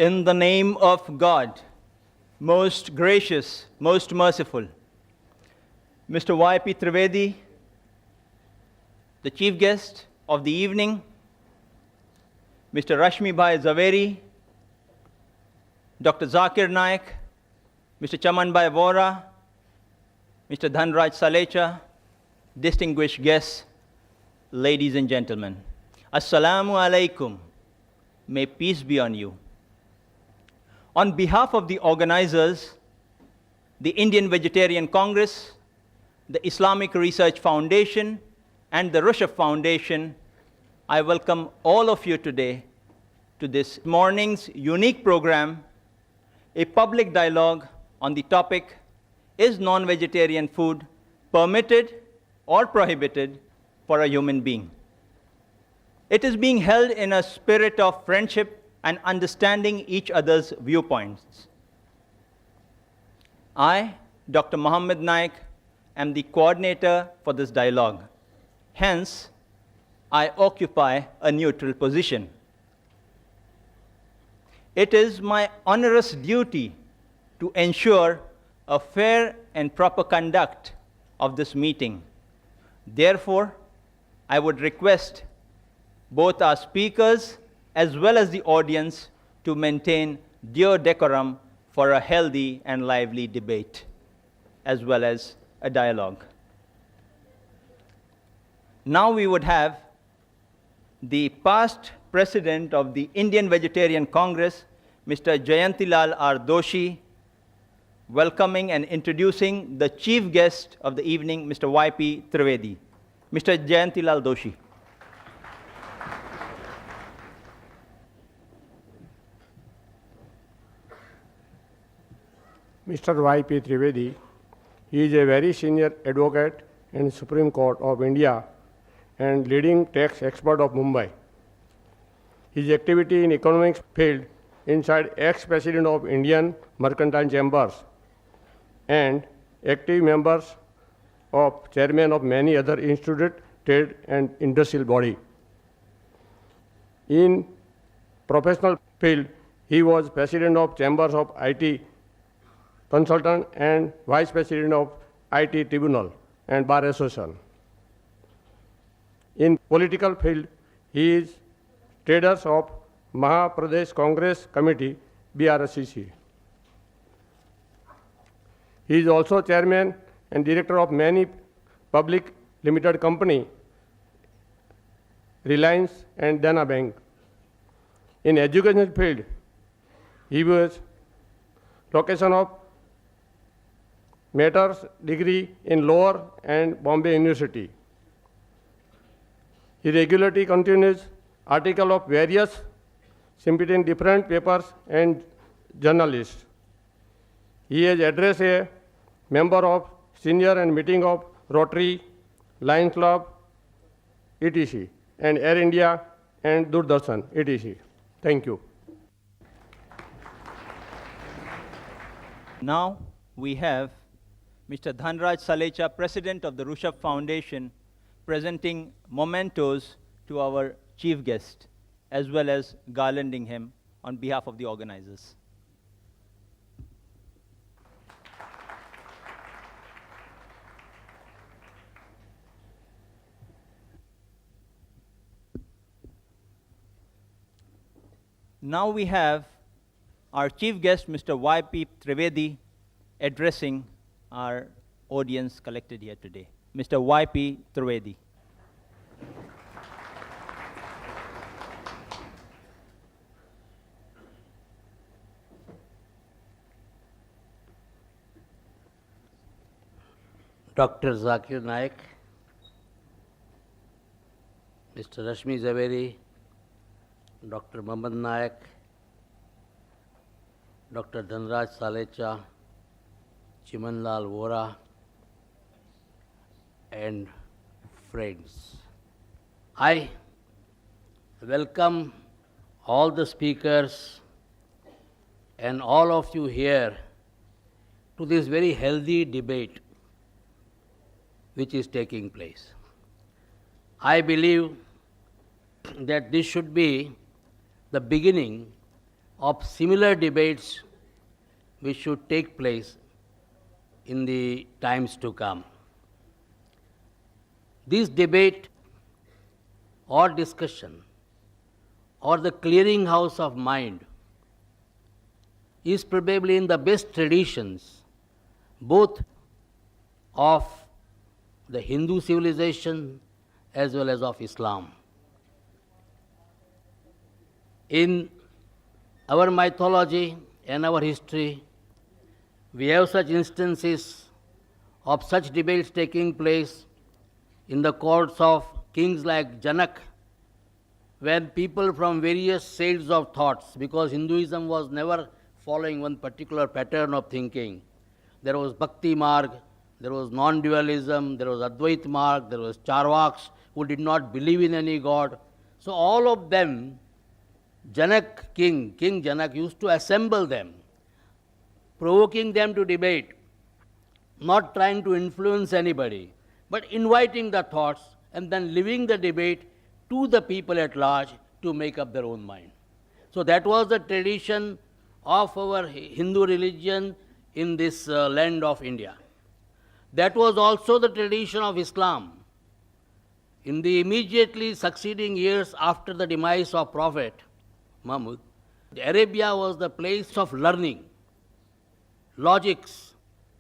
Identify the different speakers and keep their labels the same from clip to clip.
Speaker 1: In the name of God, most gracious, most merciful, Mr. Y.P. Trivedi, the chief guest of the evening, Mr. Rashmibhai Zaveri, Dr. Zakir Naik, Mr. Chamanbhai Vora, Mr. Dhanraj Salecha, distinguished guests, ladies and gentlemen. Assalamu alaikum. May peace be on you. On behalf of the organizers, the Indian Vegetarian Congress, the Islamic Research Foundation, and the Rushdie Foundation, I welcome all of you today to this morning's unique program, a public dialogue on the topic, is non-vegetarian food permitted or prohibited for a human being? It is being held in a spirit of friendship and understanding each other's viewpoints. I, Dr. Mohammed Naik, am the coordinator for this dialogue. Hence, I occupy a neutral position. It is my onerous duty to ensure a fair and proper conduct of this meeting. Therefore, I would request both our speakers as well as the audience to maintain due decorum for a healthy and lively debate, as well as a dialogue. Now we would have the past president of the Indian Vegetarian Congress, Mr. Jayantilal R. Doshi, welcoming and introducing the chief guest of the evening, Mr. Y.P. Trivedi. Mr. Jayantilal Doshi.
Speaker 2: Mr. Y.P. Trivedi, he is a very senior advocate in Supreme Court of India and leading tax expert of Mumbai. His activity in economics field inside ex-president of Indian Mercantile Chambers and active members of chairman of many other institute, trade and industrial body. In professional field, he was president of Chambers of IT Consultant and Vice President of IT Tribunal and Bar Association. In political field, he is traders of Maha Pradesh Congress Committee, BRCC. He is also chairman and director of many public limited company, Reliance and Dana Bank. In education field, he was location of master's degree in Lower and Bombay University. He regularly continues articles of various sympathetic different papers and journalists. He has addressed a member of senior and meeting of Rotary, Lions Club, etc., and Air India and Doordarshan, etc. Thank you.
Speaker 1: Now we have Mr. Dhanraj Salecha, President of the Rushdie Foundation, presenting mementos to our chief guest, as well as garlanding him on behalf of the organizers. Now we have our chief guest, Mr. Y.P. Trivedi, addressing our audience collected here today. Mr. Y.P. Trivedi.
Speaker 3: Dr. Zakir Naik, Mr. Rashmi Zaveri, Dr. Mohammed Naik, Dr. Dhanraj Salecha, Chimanlal Vora, and friends. I welcome all the speakers and all of you here to this very healthy debate which is taking place. I believe that this should be the beginning of similar debates which should take place in the times to come. This debate or discussion or the clearing house of mind is probably in the best traditions both of the Hindu civilization as well as of Islam. In our mythology and our history, we have such instances of such debates taking place in the courts of kings like Janak, when people from various shades of thoughts, because Hinduism was never following one particular pattern of thinking. There was Bhakti Marg, there was non-dualism, there was Advait Marg, there was Charvaks who did not believe in any god. So all of them, King Janak used to assemble them, provoking them to debate, not trying to influence anybody, but inviting the thoughts and then leaving the debate to the people at large to make up their own mind. So that was the tradition of our Hindu religion in this land of India. That was also the tradition of Islam. In the immediately succeeding years after the demise of Prophet Muhammad, Arabia was the place of learning, logics,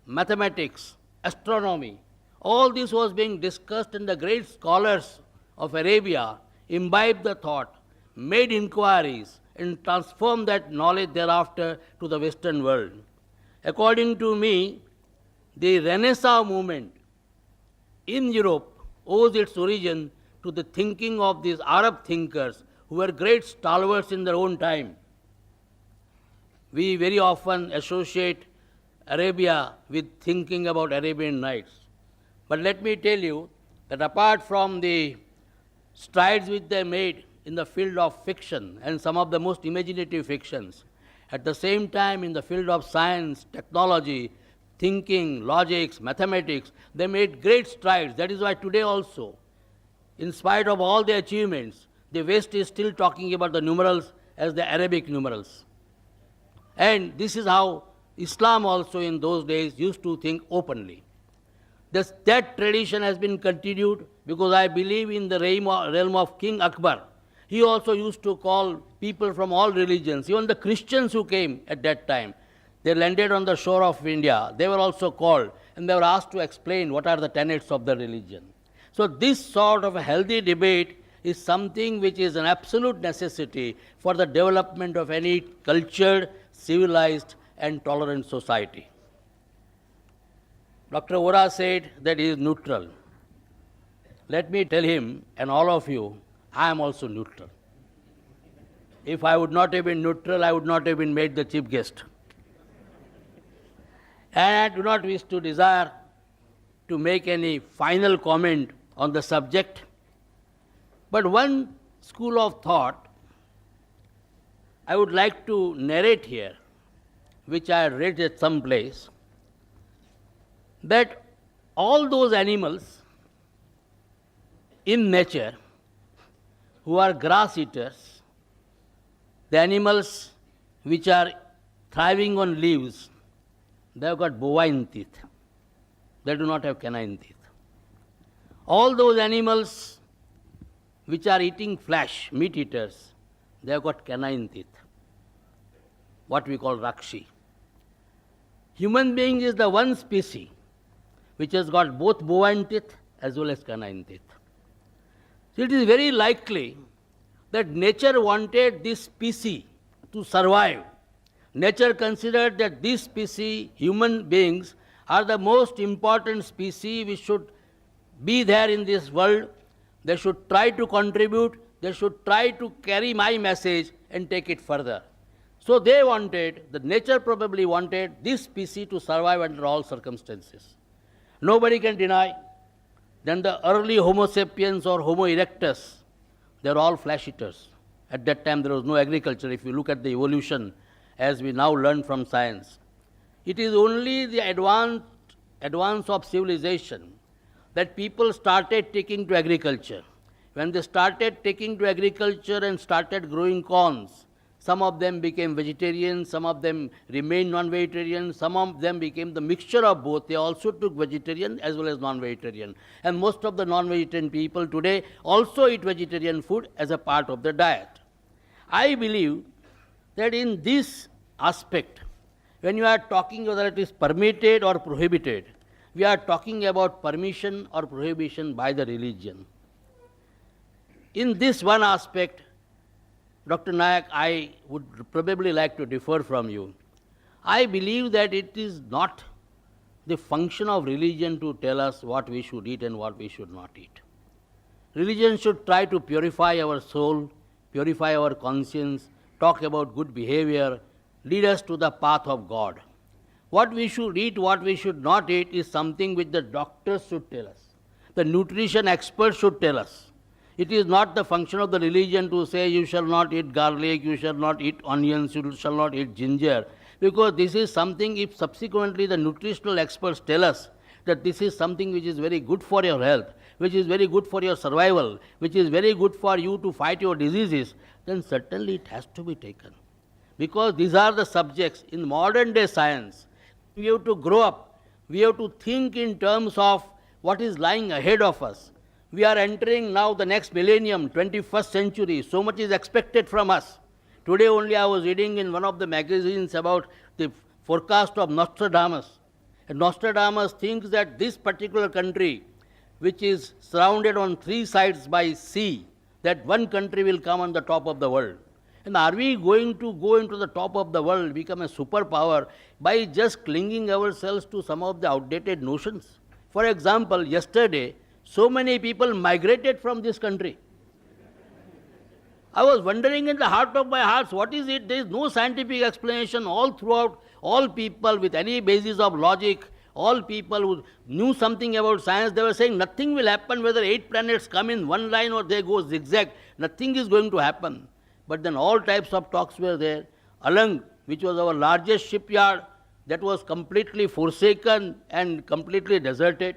Speaker 3: mathematics, astronomy. All this was being discussed, and the great scholars of Arabia imbibed the thought, made inquiries, and transformed that knowledge thereafter to the Western world. According to me, the Renaissance movement in Europe owes its origin to the thinking of these Arab thinkers who were great stalwarts in their own time. We very often associate Arabia with thinking about Arabian Nights. But let me tell you that apart from the strides which they made in the field of fiction and some of the most imaginative fictions, at the same time in the field of science, technology, thinking, logics, mathematics, they made great strides. That is why today also, in spite of all the achievements, the West is still talking about the numerals as the Arabic numerals. And this is how Islam also in those days used to think openly. That tradition has been continued because I believe in the realm of King Akbar. He also used to call people from all religions, even the Christians who came at that time. They landed on the shore of India. They were also called and they were asked to explain what are the tenets of the religion. So this sort of a healthy debate is something which is an absolute necessity for the development of any cultured, civilized and tolerant society. Dr. Vora said that he is neutral. Let me tell him and all of you, I am also neutral. If I would not have been neutral, I would not have been made the chief guest. And I do not wish to desire to make any final comment on the subject. But one school of thought I would like to narrate here, which I read at some place, that all those animals in nature who are grass eaters, the animals which are thriving on leaves, they have got bovine teeth. They do not have canine teeth. All those animals which are eating flesh, meat eaters, they have got canine teeth, what we call rakshi. Human being is the one species which has got both bovine teeth as well as canine teeth. So it is very likely that nature wanted this species to survive. Nature considered that this species, human beings, are the most important species which should be there in this world. They should try to contribute, they should try to carry my message and take it further. So they wanted, the nature probably wanted this species to survive under all circumstances. Nobody can deny that the early Homo sapiens or Homo erectus, they are all flesh eaters. At that time there was no agriculture. If you look at the evolution as we now learn from science, it is only the advance of civilization that people started taking to agriculture. When they started taking to agriculture and started growing corns, Some of them became vegetarian, some of them remained non-vegetarian, some of them became the mixture of both. They also took vegetarian as well as non-vegetarian. And most of the non-vegetarian people today also eat vegetarian food as a part of their diet. I believe that in this aspect, when you are talking whether it is permitted or prohibited, we are talking about permission or prohibition by the religion. In this one aspect, Dr. Naik, I would probably like to differ from you. I believe that it is not the function of religion to tell us what we should eat and what we should not eat. Religion should try to purify our soul, purify our conscience, talk about good behavior, lead us to the path of God. What we should eat, what we should not eat is something which the doctors should tell us. The nutrition experts should tell us. It is not the function of the religion to say you shall not eat garlic, you shall not eat onions, you shall not eat ginger, because this is something, if subsequently the nutritional experts tell us that this is something which is very good for your health, which is very good for your survival, which is very good for you to fight your diseases, then certainly it has to be taken. Because these are the subjects in modern day science. We have to grow up. We have to think in terms of what is lying ahead of us. We are entering now the next millennium, 21st century. So much is expected from us. Today only I was reading in one of the magazines about the forecast of Nostradamus. And Nostradamus thinks that this particular country, which is surrounded on three sides by sea, that one country will come on the top of the world. And are we going to go into the top of the world, become a superpower, by just clinging ourselves to some of the outdated notions? For example, yesterday, so many people migrated from this country. I was wondering in the heart of my hearts, what is it? There is no scientific explanation all throughout. All people with any basis of logic, all people who knew something about science, they were saying nothing will happen whether 8 planets come in one line or they go zigzag. Nothing is going to happen. But then all types of talks were there. Alang, which was our largest shipyard, that was completely forsaken and completely deserted.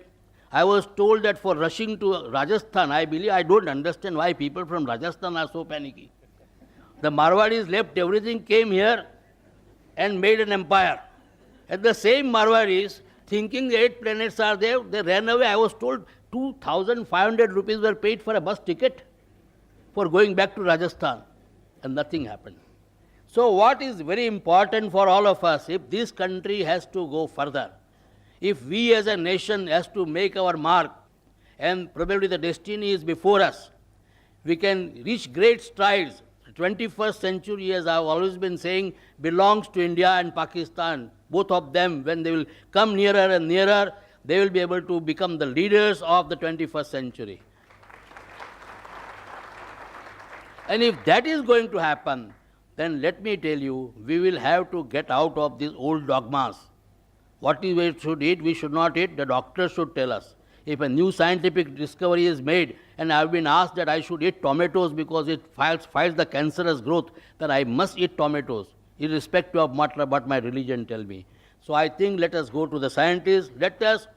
Speaker 3: I was told that for rushing to Rajasthan, I don't understand why people from Rajasthan are so panicky. The Marwadis left everything, came here and made an empire. And the same Marwadis, thinking the 8 planets are there, they ran away. I was told 2,500 rupees were paid for a bus ticket for going back to Rajasthan. And nothing happened. So what is very important for all of us, if this country has to go further, if we as a nation has to make our mark, and probably the destiny is before us, we can reach great strides. The 21st century, as I have always been saying, belongs to India and Pakistan. Both of them, when they will come nearer and nearer, they will be able to become the leaders of the 21st century. And if that is going to happen, then let me tell you, we will have to get out of these old dogmas. What we should eat, we should not eat, the doctor should tell us. If a new scientific discovery is made, and I have been asked that I should eat tomatoes because it fights the cancerous growth, then I must eat tomatoes, irrespective of what my religion tells me. So I think let us go to the scientists, let us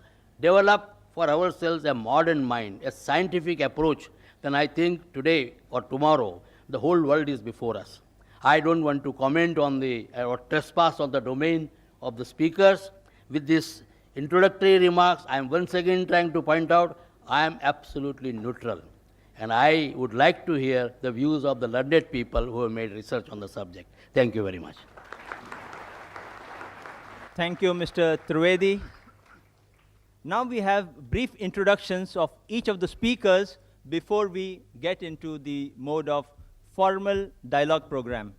Speaker 3: develop for ourselves a modern mind, a scientific approach. Then I think today or tomorrow, the whole world is before us. I don't want to comment on or trespass on the domain of the speakers. With these introductory remarks, I am once again trying to point out I am absolutely neutral. And I would like to hear the views of the learned people who have made research on the subject. Thank you very much.
Speaker 1: Thank you, Mr. Trivedi. Now we have brief introductions of each of the speakers before we get into the mode of formal dialogue program.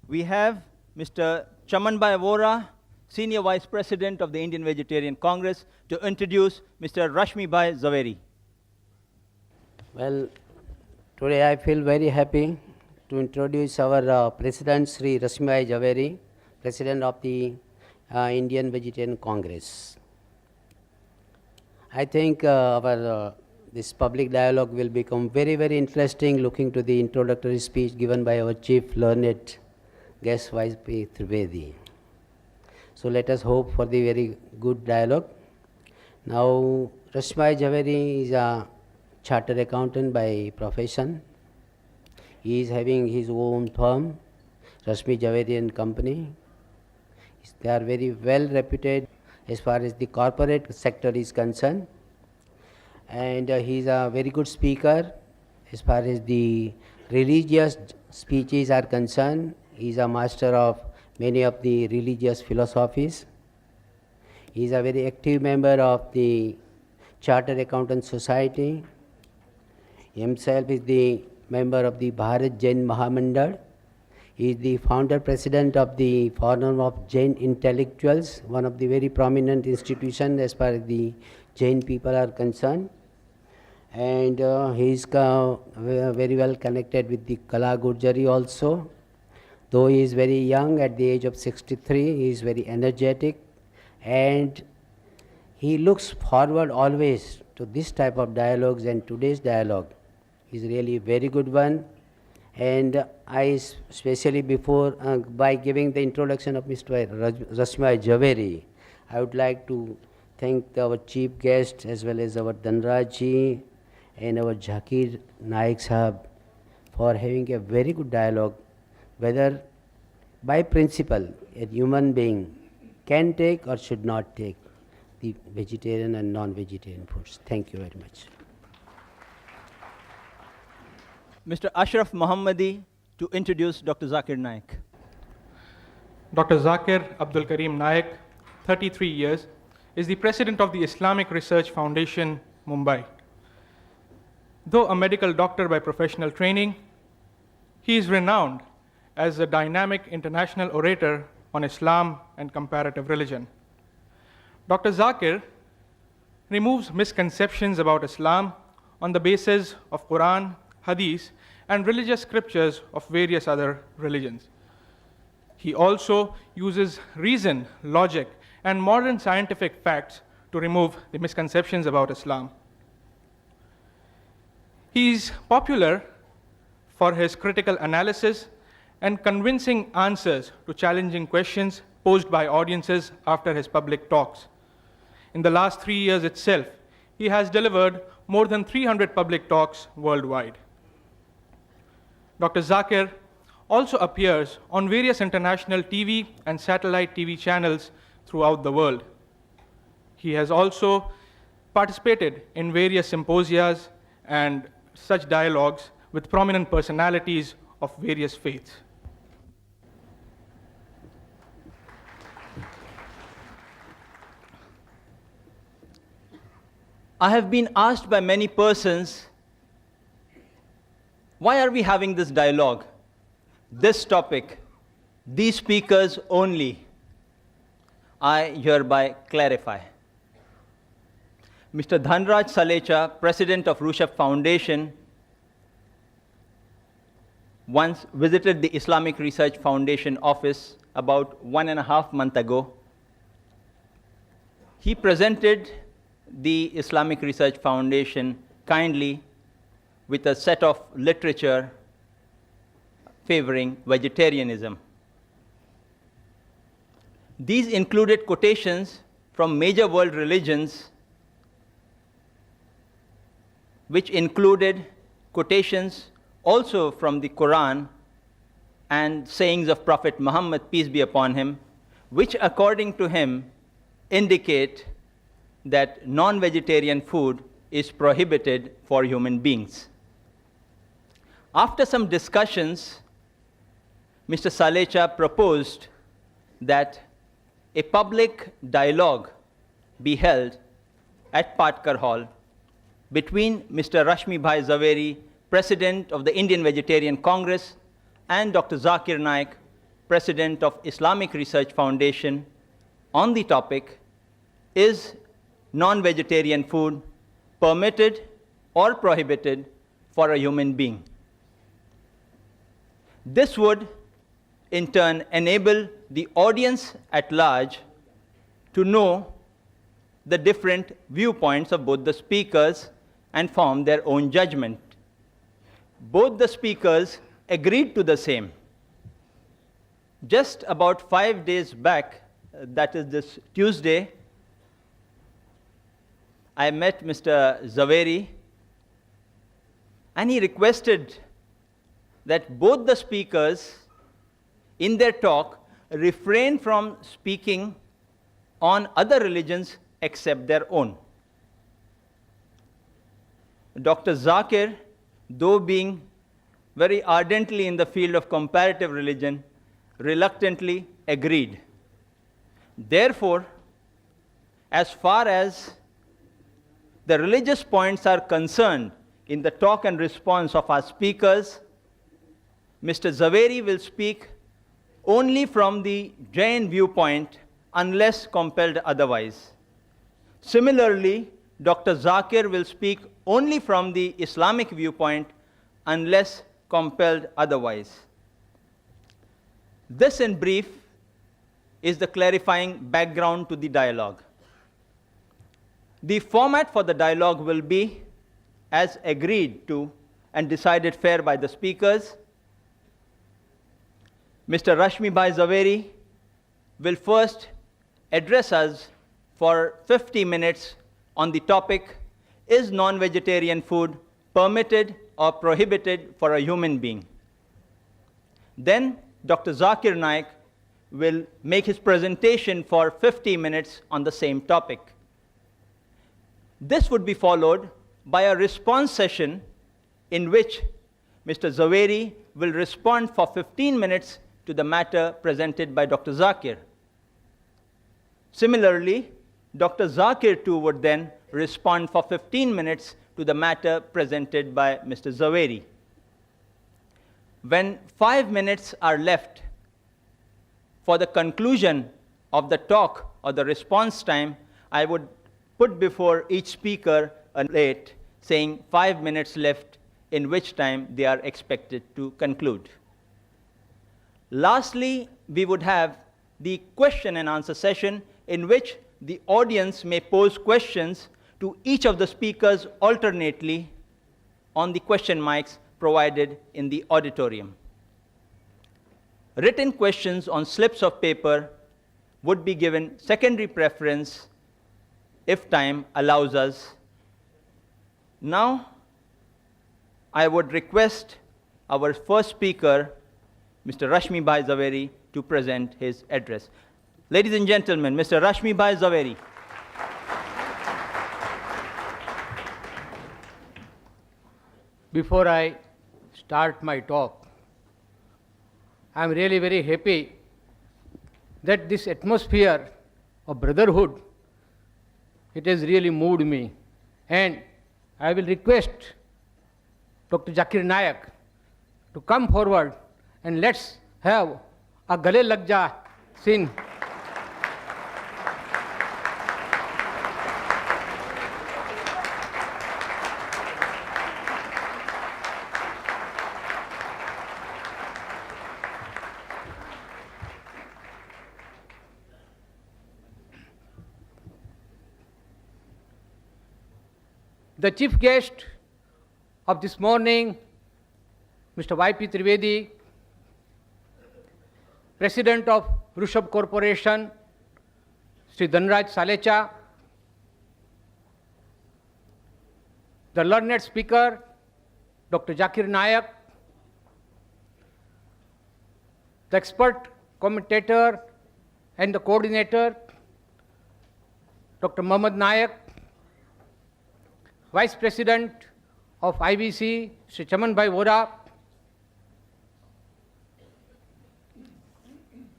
Speaker 1: We have Mr. Chamanbhai Vora, Senior Vice President of the Indian Vegetarian Congress, to introduce Mr. Rashmibhai Zaveri.
Speaker 4: Well, today I feel very happy to introduce our President, Sri Rashmibhai Zaveri, President of the Indian Vegetarian Congress. I think this public dialogue will become very, very interesting, looking to the introductory speech given by our Chief Learned Guest Vice P. Trivedi. So let us hope for the very good dialogue. Now, Rashmibhai Zaveri is a chartered accountant by profession. He is having his own firm, Rashmi Zaveri and company. They are very well reputed as far as the corporate sector is concerned. And he is a very good speaker as far as the religious speeches are concerned. He is a master of many of the religious philosophies. He is a very active member of the Chartered Accountants Society. He himself is the member of the Bharat Jain Mahamandal. He is the founder president of the Forum of Jain Intellectuals, one of the very prominent institutions as far as the Jain people are concerned. And he is very well connected with the Kala Gurjari also. Though he is very young, at the age of 63, he is very energetic, and he looks forward always to this type of dialogues, and today's dialogue is really a very good one. And I especially by giving the introduction of Mr. Rashmibhai Zaveri, I would like to thank our chief guest as well as our Dhanraj and our Zakir Naik Sahab for having a very good dialogue, whether by principle a human being can take or should not take the vegetarian and non-vegetarian foods. Thank you very much.
Speaker 1: Mr. Ashraf Mohammadi to introduce Dr. Zakir Naik.
Speaker 5: Dr. Zakir Abdul Karim Naik, 33 years, is the president of the Islamic Research Foundation, Mumbai. Though a medical doctor by professional training, he is renowned as a dynamic international orator on Islam and comparative religion. Dr. Zakir removes misconceptions about Islam on the basis of Quran, Hadith, and religious scriptures of various other religions. He also uses reason, logic, and modern scientific facts to remove the misconceptions about Islam. He is popular for his critical analysis and convincing answers to challenging questions posed by audiences after his public talks. In the last 3 years itself, he has delivered more than 300 public talks worldwide. Dr. Zakir also appears on various international TV and satellite TV channels throughout the world. He has also participated in various symposia and such dialogues with prominent personalities of various faiths.
Speaker 1: I have been asked by many persons, why are we having this dialogue, this topic, these speakers only? I hereby clarify. Mr. Dhanraj Salecha, president of Rushabh Foundation, once visited the Islamic Research Foundation office about 1.5 months ago. He presented the Islamic Research Foundation kindly with a set of literature favoring vegetarianism. These included quotations from major world religions, which included quotations also from the Quran and sayings of Prophet Muhammad, peace be upon him, which according to him indicate that non-vegetarian food is prohibited for human beings. After some discussions, Mr. Salecha proposed that a public dialogue be held at Patkar Hall between Mr. Rashmibhai Zaveri, President of the Indian Vegetarian Congress, and Dr. Zakir Naik, President of Islamic Research Foundation, on the topic, is non-vegetarian food permitted or prohibited for a human being? This would, in turn, enable the audience at large to know the different viewpoints of both the speakers and form their own judgment. Both the speakers agreed to the same. Just about 5 days back, that is this Tuesday, I met Mr. Zaveri, and he requested that both the speakers in their talk, refrain from speaking on other religions except their own. Dr. Zakir, though being very ardently in the field of comparative religion, reluctantly agreed. Therefore, as far as the religious points are concerned in the talk and response of our speakers, Mr. Zaveri will speak only from the Jain viewpoint unless compelled otherwise. Similarly, Dr. Zakir will speak only from the Islamic viewpoint unless compelled otherwise. This, in brief, is the clarifying background to the dialogue. The format for the dialogue will be as agreed to and decided fair by the speakers. Mr. Rashmibhai Zaveri will first address us for 50 minutes on the topic, is non-vegetarian food permitted or prohibited for a human being? Then Dr. Zakir Naik will make his presentation for 50 minutes on the same topic. This would be followed by a response session in which Mr. Zaveri will respond for 15 minutes to the matter presented by Dr. Zakir. Similarly, Dr. Zakir too would then respond for 15 minutes to the matter presented by Mr. Zaveri. When 5 minutes are left for the conclusion of the talk or the response time, I would put before each speaker a plate saying 5 minutes left, in which time they are expected to conclude. Lastly, we would have the question and answer session in which the audience may pose questions to each of the speakers alternately on the question mics provided in the auditorium. Written questions on slips of paper would be given secondary preference if time allows us. Now, I would request our first speaker, Mr. Rashmibhai Zaveri, to present his address. Ladies and gentlemen, Mr. Rashmibhai Zaveri.
Speaker 6: Before I start my talk, I am really very happy that this atmosphere of brotherhood, it has really moved me. And I will request Dr. Zakir Naik to come forward and let's have a Gale Lag Ja scene. The chief guest of this morning, Mr. Y.P. Trivedi, President of Rushabh Corporation, Sri Dhanraj Salecha, the learned speaker, Dr. Zakir Naik, the expert commentator and the coordinator, Dr. Mohammad Naik, Vice President of IBC, Sri Chamanbhai Vora,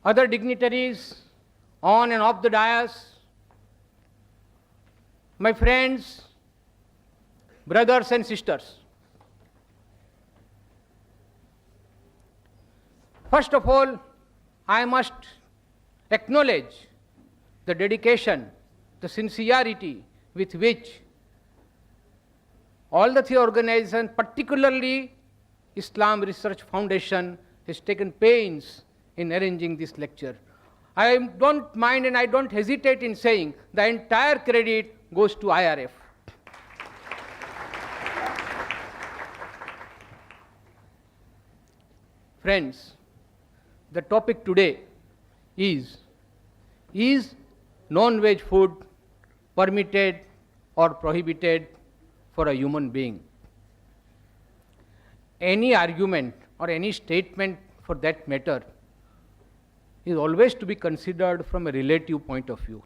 Speaker 6: other dignitaries on and off the dais, my friends, brothers and sisters. First of all, I must acknowledge the dedication, the sincerity with which all the three organizations, particularly Islam Research Foundation, has taken pains in arranging this lecture. I don't mind and I don't hesitate in saying the entire credit goes to IRF. Friends, the topic today is non-veg food permitted or prohibited for a human being? Any argument or any statement for that matter is always to be considered from a relative point of view.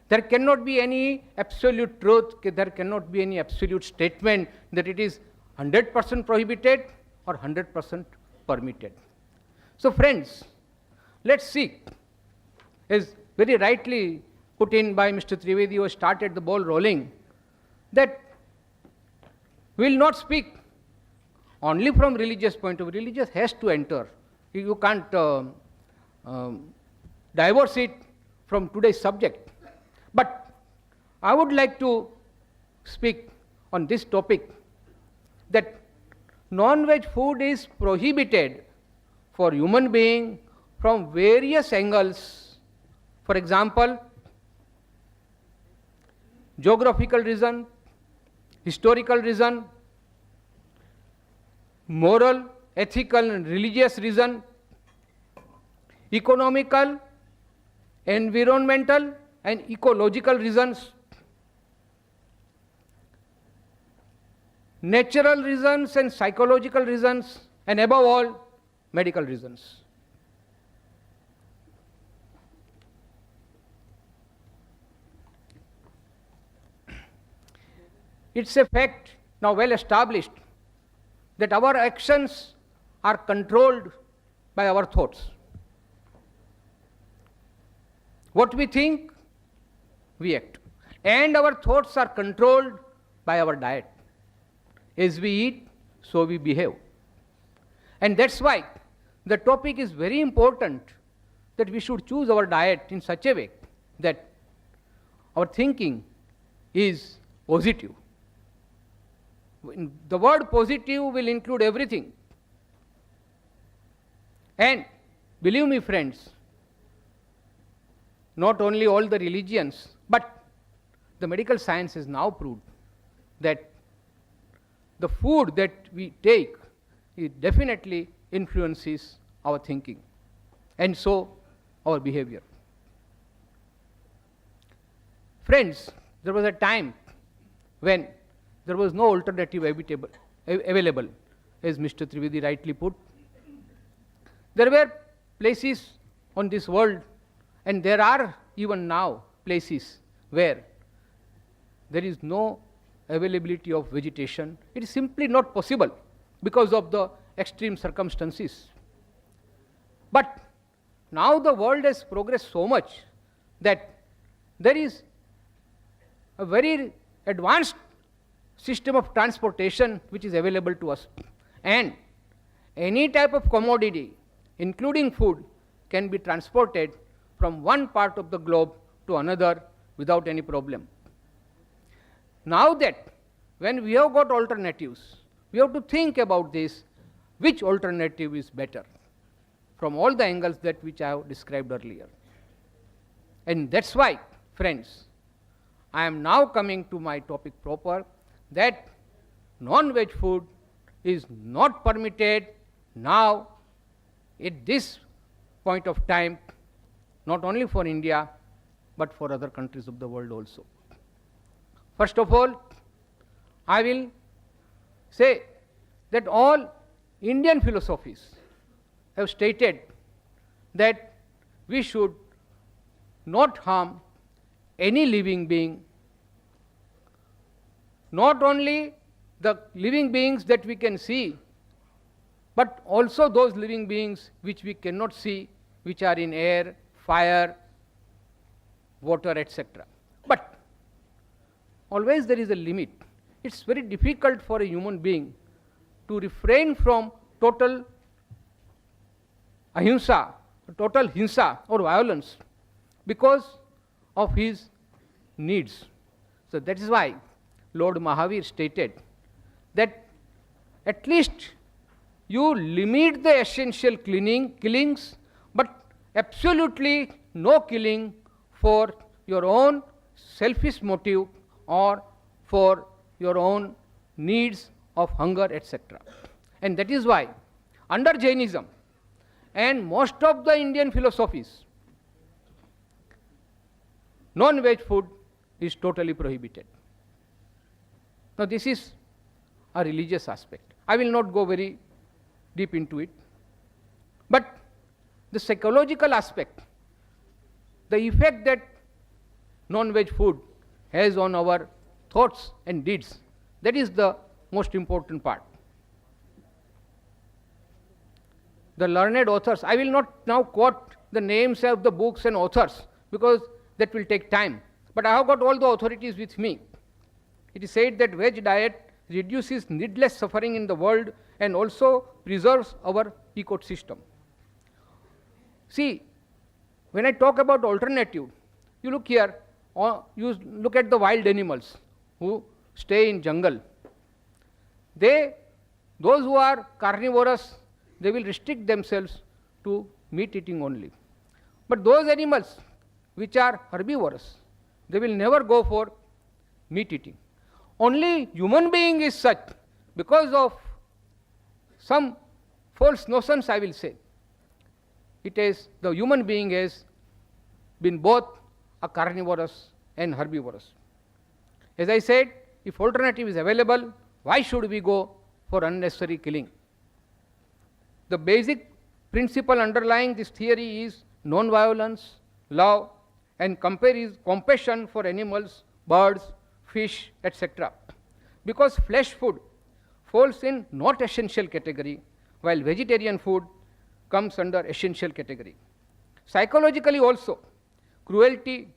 Speaker 6: There cannot be any absolute truth, there cannot be any absolute statement that it is 100% prohibited or 100% permitted. So friends, let's see, as very rightly put in by Mr. Trivedi, who started the ball rolling, that we will not speak only from religious point of view. Religious has to enter. You can't divorce it from today's subject. But I would like to speak on this topic, that non-veg food is prohibited for human being from various angles. For example, geographical reason, historical reason, moral, ethical and religious reason, economical, environmental and ecological reasons, natural reasons and psychological reasons, and above all, medical reasons. It's a fact now well established that our actions are controlled by our thoughts. What we think, we act. And our thoughts are controlled by our diet. As we eat, so we behave. And that's why the topic is very important, that we should choose our diet in such a way that our thinking is positive. The word positive will include everything. And believe me, friends, not only all the religions, but the medical science has now proved that the food that we take, it definitely influences our thinking, and so our behavior. Friends, there was a time when there was no alternative available, as Mr. Trivedi rightly put. There were places on this world, and there are even now places where there is no availability of vegetation. It is simply not possible because of the extreme circumstances. But now the world has progressed so much that there is a very advanced system of transportation which is available to us. And any type of commodity, including food, can be transported from one part of the globe to another without any problem. Now that when we have got alternatives, we have to think about this, which alternative is better from all the angles that which I have described earlier. And that's why, friends, I am now coming to my topic proper, that non-veg food is not permitted now at this point of time, not only for India, but for other countries of the world also. First of all, I will say that all Indian philosophies have stated that we should not harm any living being, not only the living beings that we can see, but also those living beings which we cannot see, which are in air, fire, water, etc. But always there is a limit. It's very difficult for a human being to refrain from total ahimsa, total hinsa or violence because of his needs. So that is why Lord Mahavir stated that at least you limit the essential killings, but absolutely no killing for your own selfish motive or for your own needs of hunger, etc. And that is why under Jainism and most of the Indian philosophies, non-veg food is totally prohibited. Now this is a religious aspect. I will not go very deep into it. But the psychological aspect, the effect that non-veg food has on our thoughts and deeds. That is the most important part. The learned authors, I will not now quote the names of the books and authors because that will take time, but I have got all the authorities with me. It is said that veg diet reduces needless suffering in the world and also preserves our ecosystem. See, when I talk about alternative, you look here, or you look at the wild animals who stay in jungle. Those who are carnivorous, they will restrict themselves to meat eating only. But those animals which are herbivorous, they will never go for meat eating. Only human being is such, because of some false notions, I will say. It is the human being has been both a carnivorous and herbivorous. As I said, if alternative is available, why should we go for unnecessary killing? The basic principle underlying this theory is non-violence, love, and compassion for animals, birds, fish, etc. Because flesh food falls in not essential category, while vegetarian food comes under essential category. Psychologically also, cruelty,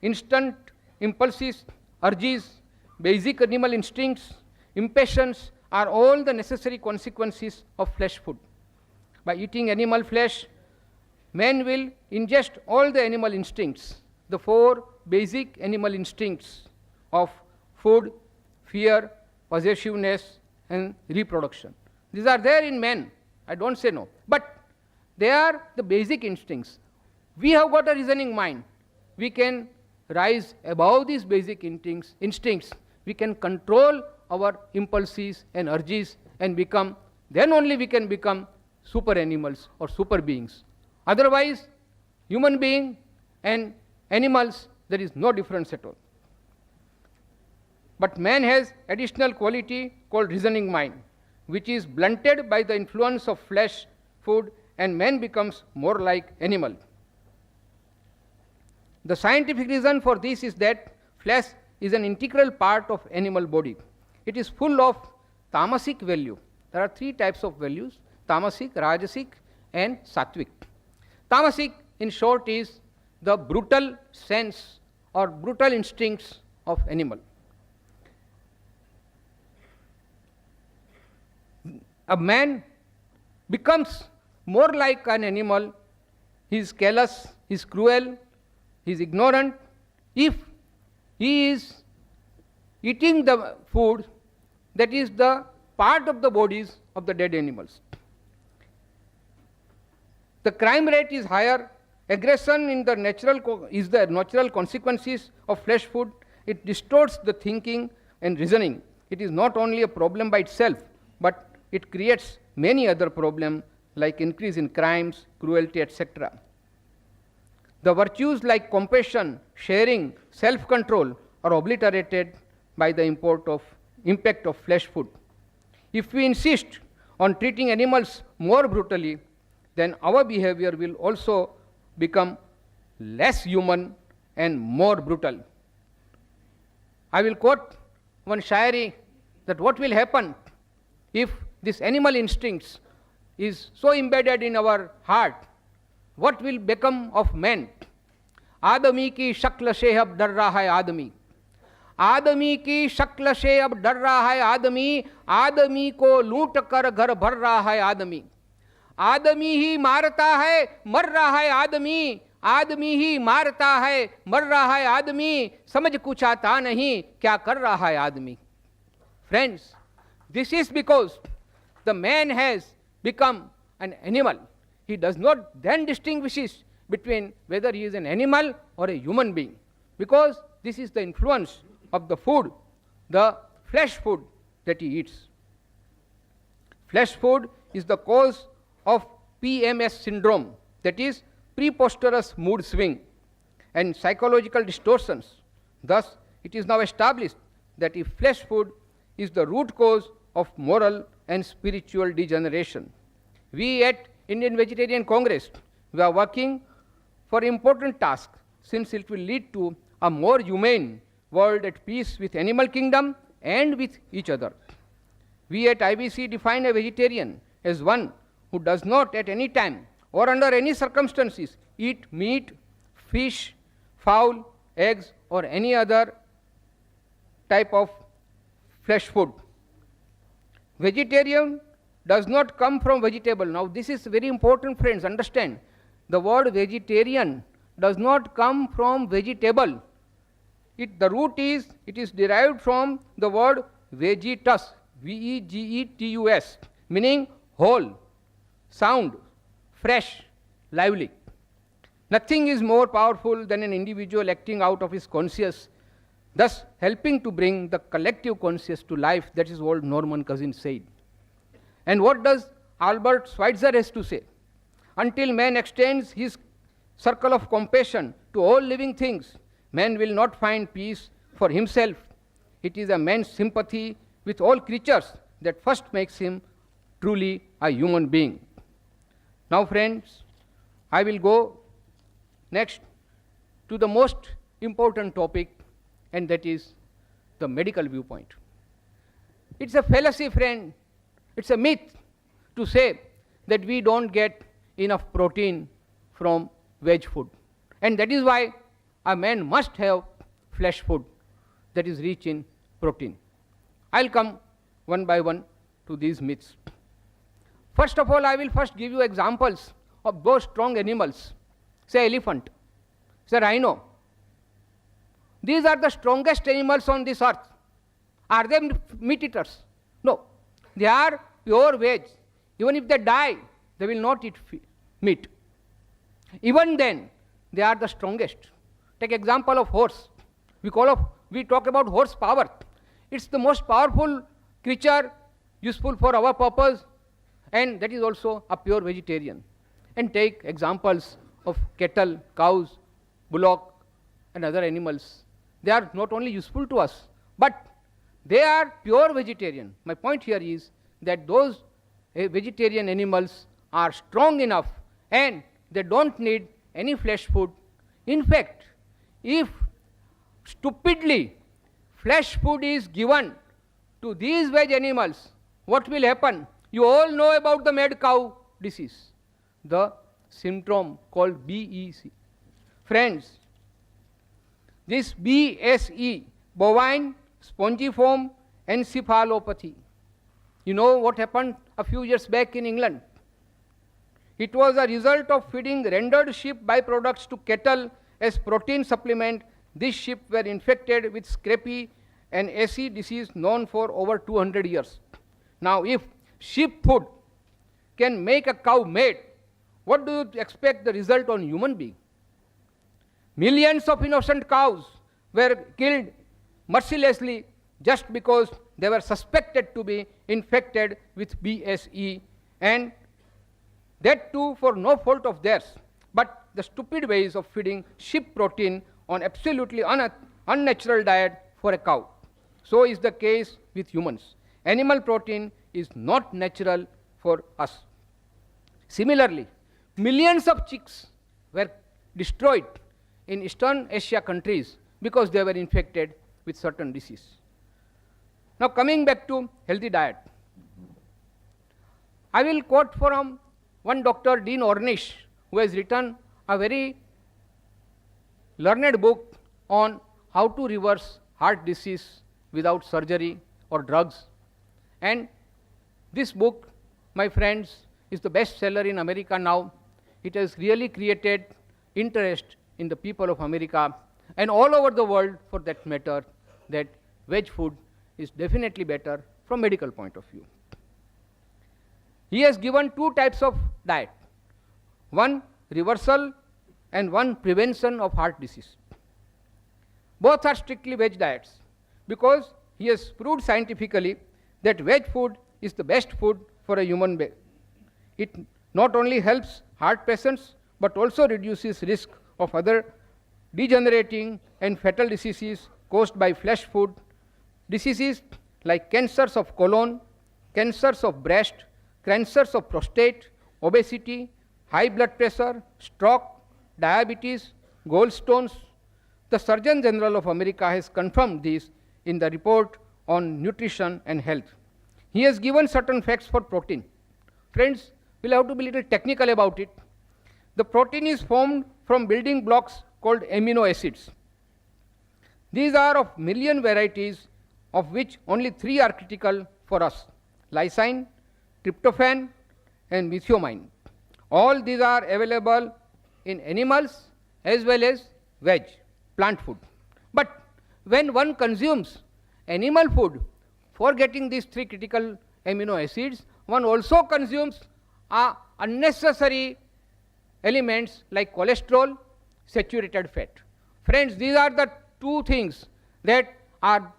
Speaker 6: instant impulses, urges, basic animal instincts, impatience are all the necessary consequences of flesh food. By eating animal flesh, man will ingest all the animal instincts, the 4 basic animal instincts of food, fear, possessiveness, and reproduction. These are there in man, I don't say no, but they are the basic instincts. We have got a reasoning mind. We can rise above these basic instincts. We can control our impulses and urges and become, then only we can become super animals or super beings. Otherwise, human being and animals, there is no difference at all. But man has additional quality called reasoning mind, which is blunted by the influence of flesh food, and man becomes more like animal. The scientific reason for this is that flesh is an integral part of animal body. It is full of tamasic value. There are 3 types of values: tamasic, rajasic, and sattvic. Tamasic, in short, is the brutal sense or brutal instincts of animal. A man becomes more like an animal. He is callous, he is cruel, he is ignorant if he is eating the food that is the part of the bodies of the dead animals. The crime rate is higher. Aggression is the natural consequences of flesh food. It distorts the thinking and reasoning. It is not only a problem by itself, but it creates many other problems like increase in crimes, cruelty, etc. The virtues like compassion, sharing, self-control are obliterated by the impact of flesh food. If we insist on treating animals more brutally, then our behavior will also become less human and more brutal. I will quote one shairi that what will happen if this animal instincts is so embedded in our heart, what will become of man? आदमी की शक्ल से अब डर रहा है आदमी, आदमी की शक्ल से अब डर रहा है आदमी, आदमी को लूट कर घर भर रहा है आदमी, आदमी ही मारता है मर रहा है आदमी, आदमी ही मारता है मर रहा है आदमी, समझ कुछ आता नहीं क्या कर रहा है आदमी. Friends, this is because the man has become an animal. He does not then distinguish between whether he is an animal or a human being, because this is the influence of the food, the flesh food that he eats. Flesh food is the cause of PMS syndrome, that is preposterous mood swing and psychological distortions. Thus, it is now established that if flesh food is the root cause of moral and spiritual degeneration, we at Indian Vegetarian Congress we are working for important task, since it will lead to a more humane world at peace with animal kingdom and with each other. We at IBC define a vegetarian as one who does not at any time or under any circumstances eat meat, fish, fowl, eggs, or any other type of flesh food. Vegetarian does not come from vegetable. Now this is very important, friends, understand. The word vegetarian does not come from vegetable. The root is, it is derived from the word vegetus, V-E-G-E-T-U-S, meaning whole, sound, fresh, lively. Nothing is more powerful than an individual acting out of his conscience, thus helping to bring the collective conscious to life. That is what Norman Cousins said. And what does Albert Schweitzer has to say? Until man extends his circle of compassion to all living things, man will not find peace for himself. It is a man's sympathy with all creatures that first makes him truly a human being. Now, friends, I will go next to the most important topic, and that is the medical viewpoint. It's a fallacy, friend. It's a myth to say that we don't get enough protein from veg food. And that is why a man must have flesh food that is rich in protein. I'll come one by one to these myths. First of all, I will first give you examples of those strong animals, say elephant, say rhino. These are the strongest animals on this earth. Are they meat eaters? No. They are pure veg. Even if they die, they will not eat meat. Even then, they are the strongest. Take example of horse. We talk about horse power. It's the most powerful creature useful for our purpose, and that is also a pure vegetarian. And take examples of cattle, cows, bullock, and other animals. They are not only useful to us, but they are pure vegetarian. My point here is that those vegetarian animals are strong enough and they don't need any flesh food. In fact, if stupidly flesh food is given to these veg animals, what will happen? You all know about the mad cow disease, the syndrome called BEC. Friends, this BSE, bovine spongiform encephalopathy. You know what happened a few years back in England? It was a result of feeding rendered sheep byproducts to cattle as protein supplement. These sheep were infected with scrapie, an AC disease known for over 200 years. Now, if sheep food can make a cow mad, what do you expect the result on human being? Millions of innocent cows were killed mercilessly just because they were suspected to be infected with BSE, and that too for no fault of theirs, but the stupid ways of feeding sheep protein on absolutely unnatural diet for a cow. So is the case with humans. Animal protein is not natural for us. Similarly, millions of chicks were destroyed in Eastern Asia countries because they were infected with certain disease. Now coming back to healthy diet, I will quote from one Dr. Dean Ornish, who has written a very learned book on how to reverse heart disease without surgery or drugs. And this book, my friends, is the best seller in America now. It has really created interest in the people of America and all over the world for that matter, that veg food is definitely better from medical point of view. He has given two types of diet, one reversal and one prevention of heart disease. Both are strictly veg diets because he has proved scientifically that veg food is the best food for a human being. It not only helps heart patients but also reduces risk of other degenerating and fatal diseases caused by flesh food, diseases like cancers of colon, cancers of breast, cancers of prostate, obesity, high blood pressure, stroke, diabetes, gallstones. The Surgeon General of America has confirmed this in the report on nutrition and health. He has given certain facts for protein. Friends, we'll have to be a little technical about it. The protein is formed from building blocks called amino acids. These are of million varieties, of which only 3 are critical for us: lysine, tryptophan, and methionine. All these are available in animals as well as veg, plant food. But when one consumes animal food for getting these 3 critical amino acids, one also consumes unnecessary elements like cholesterol, saturated fat. Friends, these are the 2 things that are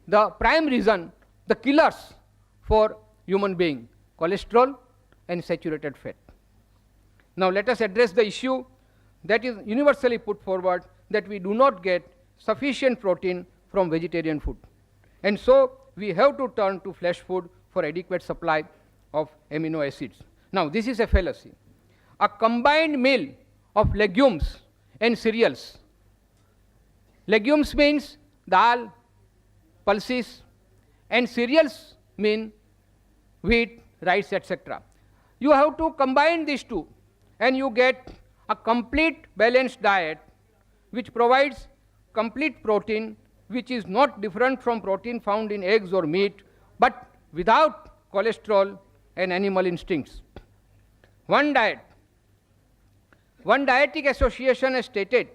Speaker 6: the prime reason, the killers for human being: cholesterol and saturated fat. Now let us address the issue that is universally put forward, that we do not get sufficient protein from vegetarian food. And so we have to turn to flesh food for adequate supply of amino acids. Now this is a fallacy. A combined meal of legumes and cereals. Legumes means dal, pulses, and cereals mean wheat, rice, etc. You have to combine these 2 and you get a complete balanced diet which provides complete protein, which is not different from protein found in eggs or meat, but without cholesterol and animal instincts. One dietetic association has stated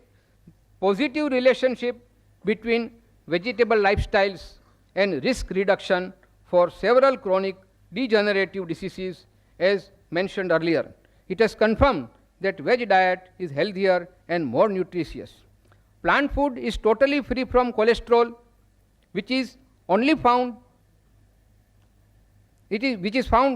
Speaker 6: positive relationship between vegetable lifestyles and risk reduction for several chronic degenerative diseases, as mentioned earlier. It has confirmed that veg diet is healthier and more nutritious. Plant food is totally free from cholesterol, which is found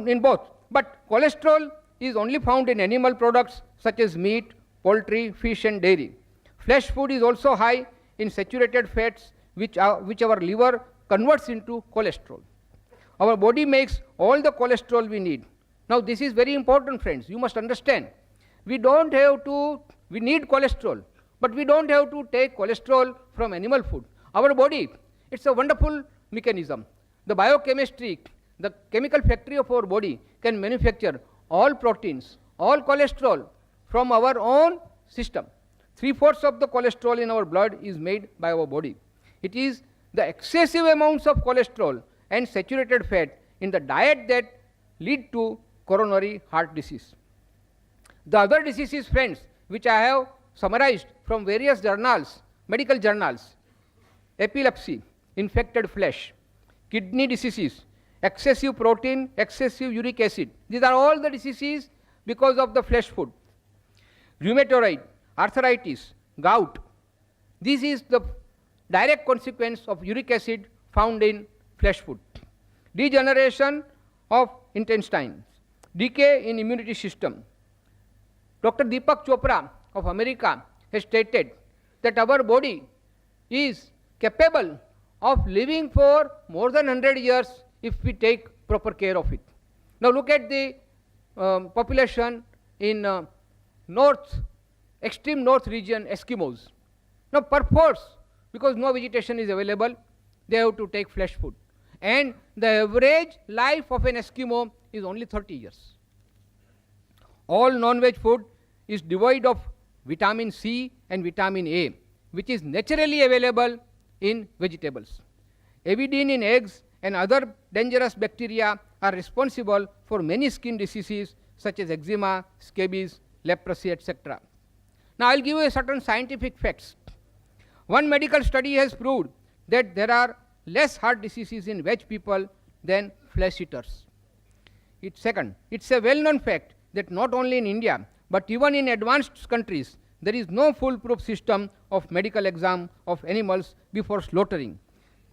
Speaker 6: in both. But cholesterol is only found in animal products such as meat, poultry, fish, and dairy. Flesh food is also high in saturated fats, which our liver converts into cholesterol. Our body makes all the cholesterol we need. Now this is very important, friends. You must understand. We need cholesterol, but we don't have to take cholesterol from animal food. Our body, it's a wonderful mechanism. The biochemistry, the chemical factory of our body can manufacture all proteins, all cholesterol from our own system. 3/4 of the cholesterol in our blood is made by our body. It is the excessive amounts of cholesterol and saturated fat in the diet that lead to coronary heart disease. The other diseases, friends, which I have summarized from various journals, medical journals: epilepsy, infected flesh, kidney diseases, excessive protein, excessive uric acid. These are all the diseases because of the flesh food. Rheumatoid, arthritis, gout. This is the direct consequence of uric acid found in flesh food. Degeneration of intestines, decay in immunity system. Dr. Deepak Chopra of America has stated that our body is capable of living for more than 100 years if we take proper care of it. Now look at the population in extreme north region, Eskimos. Now perforce, because no vegetation is available, they have to take flesh food. And the average life of an Eskimo is only 30 years. All non-veg food is devoid of vitamin C and vitamin A, which is naturally available in vegetables. Avidin in eggs and other dangerous bacteria are responsible for many skin diseases such as eczema, scabies, leprosy, etc. Now I'll give you certain scientific facts. One medical study has proved that there are less heart diseases in veg people than flesh eaters. Second, it's a well-known fact that not only in India, but even in advanced countries, there is no foolproof system of medical exam of animals before slaughtering.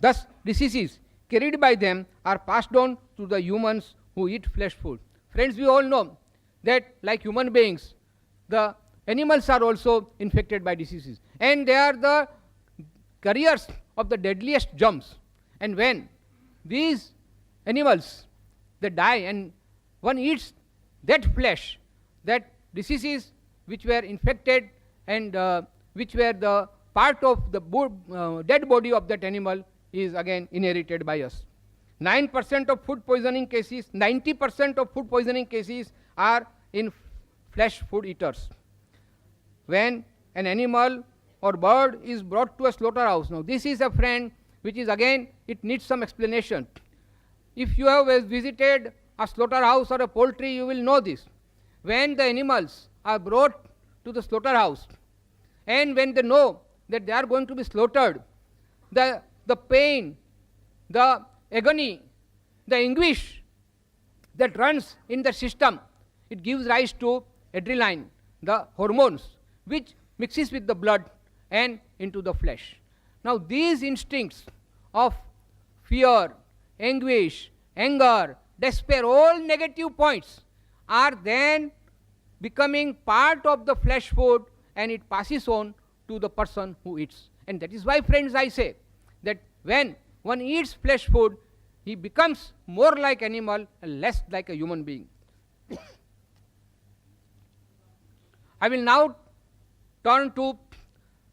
Speaker 6: Thus, diseases carried by them are passed on to the humans who eat flesh food. Friends, we all know that like human beings, the animals are also infected by diseases, and they are the carriers of the deadliest germs. And when these animals, they die and one eats that flesh, that diseases which were infected and which were the part of the dead body of that animal is again inherited by us. 9% of food poisoning cases, 90% of food poisoning cases are in flesh food eaters. When an animal or bird is brought to a slaughterhouse, now this is a friend which is again, it needs some explanation. If you have visited a slaughterhouse or a poultry, you will know this. When the animals are brought to the slaughterhouse and when they know that they are going to be slaughtered, the pain, the agony, the anguish that runs in the system, it gives rise to adrenaline, the hormones, which mixes with the blood and into the flesh. Now these instincts of fear, anguish, anger, despair, all negative points are then becoming part of the flesh food and it passes on to the person who eats. And that is why, friends, I say that when one eats flesh food, he becomes more like animal and less like a human being. I will now turn to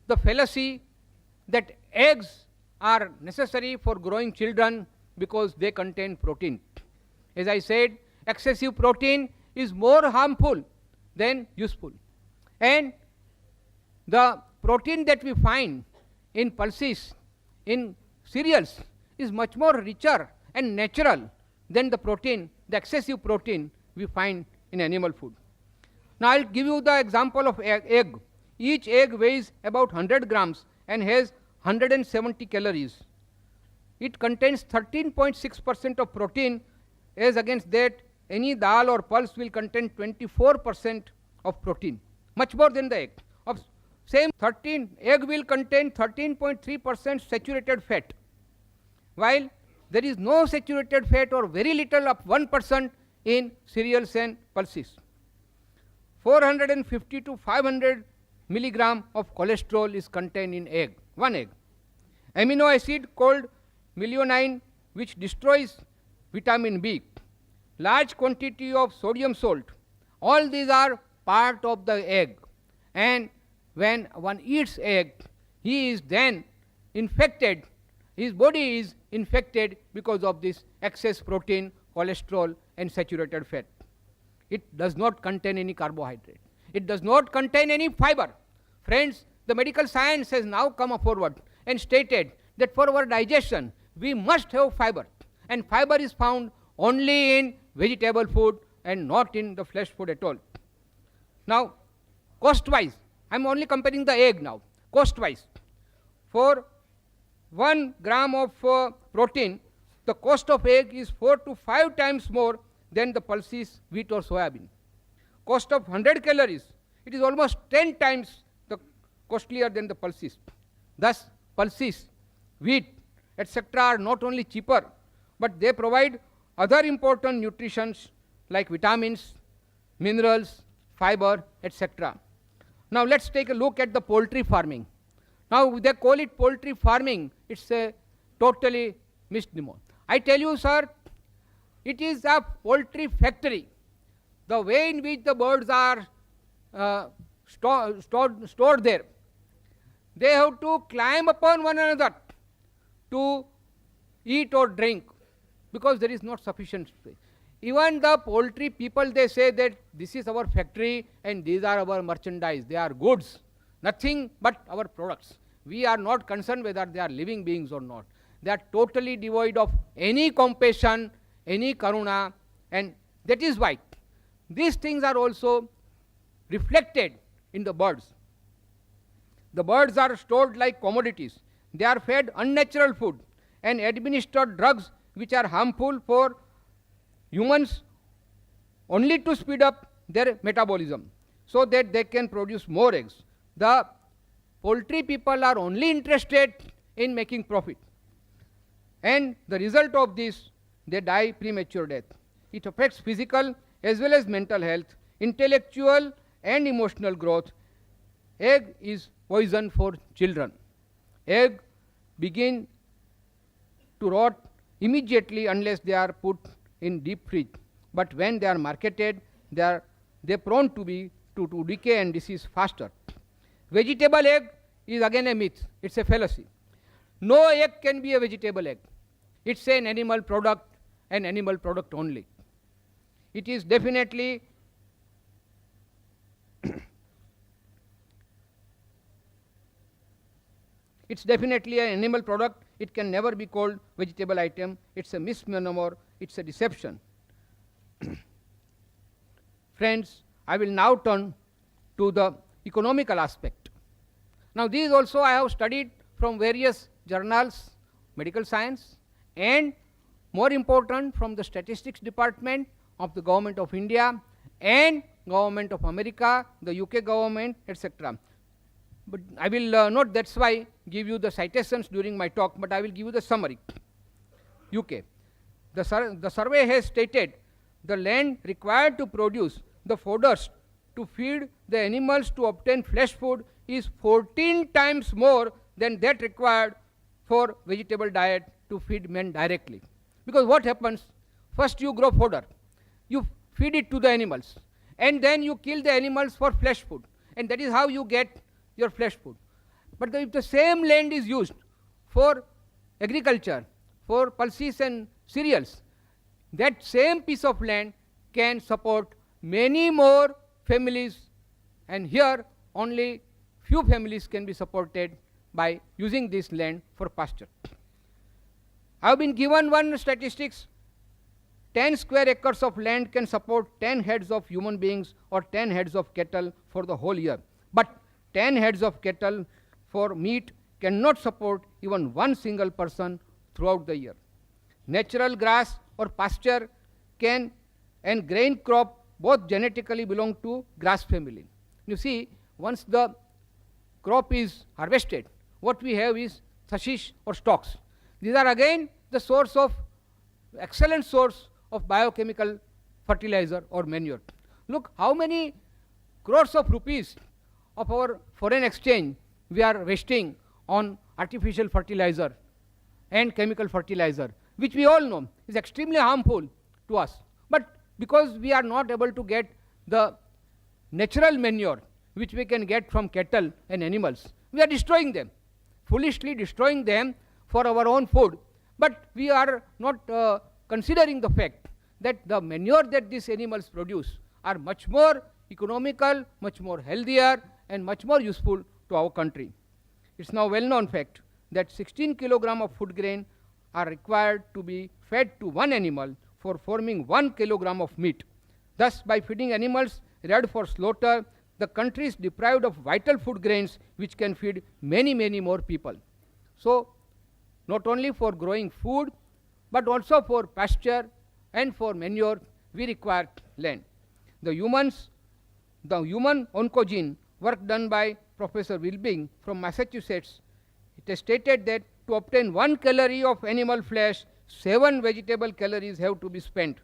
Speaker 6: the fallacy that eggs are necessary for growing children because they contain protein. As I said, excessive protein is more harmful than useful. And the protein that we find in pulses, in cereals, is much more richer and natural than the protein, the excessive protein we find in animal food. Now I'll give you the example of egg. Each egg weighs about 100 grams and has 170 calories. It contains 13.6% of protein, as against that any dal or pulse will contain 24% of protein, much more than the egg. Of same 13, egg will contain 13.3% saturated fat, while there is no saturated fat or very little of 1% in cereals and pulses. 450 to 500 milligram of cholesterol is contained in egg, one egg. Amino acid called methionine, which destroys vitamin B. Large quantity of sodium salt. All these are part of the egg. And when one eats egg, he is then infected, his body is infected because of this excess protein, cholesterol and saturated fat. It does not contain any carbohydrate. It does not contain any fiber. Friends, the medical science has now come forward and stated that for our digestion, we must have fiber. And fiber is found only in vegetable food and not in the flesh food at all. Now, cost-wise, I am only comparing the egg now. Cost-wise, for 1 gram of protein, the cost of egg is 4 to 5 times more than the pulses, wheat or soya bean. Cost of 100 calories, it is almost 10 times the costlier than the pulses. Thus, pulses, wheat, etc. are not only cheaper, but they provide other important nutritions like vitamins, minerals, fiber, etc. Now let's take a look at the poultry farming. Now they call it poultry farming, it's a totally misnomer. I tell you, sir, it is a poultry factory. The way in which the birds are stored there, they have to climb upon one another to eat or drink because there is not sufficient space. Even the poultry people, they say that this is our factory and these are our merchandise, they are goods, nothing but our products. We are not concerned whether they are living beings or not. They are totally devoid of any compassion, any karuna, and that is why these things are also reflected in the birds. The birds are stored like commodities. They are fed unnatural food and administered drugs which are harmful for humans only to speed up their metabolism so that they can produce more eggs. The poultry people are only interested in making profit. And the result of this, they die premature death. It affects physical as well as mental health, intellectual and emotional growth. Egg is poison for children. Egg begin to rot immediately unless they are put in deep fridge. But when they are marketed, they are they are prone to be to decay and disease faster. Vegetable egg is again a myth. It's a fallacy. No egg can be a vegetable egg. It's an animal product, an animal product only. It is definitely it's definitely an animal product. It can never be called vegetable item. It's a misnomer. It's a deception. Friends, I will now turn to the economical aspect. Now, these also I have studied from various journals, medical science, and more important from the statistics department of the government of India and government of America, the UK government, etc. But I will not, that's why, give you the citations during my talk, but I will give you the summary. UK. The survey has stated the land required to produce the fodders to feed the animals to obtain flesh food is 14 times more than that required for vegetable diet to feed men directly. Because what happens? First you grow fodder, you feed it to the animals, and then you kill the animals for flesh food, and that is how you get your flesh food. But if the same land is used for agriculture, for pulses and cereals, that same piece of land can support many more families, and here only few families can be supported by using this land for pasture. I have been given one statistics. 10 square acres of land can support 10 heads of human beings or 10 heads of cattle for the whole year. But 10 heads of cattle for meat cannot support even one single person throughout the year. Natural grass or pasture can and grain crop both genetically belong to grass family. You see, once the crop is harvested, what we have is hashish or stalks. These are again the source of, excellent source of biochemical fertilizer or manure. Look how many crores of rupees of our foreign exchange we are wasting on artificial fertilizer and chemical fertilizer, which we all know is extremely harmful to us. But because we are not able to get the natural manure which we can get from cattle and animals, we are destroying them, foolishly destroying them for our own food. But we are not considering the fact that the manure that these animals produce are much more economical, much more healthier, and much more useful to our country. It's now well-known fact that 16 kilogram of food grain are required to be fed to one animal for forming 1 kilogram of meat. Thus, by feeding animals reared for slaughter, the country is deprived of vital food grains which can feed many, many more people. So, not only for growing food, but also for pasture and for manure, we require land. The human oncogene work done by Professor Wilbing from Massachusetts, it is stated that to obtain 1 calorie of animal flesh, 7 vegetable calories have to be spent.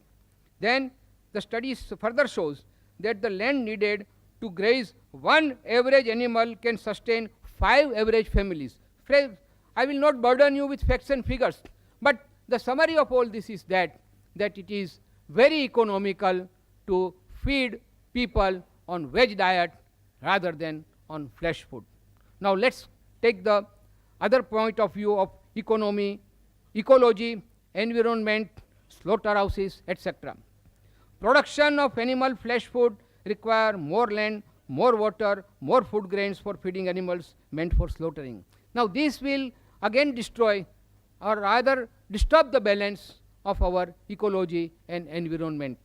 Speaker 6: Then the study further shows that the land needed to graze one average animal can sustain 5 average families. Friends, I will not burden you with facts and figures, but the summary of all this is that it is very economical to feed people on veg diet rather than on flesh food. Now let's take the other point of view of economy, ecology, environment, slaughterhouses, etc. Production of animal flesh food require more land, more water, more food grains for feeding animals meant for slaughtering. Now this will again destroy or rather disturb the balance of our ecology and environment.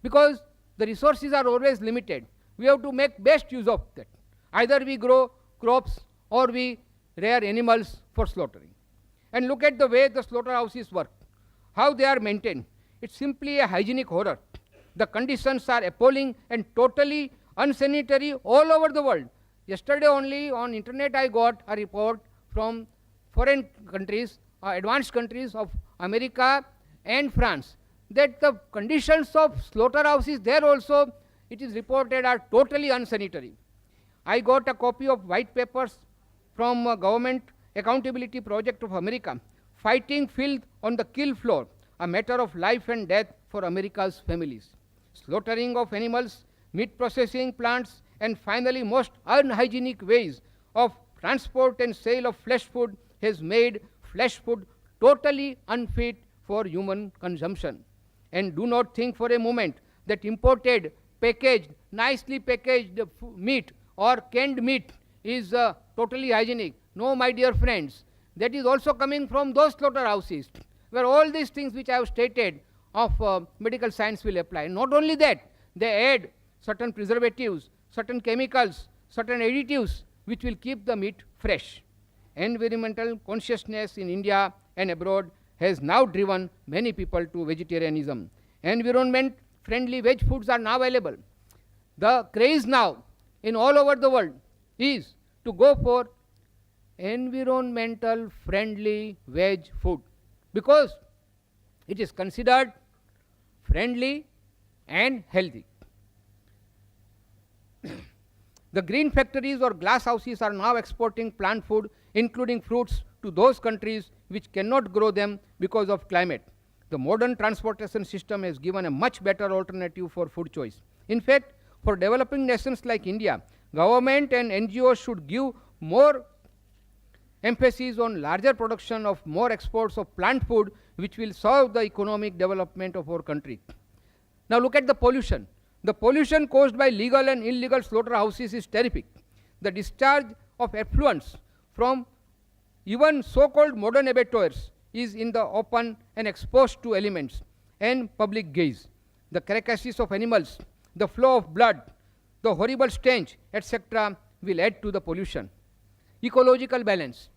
Speaker 6: Because the resources are always limited, we have to make best use of that. Either we grow crops or we rear animals for slaughtering. And look at the way the slaughterhouses work, how they are maintained. It's simply a hygienic horror. The conditions are appalling and totally unsanitary all over the world. Yesterday only on internet I got a report from foreign countries, advanced countries of America and France, that the conditions of slaughterhouses there also, it is reported, are totally unsanitary. I got a copy of white papers from Government Accountability Project of America, fighting filth on the kill floor, a matter of life and death for America's families. Slaughtering of animals meat processing plants, and finally most unhygienic ways of transport and sale of flesh food has made flesh food totally unfit for human consumption. And do not think for a moment that imported, packaged, nicely packaged meat or canned meat is totally hygienic. No, my dear friends, that is also coming from those slaughterhouses where all these things which I have stated of medical science will apply. Not only that, they add certain preservatives, certain chemicals, certain additives which will keep the meat fresh. Environmental consciousness in India and abroad has now driven many people to vegetarianism. Environment-friendly veg foods are now available. The craze now in all over the world is to go for environmental friendly veg food because it is considered friendly and healthy. The green factories or glass houses are now exporting plant food, including fruits, to those countries which cannot grow them because of climate. The modern transportation system has given a much better alternative for food choice. In fact, for developing nations like India, government and NGOs should give more emphasis on larger production of more exports of plant food, which will serve the economic development of our country. Now look at the pollution. The pollution caused by legal and illegal slaughterhouses is terrific. The discharge of effluents from even so-called modern abattoirs is in the open and exposed to elements and public gaze. The carcasses of animals, the flow of blood, the horrible stench, etc. will add to the pollution. Ecological balance.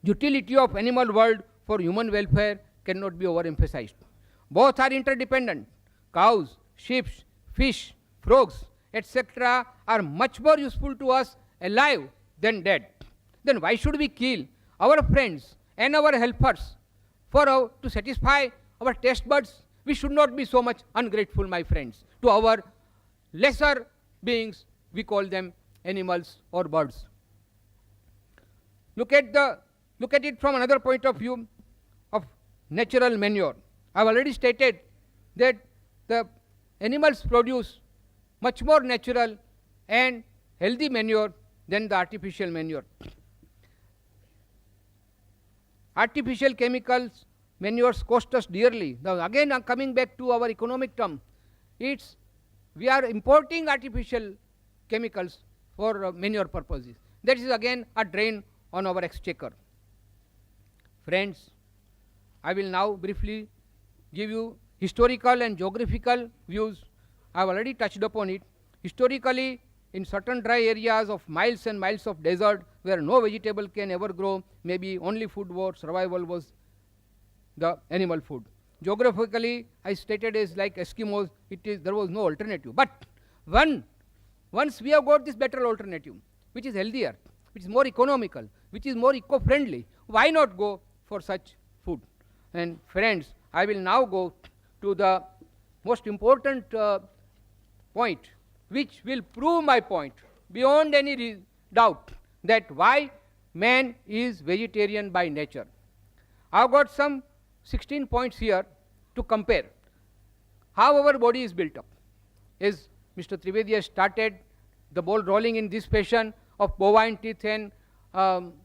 Speaker 6: Utility of animal world for human welfare cannot be overemphasized. Both are interdependent. Cows, sheep, fish, frogs, etc. are much more useful to us alive than dead. Then why should we kill our friends and our helpers to satisfy our taste buds? We should not be so much ungrateful, my friends, to our lesser beings. We call them animals or birds. Look at it from another point of view of natural manure. I have already stated that the animals produce much more natural and healthy manure than the artificial manure. Artificial chemicals, manures cost us dearly. Now again I'm coming back to our economic term. We are importing artificial chemicals for manure purposes. That is again a drain on our exchequer. Friends, I will now briefly give you historical and geographical views. I have already touched upon it. Historically, in certain dry areas of miles and miles of desert where no vegetable can ever grow, maybe only food was survival was the animal food. Geographically, I stated as like Eskimos, there was no alternative. But once we have got this better alternative, which is healthier, which is more economical, which is more eco-friendly, why not go for such food? And friends, I will now go to the most important point, which will prove my point beyond any doubt that why man is vegetarian by nature. I have got some 16 points here to compare how our body is built up. As Mr. Trivedi has started the ball rolling in this fashion of bovine teeth and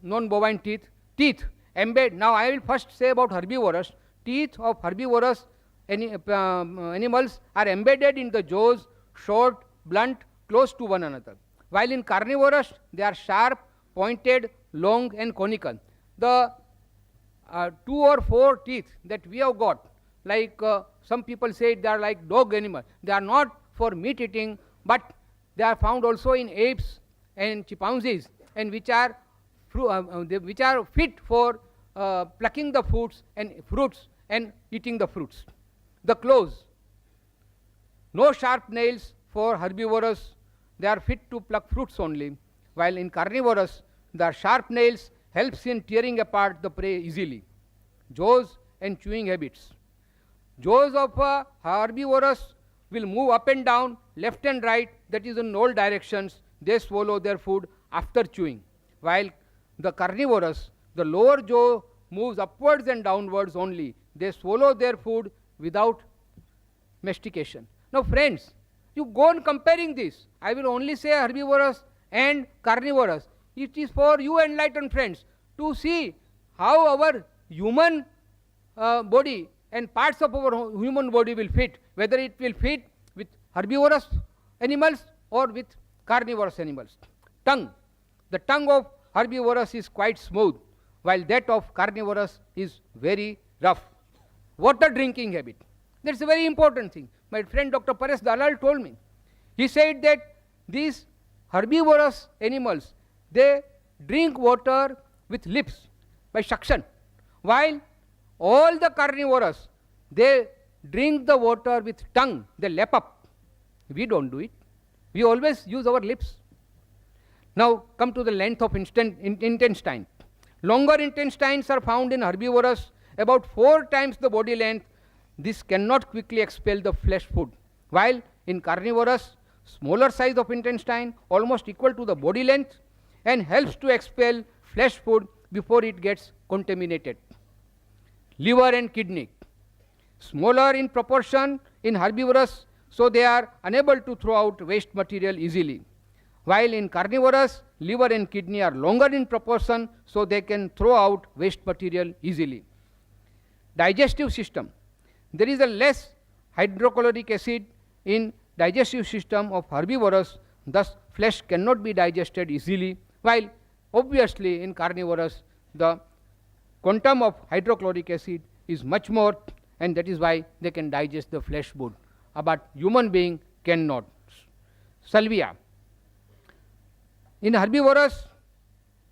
Speaker 6: non-bovine teeth. Now I will first say about herbivorous. Teeth of herbivorous animals are embedded in the jaws, short, blunt, close to one another. While in carnivorous, they are sharp, pointed, long and conical. The 2 or 4 teeth that we have got, like some people say they are like dog animal. They are not for meat eating, but they are found also in apes and chimpanzees, and which are fit for plucking the fruits and eating the fruits. The claws, no sharp nails for herbivorous, they are fit to pluck fruits only, while in carnivorous, the sharp nails helps in tearing apart the prey easily. Jaws and chewing habits. Jaws of herbivorous will move up and down, left and right, that is in all directions. They swallow their food after chewing, while the carnivorous, the lower jaw moves upwards and downwards only. They swallow their food without mastication. Now friends, you go on comparing this. I will only say herbivorous and carnivorous. It is for you enlightened friends to see how our human body and parts of our human body will fit, whether it will fit with herbivorous animals or with carnivorous animals. Tongue. The tongue of herbivorous is quite smooth, while that of carnivorous is very rough. Water drinking habit. That's a very important thing. My friend Dr. Paresh Dalal told me. He said that these herbivorous animals, they drink water with lips by suction, while all the carnivorous, they drink the water with tongue, they lap up. We don't do it. We always use our lips. Now come to the length of intestine. Longer intestines are found in herbivorous, about 4 times the body length. This cannot quickly expel the flesh food, while in carnivorous, smaller size of intestine, almost equal to the body length, and helps to expel flesh food before it gets contaminated. Liver and kidney. Smaller in proportion in herbivorous, so they are unable to throw out waste material easily, while in carnivorous, liver and kidney are longer in proportion, so they can throw out waste material easily. Digestive system. There is a less hydrochloric acid in digestive system of herbivorous, thus flesh cannot be digested easily, while obviously in carnivorous the quantum of hydrochloric acid is much more, and that is why they can digest the flesh food, but human being cannot. Salvia. In herbivorous,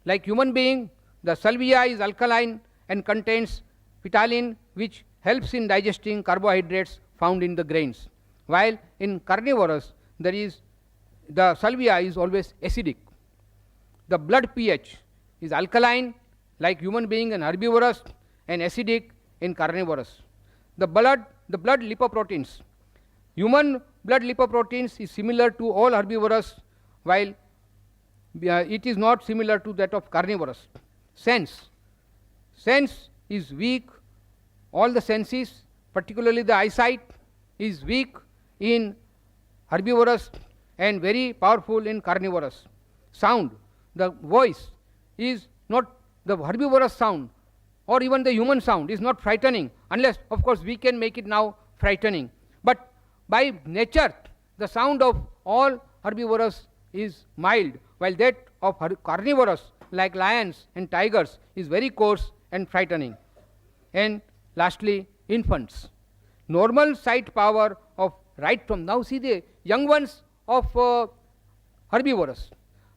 Speaker 6: like human being, the salvia is alkaline and contains ptyalin, which helps in digesting carbohydrates found in the grains, while in carnivorous the salvia is always acidic. The blood pH is alkaline like human being and herbivorous, and acidic in carnivorous. The blood lipoproteins. Human blood lipoproteins is similar to all herbivorous, while it is not similar to that of carnivorous. Sense is weak. All the senses, particularly the eyesight, is weak in herbivorous and very powerful in carnivorous. Sound, the voice is not, the herbivorous sound or even the human sound is not frightening, unless of course we can make it now frightening. But by nature, the sound of all herbivorous is mild, while that of carnivorous like lions and tigers is very coarse and frightening. And lastly, infants. Normal sight power of right from, now see the young ones of herbivorous,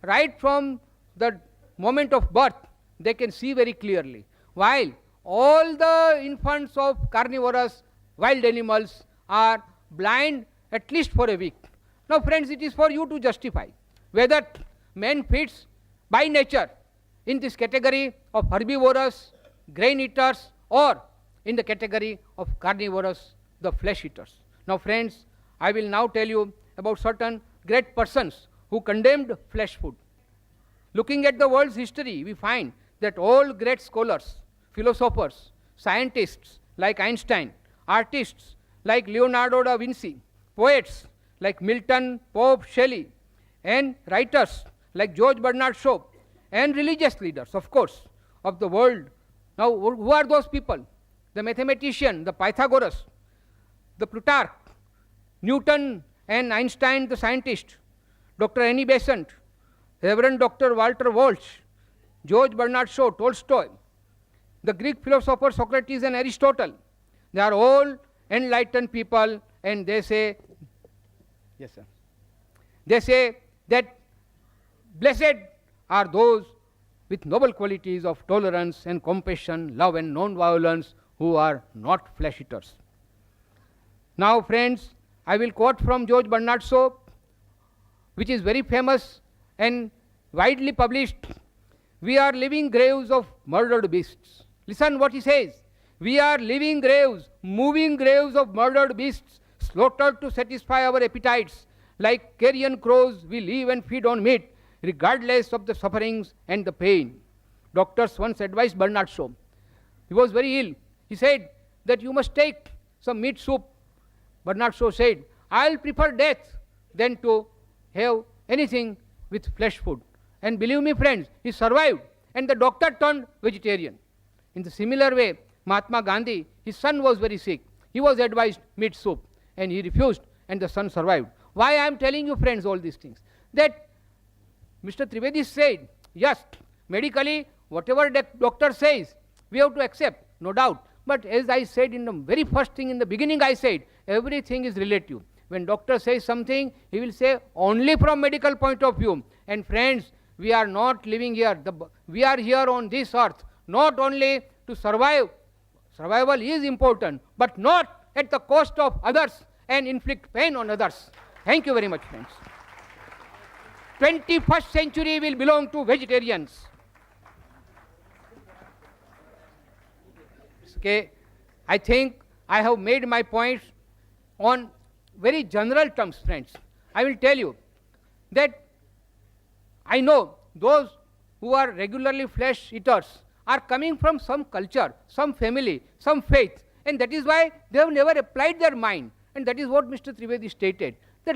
Speaker 6: right from the moment of birth they can see very clearly, while all the infants of carnivorous wild animals are blind at least for a week. Now friends, it is for you to justify whether man fits by nature in this category of herbivorous, grain eaters, or in the category of carnivorous, the flesh eaters. Now friends, I will now tell you about certain great persons who condemned flesh food. Looking at the world's history, we find that all great scholars, philosophers, scientists like Einstein, artists like Leonardo da Vinci, poets like Milton, Pope, Shelley, and writers like George Bernard Shaw, and religious leaders, of course, of the world. Now, who are those people? The mathematician, the Pythagoras, the Plutarch, Newton and Einstein, the scientist, Dr. Annie Besant, Reverend Dr. Walter Walsh, George Bernard Shaw, Tolstoy, the Greek philosophers Socrates and Aristotle. They are all enlightened people, and they say, yes sir, they say that blessed are those with noble qualities of tolerance and compassion, love and non-violence, who are not flesh eaters. Now friends, I will quote from George Bernard Shaw, which is very famous and widely published. We are living graves of murdered beasts. Listen what he says. We are living graves, moving graves of murdered beasts, slaughtered to satisfy our appetites. Like carrion crows, we live and feed on meat, regardless of the sufferings and the pain. Doctors once advised Bernard Shaw. He was very ill. He said that you must take some meat soup. Bernard Shaw said, I'll prefer death than to have anything with flesh food. And believe me, friends, he survived, and the doctor turned vegetarian. In the similar way, Mahatma Gandhi, his son was very sick. He was advised meat soup, and he refused, and the son survived. Why I am telling you, friends, all these things? That Mr. Trivedi said, yes, medically, whatever the doctor says, we have to accept, no doubt. But as I said in the very first thing in the beginning, I said, everything is relative. When doctor says something, he will say only from medical point of view. And friends, we are not living here. We are here on this earth, not only to survive. Survival is important, but not at the cost of others and inflict pain on others. Thank you very much, friends. 21st century will belong to vegetarians. Okay, I think I have made my points on very general terms, friends. I will tell you that I know those who are regularly flesh eaters are coming from some culture, some family, some faith, and that is why they have never applied their mind. And that is what Mr. Trivedi stated, that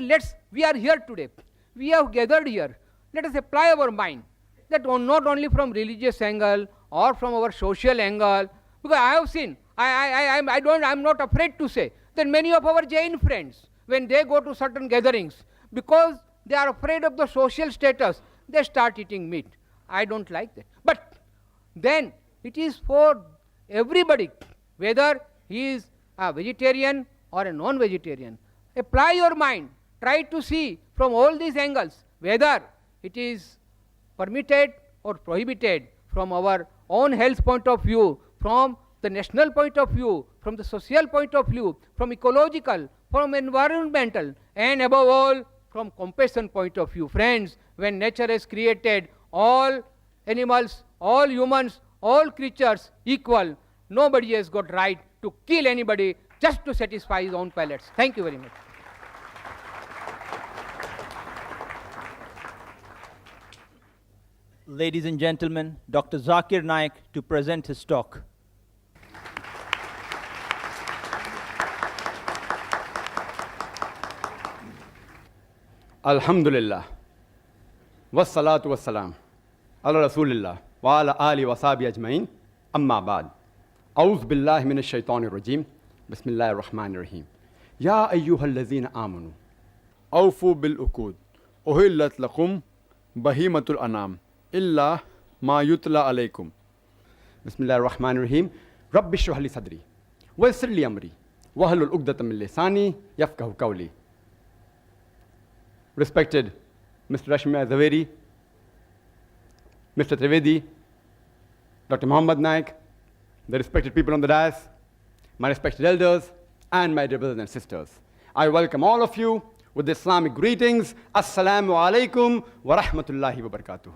Speaker 6: we are here today, we have gathered here, let us apply our mind, that not only from religious angle or from our social angle, because I have seen, I'm not afraid to say that many of our Jain friends, when they go to certain gatherings, because they are afraid of the social status, they start eating meat. I don't like that. But then it is for everybody, whether he is a vegetarian or a non-vegetarian. Apply your mind. Try to see from all these angles whether it is permitted or prohibited from our own health point of view, from the national point of view, from the social point of view, from ecological, from environmental, and above all, from compassion point of view. Friends, when nature has created all animals, all humans, all creatures equal, nobody has got right to kill anybody just to satisfy his own palates. Thank you very much.
Speaker 1: Ladies and gentlemen, Dr. Zakir Naik to present his talk.
Speaker 7: Alhamdulillah, wassalatu wassalam, ala rasulillah, wa ala ali wa sahbihi ajmain, amma ba'd. A'udhu billahi minash shaitanir rajim, bismillahir rahmanir rahim. Ya ayyuhal lazina amanu, awfu bil uqud, uhillat lakum bahimatul anam, illa ma yutla alaykum. Bismillahir rahmanir rahim. Rabbi shrah li sadri, wa yassir li amri, wahlul uqdatam min lisani yafqahu qawli. Respected Mr. Rashmibhai Zaveri, Mr. Trivedi, Dr. Muhammad Naik, the respected people on the dais, my respected elders, and my dear brothers and sisters. I welcome all of you with the Islamic greetings. Assalamu alaikum wa rahmatullahi wa barakatuh.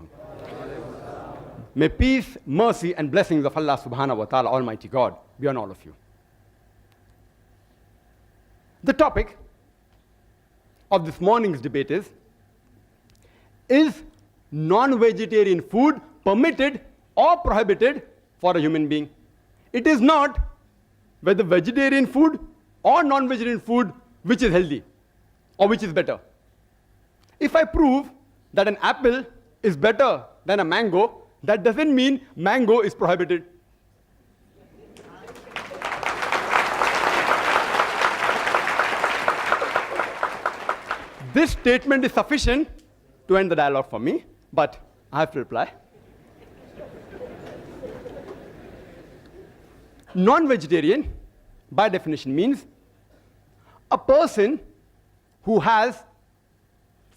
Speaker 7: May peace, mercy, and blessings of Allah subhanahu wa ta'ala, Almighty God, be on all of you. The topic of this morning's debate is non-vegetarian food permitted or prohibited for a human being? It is not whether vegetarian food or non-vegetarian food which is healthy or which is better. If I prove that an apple is better than a mango, that doesn't mean mango is prohibited. This statement is sufficient to end the dialogue for me, but I have to reply. Non-vegetarian, by definition, means a person who has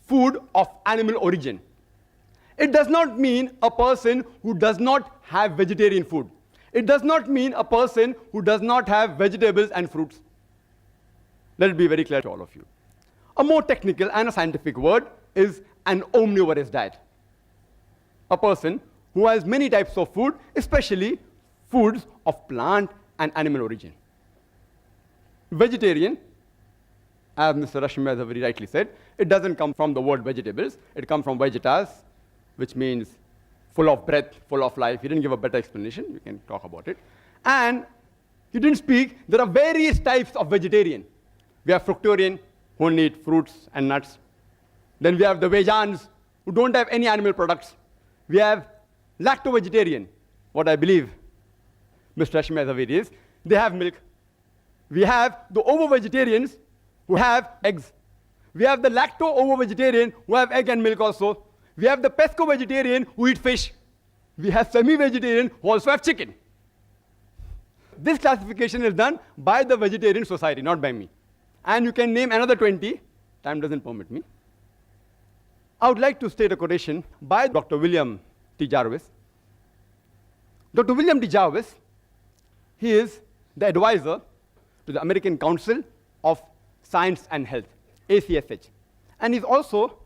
Speaker 7: food of animal origin. It does not mean a person who does not have vegetarian food. It does not mean a person who does not have vegetables and fruits. Let it be very clear to all of you. A more technical and a scientific word is an omnivorous diet. A person who has many types of food, especially foods of plant and animal origin. Vegetarian, as Mr. Rashmibhai very rightly said, it doesn't come from the word vegetables. It comes from vegetas, which means full of breath, full of life. He didn't give a better explanation. We can talk about it. And he didn't speak. There are various types of vegetarian. We have fructarian, who only eat fruits and nuts. Then we have the vegans, who don't have any animal products. We have lacto-vegetarian, what I believe Mr. Rashmibhai Zaveri is. They have milk. We have the ovo-vegetarians who have eggs. We have the lacto-ovo-vegetarian who have egg and milk also. We have the pesco-vegetarian who eat fish. We have semi-vegetarian who also have chicken. This classification is done by the Vegetarian Society, not by me. And you can name another 20. Time doesn't permit me. I would like to state a quotation by Dr. William T. Jarvis. Dr. William T. Jarvis, he is the advisor to the American Council of Science and Health, ACSH. And he's also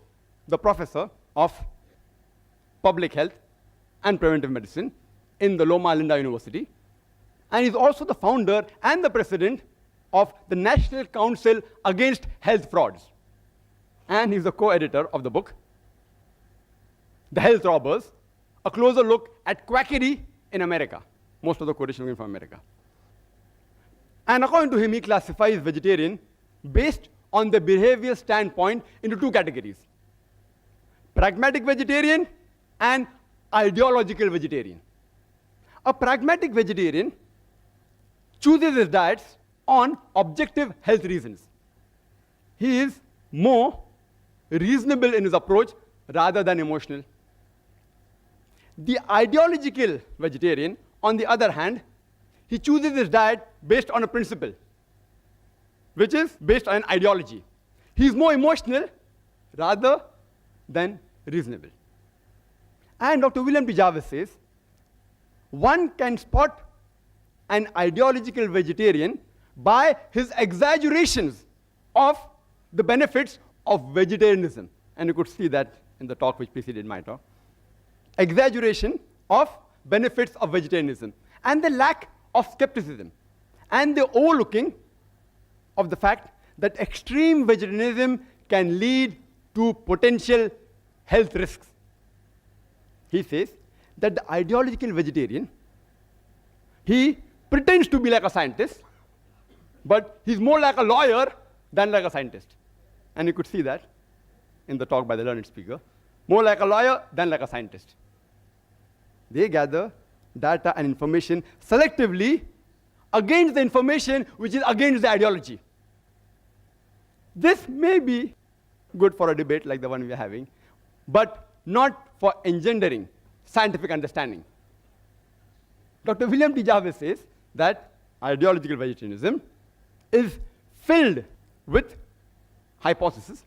Speaker 7: the professor of public health and preventive medicine in the Loma Linda University. And he's also the founder and the president of the National Council Against Health Frauds. And he's the co-editor of the book, The Health Robbers, a closer look at quackery in America. Most of the quotations are from America. And according to him, he classifies vegetarian based on the behavior standpoint into two categories: pragmatic vegetarian and ideological vegetarian. A pragmatic vegetarian chooses his diets on objective health reasons. He is more reasonable in his approach rather than emotional. The ideological vegetarian, on the other hand, he chooses his diet based on a principle, which is based on an ideology. He is more emotional rather than reasonable. And Dr. William T. Jarvis says, one can spot an ideological vegetarian by his exaggerations of the benefits of vegetarianism. And you could see that in the talk which preceded my talk. Exaggeration of benefits of vegetarianism and the lack of skepticism and the overlooking of the fact that extreme vegetarianism can lead to potential health risks. He says that the ideological vegetarian, he pretends to be like a scientist, but he's more like a lawyer than like a scientist. And you could see that in the talk by the learned speaker. More like a lawyer than like a scientist. They gather data and information selectively against the information which is against the ideology. This may be good for a debate like the one we are having, but not for engendering scientific understanding. Dr. William T. Jarvis says that ideological vegetarianism is filled with hypotheses.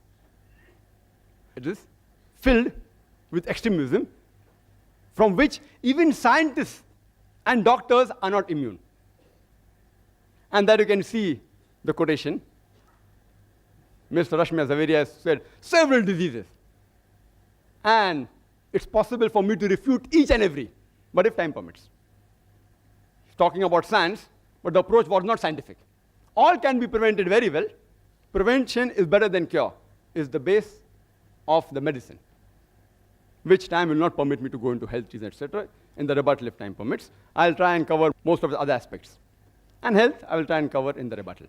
Speaker 7: It is filled with extremism from which even scientists and doctors are not immune. And that you can see the quotation. Mr. Rashmibhai Zaveri has said several diseases. And it's possible for me to refute each and every, but if time permits. He's talking about science, but the approach was not scientific. All can be prevented very well. Prevention is better than cure, is the base of the medicine, which time will not permit me to go into health reasons, etc. In the rebuttal, if time permits, I'll try and cover most of the other aspects. And health, I will try and cover in the rebuttal.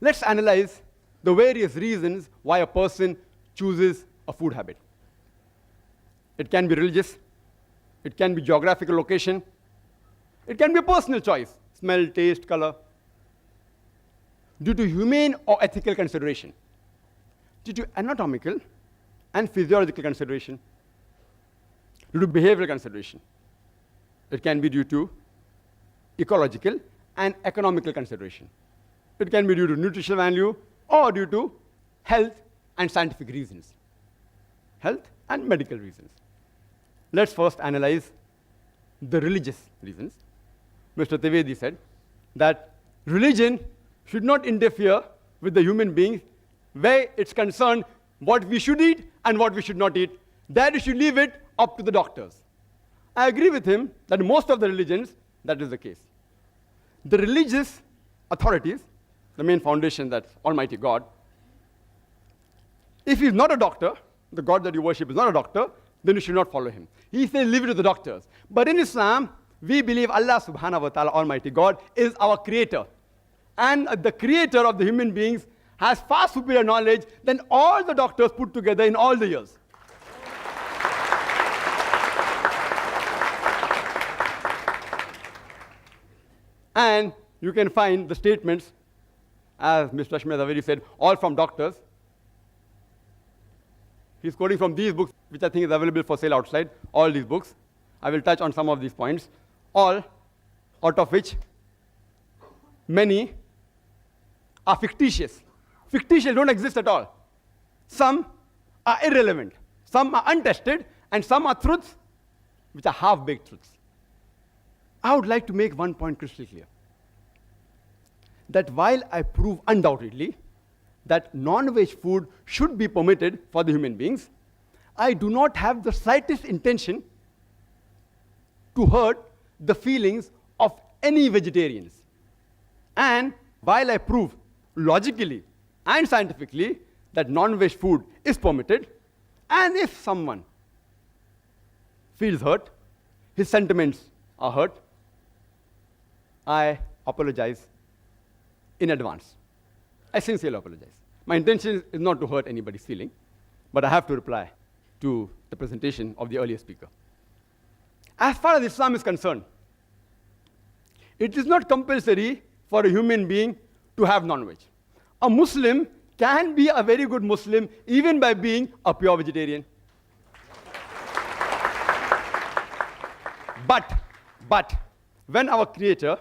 Speaker 7: Let's analyze the various reasons why a person chooses a food habit. It can be religious, it can be geographical location, it can be a personal choice, smell, taste, color, due to humane or ethical consideration, due to anatomical and physiological consideration, due to behavioral consideration. It can be due to ecological and economical consideration. It can be due to nutritional value or due to health and scientific reasons, health and medical reasons. Let's first analyze the religious reasons. Mr. Trivedi said that religion should not interfere with the human beings where it's concerned what we should eat and what we should not eat. That you should leave it up to the doctors. I agree with him that in most of the religions, that is the case. The religious authorities, the main foundation, that's Almighty God, if he's not a doctor, the God that you worship is not a doctor, then you should not follow him. He says, leave it to the doctors. But in Islam, we believe Allah subhanahu wa ta'ala, Almighty God, is our creator. And the creator of the human beings has far superior knowledge than all the doctors put together in all the years. And you can find the statements, as Mr. Rashmibhai Zaveri said, all from doctors. He's quoting from these books, which I think is available for sale outside, all these books. I will touch on some of these points, all out of which many are fictitious. Fictitious don't exist at all. Some are irrelevant, some are untested, and some are truths which are half-baked truths. I would like to make one point crystal clear. That while I prove undoubtedly that non-veg food should be permitted for the human beings, I do not have the slightest intention to hurt the feelings of any vegetarians. And while I prove logically and scientifically that non-veg food is permitted, and if someone feels hurt, his sentiments are hurt, I apologize in advance. I sincerely apologize. My intention is not to hurt anybody's feeling, but I have to reply to the presentation of the earlier speaker. As far as Islam is concerned, it is not compulsory for a human being to have non-veg. A Muslim can be a very good Muslim even by being a pure vegetarian. But when our Creator,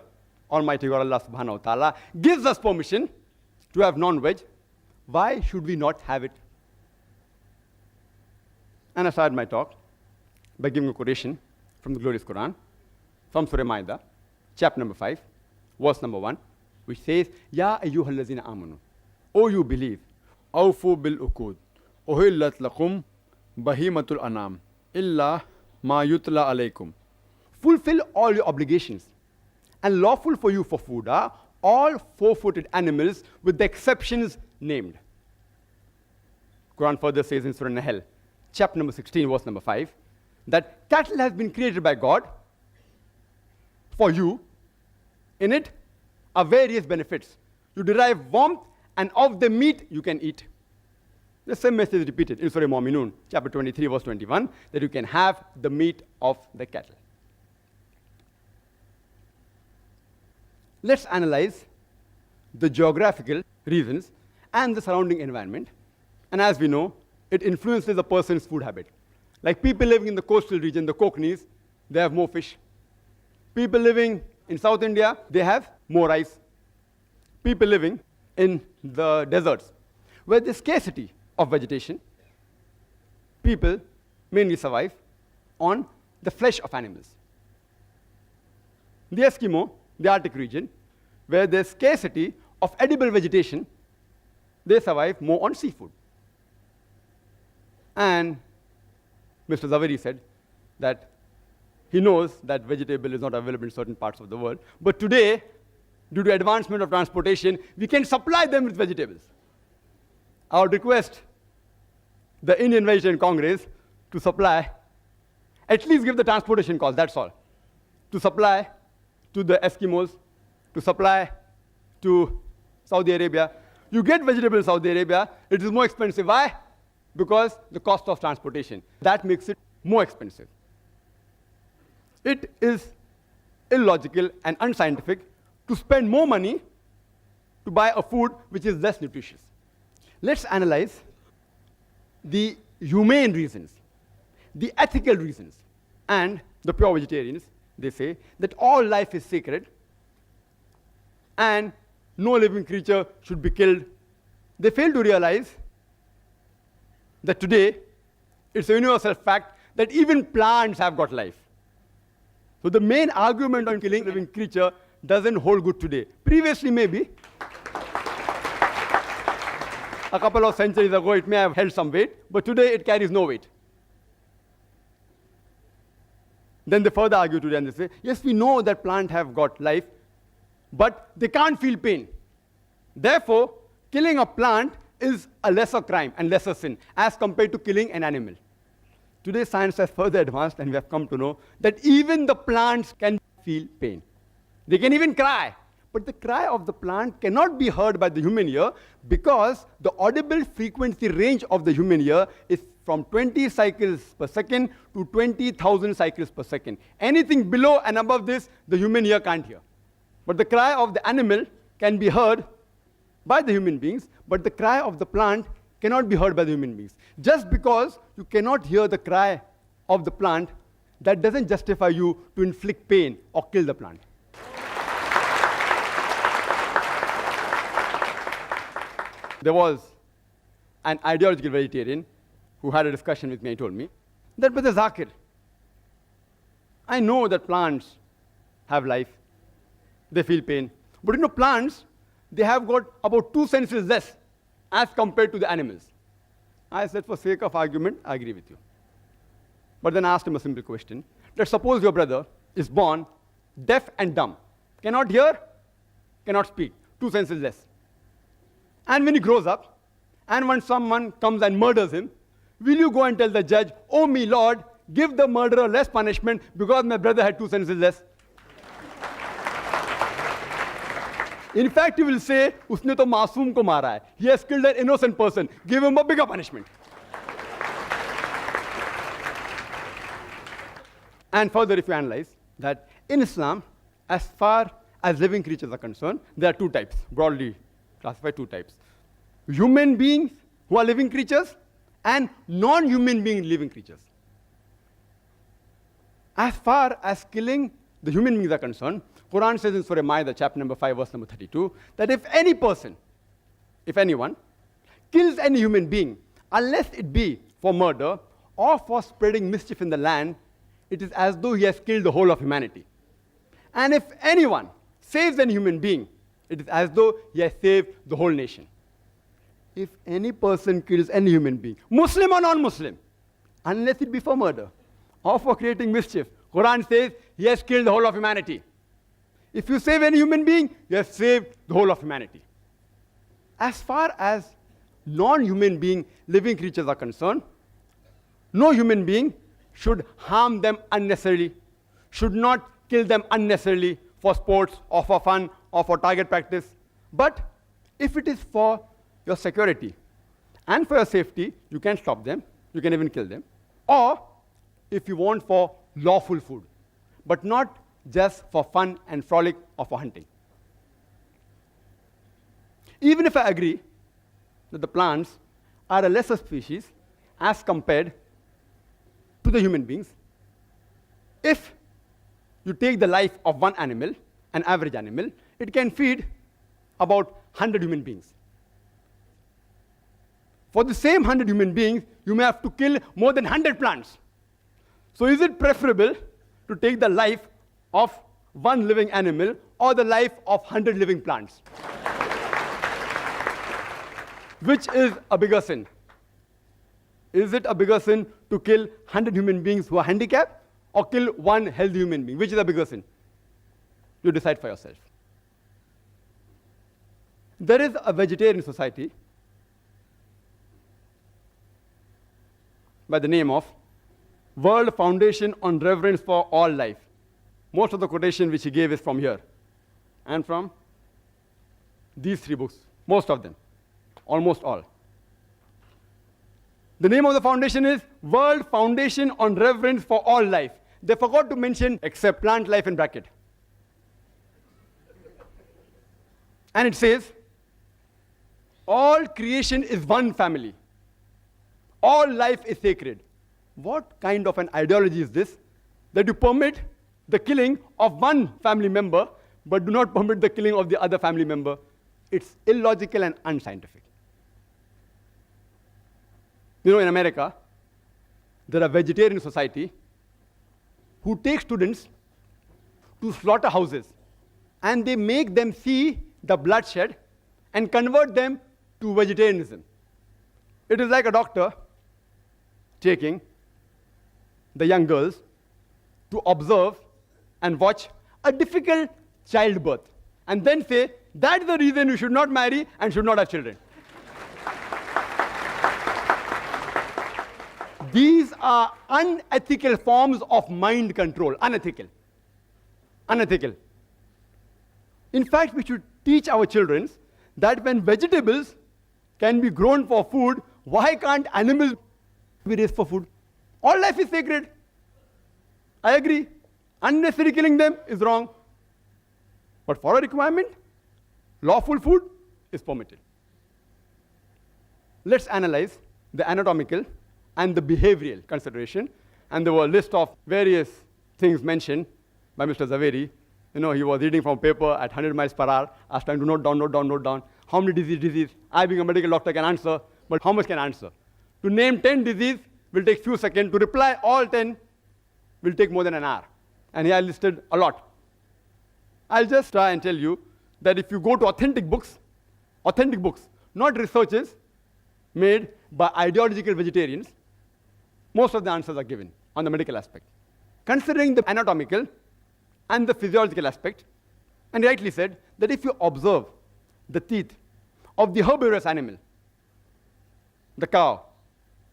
Speaker 7: Almighty God Allah subhanahu wa ta'ala, gives us permission to have non-veg, why should we not have it? And I started my talk by giving a quotation from the glorious Quran, from Surah Ma'idah, chapter number 5, verse number 1, which says, Ya ayyuhallazina amanu, O you believe, awfu bil uqud, uhillat lakum bahimatul anam, illa ma yutla alaykum. Fulfill all your obligations, and lawful for you for food are all four-footed animals with the exceptions named. Quran further says in Surah Nahl, chapter number 16, verse number 5, that cattle has been created by God for you. In it are various benefits. You derive warmth, and of the meat you can eat. The same message is repeated in Surah Mu'minun, chapter 23, verse 21, that you can have the meat of the cattle. Let's analyze the geographical reasons and the surrounding environment. And as we know, it influences a person's food habit. Like people living in the coastal region, the Konknis, they have more fish. People living in South India, they have more rice. People living in the deserts, where there's scarcity of vegetation, people mainly survive on the flesh of animals. The Eskimo, the Arctic region, where there's scarcity of edible vegetation, they survive more on seafood. And Mr. Zaveri said that he knows that vegetable is not available in certain parts of the world, but today, due to advancement of transportation, we can supply them with vegetables. I would request the Indian Vegetarian Congress to supply, at least give the transportation cost, that's all, to supply to the Eskimos, to supply to Saudi Arabia. You get vegetable in Saudi Arabia, it is more expensive. Why? Because the cost of transportation. That makes it more expensive. It is illogical and unscientific to spend more money to buy a food which is less nutritious. Let's analyze the humane reasons, the ethical reasons, and the pure vegetarians. They say that all life is sacred and no living creature should be killed. They fail to realize that today it's a universal fact that even plants have got life. So the main argument on killing living creature doesn't hold good today. Previously, maybe, a couple of centuries ago, it may have held some weight, but today it carries no weight. Then they further argue today and they say, yes, we know that plants have got life, but they can't feel pain. Therefore, killing a plant is a lesser crime and lesser sin as compared to killing an animal. Today, science has further advanced and we have come to know that even the plants can feel pain. They can even cry, But the cry of the plant cannot be heard by the human ear because the audible frequency range of the human ear is from 20 cycles per second to 20,000 cycles per second. Anything below and above this, the human ear can't hear. But the cry of the animal can be heard by the human beings, but the cry of the plant cannot be heard by the human beings. Just because you cannot hear the cry of the plant, that doesn't justify you to inflict pain or kill the plant. There was an ideological vegetarian who had a discussion with me and told me that, Brother Zakir, I know that plants have life, they feel pain, but you know, plants, they have got about 2 senses less as compared to the animals. I said, for sake of argument, I agree with you. But then I asked him a simple question. Let's suppose your brother is born deaf and dumb, cannot hear, cannot speak, 2 senses less. And when he grows up, and when someone comes and murders him, will you go and tell the judge, oh me Lord, give the murderer less punishment because my brother had 2 senses less? In fact, you will say, usne to masoom ko mara hai. He has killed an innocent person. Give him a bigger punishment. And further, if you analyze that in Islam, as far as living creatures are concerned, there are 2 types, broadly classified 2 types. Human beings who are living creatures and non-human being living creatures. As far as killing the human beings are concerned, Quran says in Surah Ma'idah, chapter number 5, verse number 32, that if any person, if anyone, kills any human being, unless it be for murder or for spreading mischief in the land, it is as though he has killed the whole of humanity. And if anyone saves any human being, it is as though he has saved the whole nation. If any person kills any human being, Muslim or non-Muslim, unless it be for murder or for creating mischief, Quran says he has killed the whole of humanity. If you save any human being, you have saved the whole of humanity. As far as non-human being living creatures are concerned, no human being should harm them unnecessarily, should not kill them unnecessarily for sports or for fun or for target practice. But if it is for your security and for your safety, you can stop them, you can even kill them. Or if you want for lawful food, but not just for fun and frolic or for hunting. Even if I agree that the plants are a lesser species as compared to the human beings, if you take the life of one animal, an average animal, it can feed about 100 human beings. For the same 100 human beings, you may have to kill more than 100 plants. So is it preferable to take the life of one living animal or the life of 100 living plants? Which is a bigger sin? Is it a bigger sin to kill 100 human beings who are handicapped or kill one healthy human being? Which is a bigger sin? You decide for yourself. There is a vegetarian society by the name of World Foundation on Reverence for All Life. Most of the quotation which he gave is from here and from these 3 books, most of them, almost all. The name of the foundation is World Foundation on Reverence for All Life. They forgot to mention except plant life in bracket. And it says, all creation is one family. All life is sacred. What kind of an ideology is this? That you permit the killing of one family member, but do not permit the killing of the other family member. It's illogical and unscientific. You know, in America, there are vegetarian society who take students to slaughterhouses and they make them see the bloodshed and convert them to vegetarianism. It is like a doctor taking the young girls to observe and watch a difficult childbirth and then say, that's the reason you should not marry and should not have children. These are unethical forms of mind control. Unethical. Unethical. In fact, we should teach our children that when vegetables can be grown for food, why can't animals be raised for food? All life is sacred. I agree. Unnecessary killing them is wrong. But for a requirement, lawful food is permitted. Let's analyze the anatomical and the behavioral consideration. And there were a list of various things mentioned by Mr. Zaveri. You know, he was reading from paper at 100 miles per hour. I was trying to note down. How many disease? I, being a medical doctor, can answer, but how much can I answer? To name 10 diseases will take few seconds. To reply all 10 will take more than an hour. And here I listed a lot. I'll just try and tell you that if you go to authentic books, not researches made by ideological vegetarians, most of the answers are given on the medical aspect. Considering the anatomical and the physiological aspect, and rightly said that if you observe the teeth of the herbivorous animal, the cow,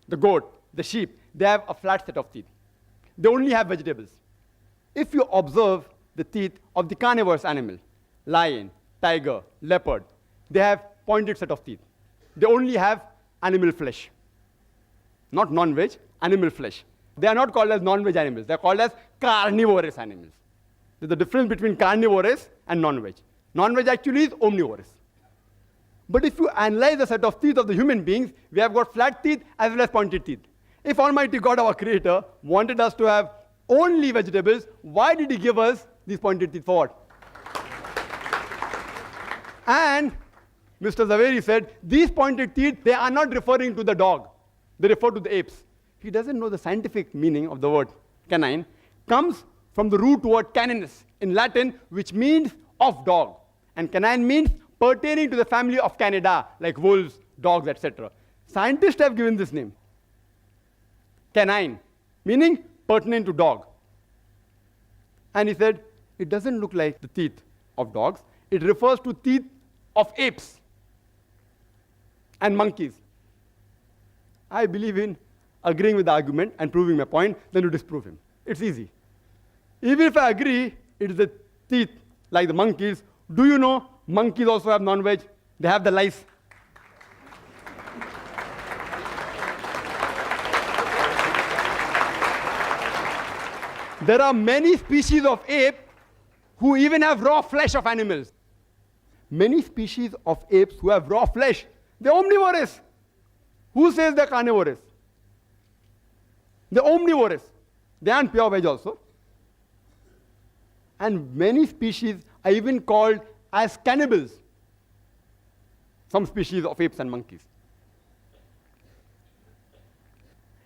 Speaker 7: the goat, the sheep, they have a flat set of teeth. They only have vegetables. If you observe the teeth of the carnivorous animal, lion, tiger, leopard, they have pointed set of teeth. They only have animal flesh. Not non-veg, animal flesh. They are not called as non-veg animals. They are called as carnivorous animals. There's a difference between carnivorous and non-veg. Non-veg actually is omnivorous. But if you analyze the set of teeth of the human beings, we have got flat teeth as well as pointed teeth. If Almighty God, our Creator, wanted us to have only vegetables, why did He give us these pointed teeth for what? And Mr. Zaveri said, these pointed teeth, they are not referring to the dog. They refer to the apes. He doesn't know the scientific meaning of the word canine. Comes from the root word caninus in Latin, which means of dog. And canine means pertaining to the family of Canidae, like wolves, dogs, etc. Scientists have given this name. Canine, meaning pertinent to dog. And he said, it doesn't look like the teeth of dogs. It refers to teeth of apes and monkeys. I believe in agreeing with the argument and proving my point, then you disprove him. It's easy. Even if I agree it is the teeth like the monkeys, do you know monkeys also have non-veg? They have the lice. There are many species of ape who even have raw flesh of animals. Many species of apes who have raw flesh, they're omnivorous. Who says they're carnivorous? They're omnivorous. They aren't pure veg also. And many species are even called as cannibals. Some species of apes and monkeys.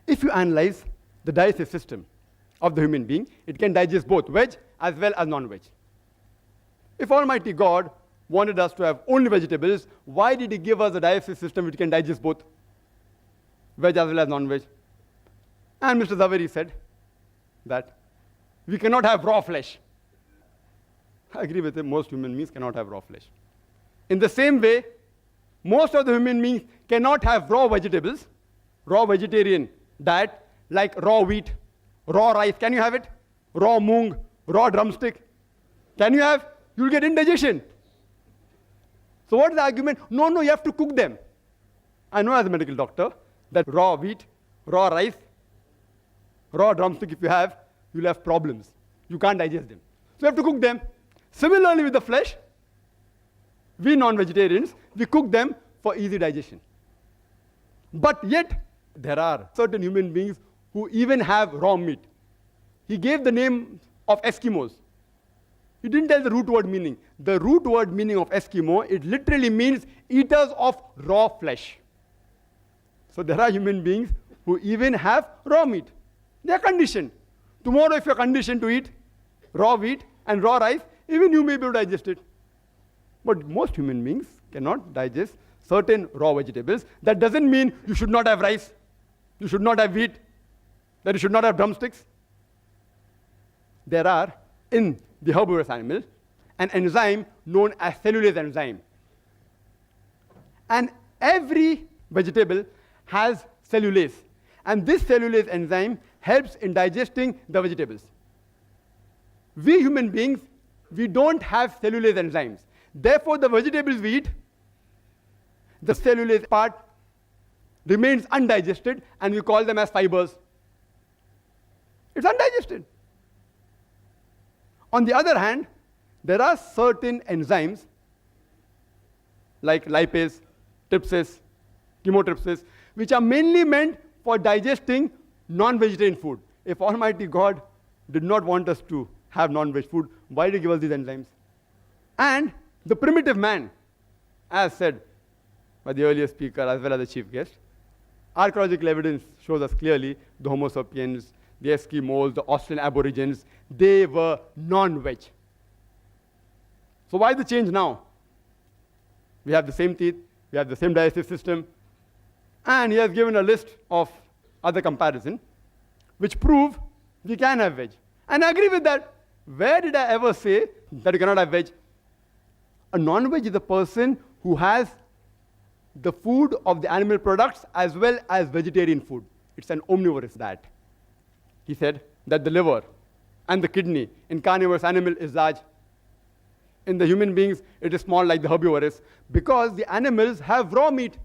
Speaker 7: If you analyze the digestive system of the human being, it can digest both veg as well as non-veg. If Almighty God wanted us to have only vegetables, why did He give us a digestive system which can digest both veg as well as non-veg? And Mr. Zaveri said that we cannot have raw flesh. I agree with him, most human beings cannot have raw flesh. In the same way, most of the human beings cannot have raw vegetables, raw vegetarian diet, like raw wheat, raw rice. Can you have it? Raw moong, raw drumstick. Can you have? You'll get indigestion. So what is the argument? No, you have to cook them. I know as a medical doctor that raw wheat, raw rice, raw drumstick, if you have, you'll have problems. You can't digest them. So you have to cook them. Similarly with the flesh, we non-vegetarians, we cook them for easy digestion. But yet, there are certain human beings who even have raw meat. He gave the name of Eskimos. He didn't tell the root word meaning. The root word meaning of Eskimo, it literally means eaters of raw flesh. So there are human beings who even have raw meat. They are conditioned. Tomorrow if you are conditioned to eat raw wheat and raw rice, even you may be able to digest it. But most human beings cannot digest certain raw vegetables. That doesn't mean you should not have rice, you should not have wheat, that you should not have drumsticks. There are, in the herbivorous animal, an enzyme known as cellulase enzyme. And every vegetable has cellulase. And this cellulase enzyme helps in digesting the vegetables. We human beings we don't have cellulase enzymes. Therefore, the vegetables we eat, the cellulase part remains undigested, and we call them as fibers. It's undigested. On the other hand, there are certain enzymes like lipase, trypsis, chymotrypsis, which are mainly meant for digesting non-vegetarian food. If Almighty God did not want us to have non-veg food, why did He give us these enzymes? And the primitive man, as said by the earlier speaker as well as the chief guest, archaeological evidence shows us clearly the Homo sapiens, the Eskimos, the Australian Aborigines, they were non-veg. So why the change now? We have the same teeth, we have the same digestive system, and he has given a list of other comparisons which prove we can have veg. And I agree with that. Where did I ever say that you cannot have veg? A non-veg is a person who has the food of the animal products as well as vegetarian food. It's an omnivorous diet. He said that the liver and the kidney in carnivorous animal is large. In the human beings, it is small like the herbivorous, because the animals have raw meat.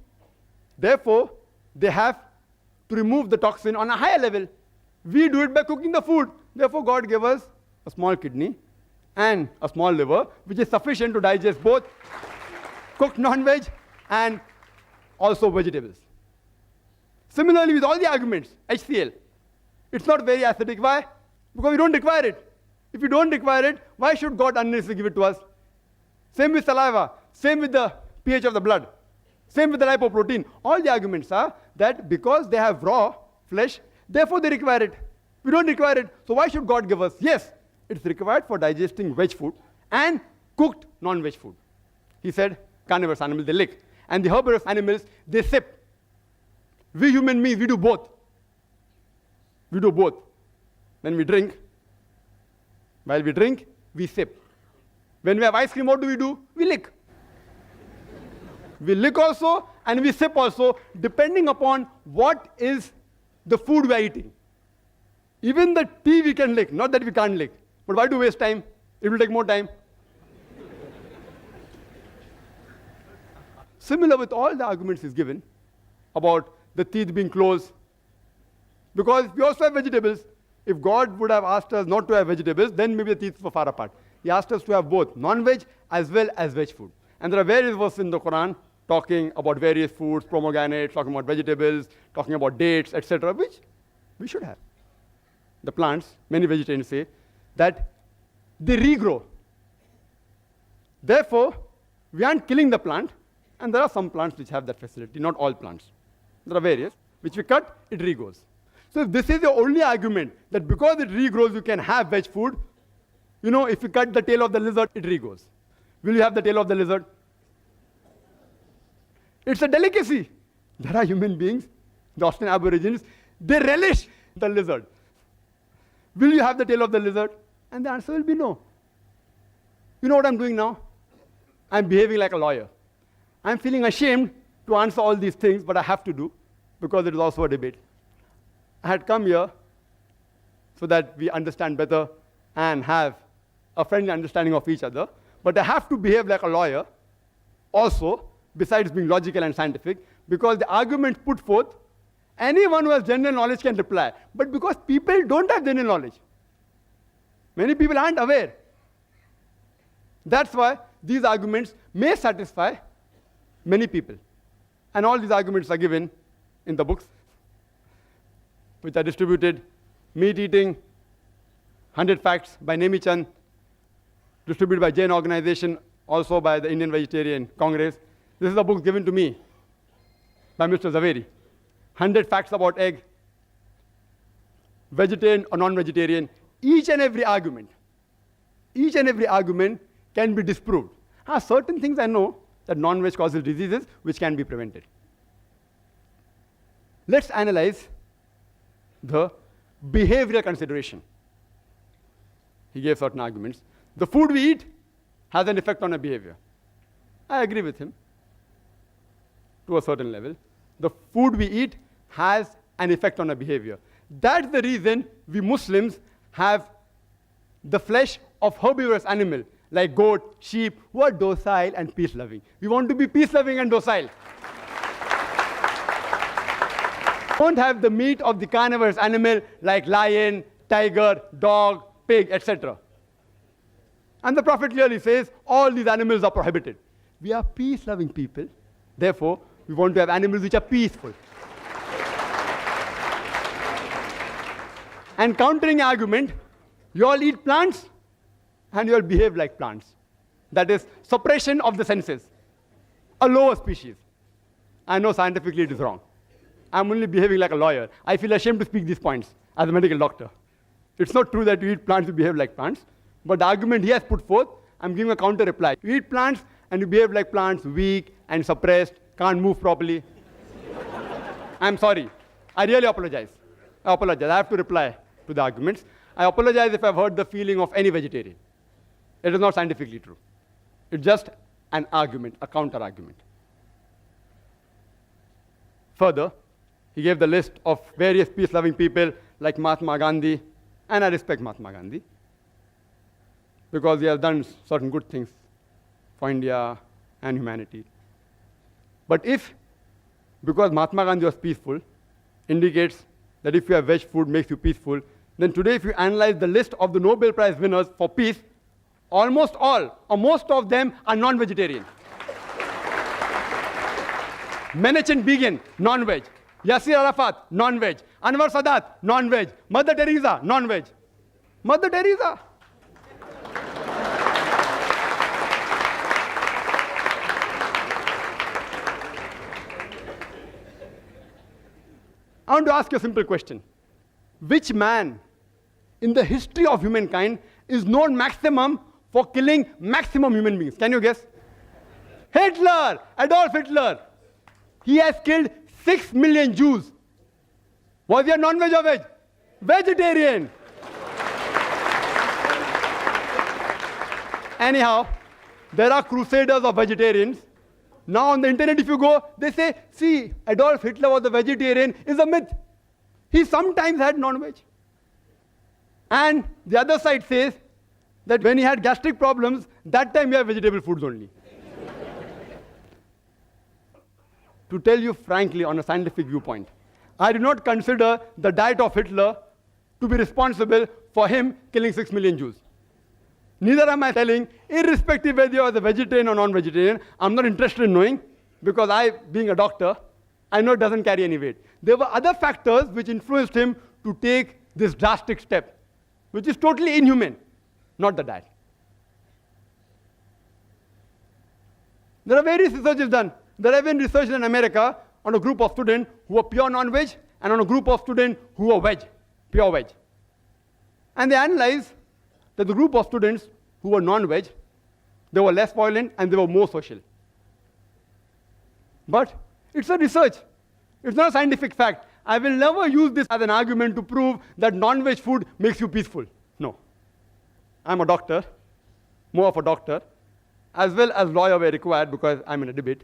Speaker 7: Therefore, they have to remove the toxin on a higher level. We do it by cooking the food. Therefore, God gave us a small kidney and a small liver, which is sufficient to digest both cooked non-veg and also vegetables. Similarly, with all the arguments, HCl, it's not very acidic. Why? Because we don't require it. If we don't require it, why should God unnecessarily give it to us? Same with saliva, same with the pH of the blood, same with the lipoprotein. All the arguments are that because they have raw flesh, therefore they require it. We don't require it, so why should God give us? Yes, it's required for digesting veg food and cooked non-veg food. He said carnivorous animals, they lick. And the herbivorous animals, they sip. We human beings, we do both. We do both. When we drink, while we drink, we sip. When we have ice cream, what do? We lick. We lick also, and we sip also, depending upon what is the food we are eating. Even the tea we can lick, not that we can't lick. But why do waste time? It will take more time. Similar with all the arguments he's given about the teeth being closed. Because we also have vegetables. If God would have asked us not to have vegetables, then maybe the teeth were far apart. He asked us to have both non-veg as well as veg food. And there are various verses in the Quran talking about various foods, pomegranates, talking about vegetables, talking about dates, etc., which we should have. The plants, many vegetarians say, that they regrow. Therefore, we aren't killing the plant, and there are some plants which have that facility, not all plants. There are various, which we cut, it regrows. So if this is the only argument, that because it regrows, you can have veg food, if you cut the tail of the lizard, it regrows. Will you have the tail of the lizard? It's a delicacy. There are human beings, the Australian Aborigines, they relish the lizard. Will you have the tail of the lizard? And the answer will be no. You know what I'm doing now? I'm behaving like a lawyer. I'm feeling ashamed to answer all these things, but I have to do, because it is also a debate. I had come here so that we understand better and have a friendly understanding of each other, but I have to behave like a lawyer also, besides being logical and scientific, because the arguments put forth, anyone who has general knowledge can reply. But because people don't have general knowledge, many people aren't aware. That's why these arguments may satisfy many people. And all these arguments are given in the books, which are distributed. Meat Eating, 100 Facts by Nemi Chand, distributed by Jain organization, also by the Indian Vegetarian Congress. This is a book given to me by Mr. Zaveri. 100 Facts about egg, vegetarian or non-vegetarian. Each and every argument can be disproved. Certain things I know that non-veg causes diseases which can be prevented. Let's analyze the behavioral consideration. He gave certain arguments. The food we eat has an effect on our behavior. I agree with him to a certain level. The food we eat has an effect on our behavior. That's the reason we Muslims have the flesh of herbivorous animal like goat, sheep, who are docile and peace-loving. We want to be peace-loving and docile. Don't have the meat of the carnivorous animal like lion, tiger, dog, pig, etc. And the Prophet clearly says all these animals are prohibited. We are peace-loving people. Therefore, we want to have animals which are peaceful. And countering argument, you all eat plants and you all behave like plants. That is suppression of the senses, a lower species. I know scientifically it is wrong. I'm only behaving like a lawyer. I feel ashamed to speak these points as a medical doctor. It's not true that you eat plants, you behave like plants. But the argument he has put forth, I'm giving a counter reply. You eat plants and you behave like plants, weak and suppressed, can't move properly. I'm sorry. I really apologize. I apologize. I have to reply to the arguments. I apologize if I've hurt the feeling of any vegetarian. It is not scientifically true. It's just an argument, a counter argument. Further, he gave the list of various peace-loving people like Mahatma Gandhi, and I respect Mahatma Gandhi because he has done certain good things for India and humanity. But if, because Mahatma Gandhi was peaceful, indicates that if you have veg food makes you peaceful, then today if you analyze the list of the Nobel Prize winners for peace, almost all, or most of them are non-vegetarian. Menachem Begin, non-veg. Yasser Arafat, non-veg. Anwar Sadat, non-veg. Mother Teresa, non-veg. Mother Teresa. I want to ask you a simple question. Which man in the history of humankind is known maximum for killing maximum human beings? Can you guess? Hitler, Adolf Hitler. He has killed 6 million Jews. Was he a non-veg or veg? Vegetarian. Anyhow, there are crusaders of vegetarians. Now on the internet if you go, they say, see, Adolf Hitler was a vegetarian is a myth. He sometimes had non-veg. And the other side says that when he had gastric problems, that time he had vegetable foods only. To tell you frankly, on a scientific viewpoint, I do not consider the diet of Hitler to be responsible for him killing 6 million Jews. Neither am I telling, irrespective whether you are a vegetarian or non-vegetarian, I'm not interested in knowing, because I, being a doctor, I know it doesn't carry any weight. There were other factors which influenced him to take this drastic step, which is totally inhuman, not the diet. There are various researches done. There have been research in America on a group of students who were pure non-veg and on a group of students who were veg, pure veg. And they analyzed that the group of students who were non-veg, they were less violent and they were more social. But it's a research. It's not a scientific fact. I will never use this as an argument to prove that non-veg food makes you peaceful. No. I'm a doctor, more of a doctor, as well as lawyer were required because I'm in a debate.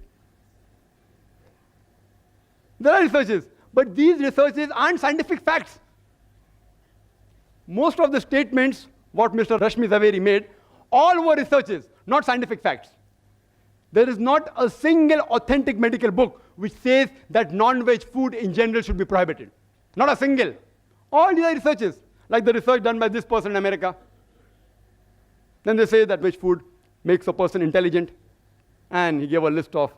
Speaker 7: There are researches, but these researches aren't scientific facts. Most of the statements what Mr. Zaveri made, all were researches, not scientific facts. There is not a single authentic medical book which says that non-veg food in general should be prohibited. Not a single. All these are researches, like the research done by this person in America. Then they say that veg food makes a person intelligent, and he gave a list of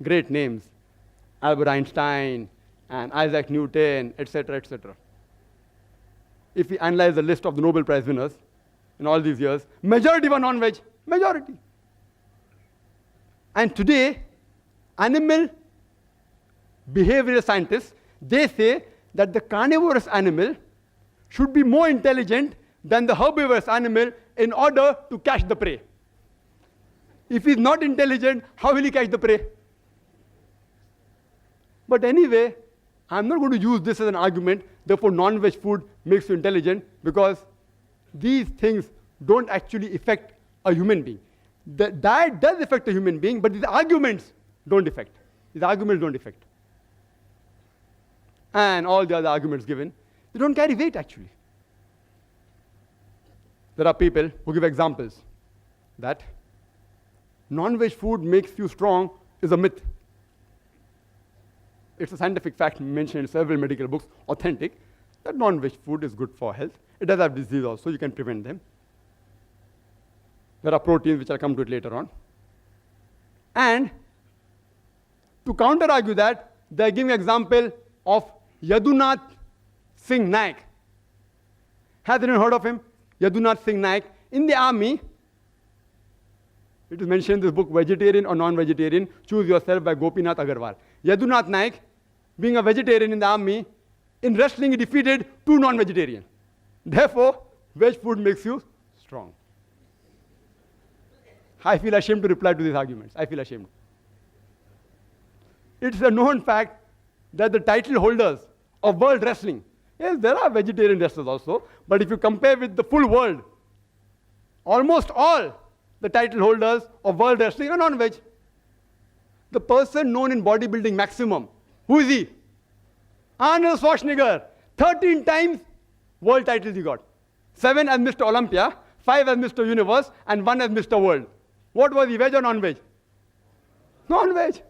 Speaker 7: great names. Albert Einstein, and Isaac Newton, etc., etc. If we analyze the list of the Nobel Prize winners in all these years, majority were non-veg, majority. And today, animal behavioral scientists, they say that the carnivorous animal should be more intelligent than the herbivorous animal in order to catch the prey. If he's not intelligent, how will he catch the prey? But anyway, I'm not going to use this as an argument, therefore non-veg food makes you intelligent, because these things don't actually affect a human being. The diet does affect a human being, but these arguments don't affect. These arguments don't affect. And all the other arguments given, they don't carry weight actually. There are people who give examples that non-veg food makes you strong is a myth. It's a scientific fact mentioned in several medical books, authentic, that non-veg food is good for health. It does have disease also, you can prevent them. There are proteins, which I'll come to it later on. And to counter-argue that, they're giving an example of Yadunath Singh Naik. Has anyone heard of him? Yadunath Singh Naik. In the army, it is mentioned in this book, Vegetarian or Non-Vegetarian, Choose Yourself by Gopinath Agarwal. Yadunath Naik, being a vegetarian in the army, in wrestling he defeated 2 non-vegetarians. Therefore, veg food makes you strong. I feel ashamed to reply to these arguments. I feel ashamed. It's a known fact that the title holders of world wrestling, yes, there are vegetarian wrestlers also, but if you compare with the full world, almost all the title holders of world wrestling are non-veg. The person known in bodybuilding maximum, who is he? Arnold Schwarzenegger. 13 times world titles he got. 7 as Mr. Olympia, 5 as Mr. Universe, and 1 as Mr. World. What was he, veg or non-veg? Non-veg.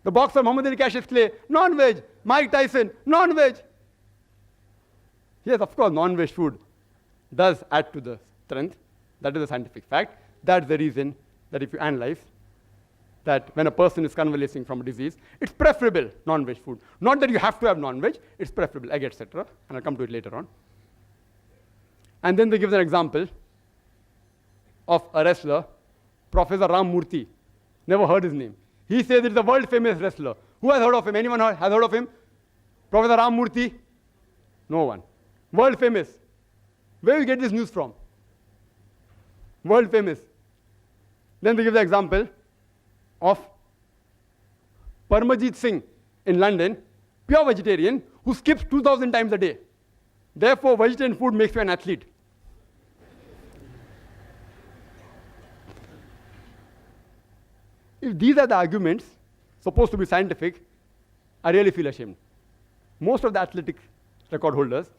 Speaker 7: The boxer Muhammad Ali Cassius Clay, non-veg. Mike Tyson, non-veg. Yes, of course, non-veg food does add to the strength. That is a scientific fact. That's the reason that if you analyze that when a person is convalescing from a disease, it's preferable non-veg food. Not that you have to have non-veg, it's preferable, egg, etc. And I'll come to it later on. And then they give an example of a wrestler, Professor Ram Murthy. Never heard his name. He says it's a world famous wrestler. Who has heard of him? Anyone has heard of him? Professor Ram Murthy? No one. World famous. Where do you get this news from? World famous. Then they give the example of Parmajit Singh in London, pure vegetarian, who skips 2,000 times a day. Therefore, vegetarian food makes you an athlete. If these are the arguments supposed to be scientific, I really feel ashamed. Most of the athletic record holders,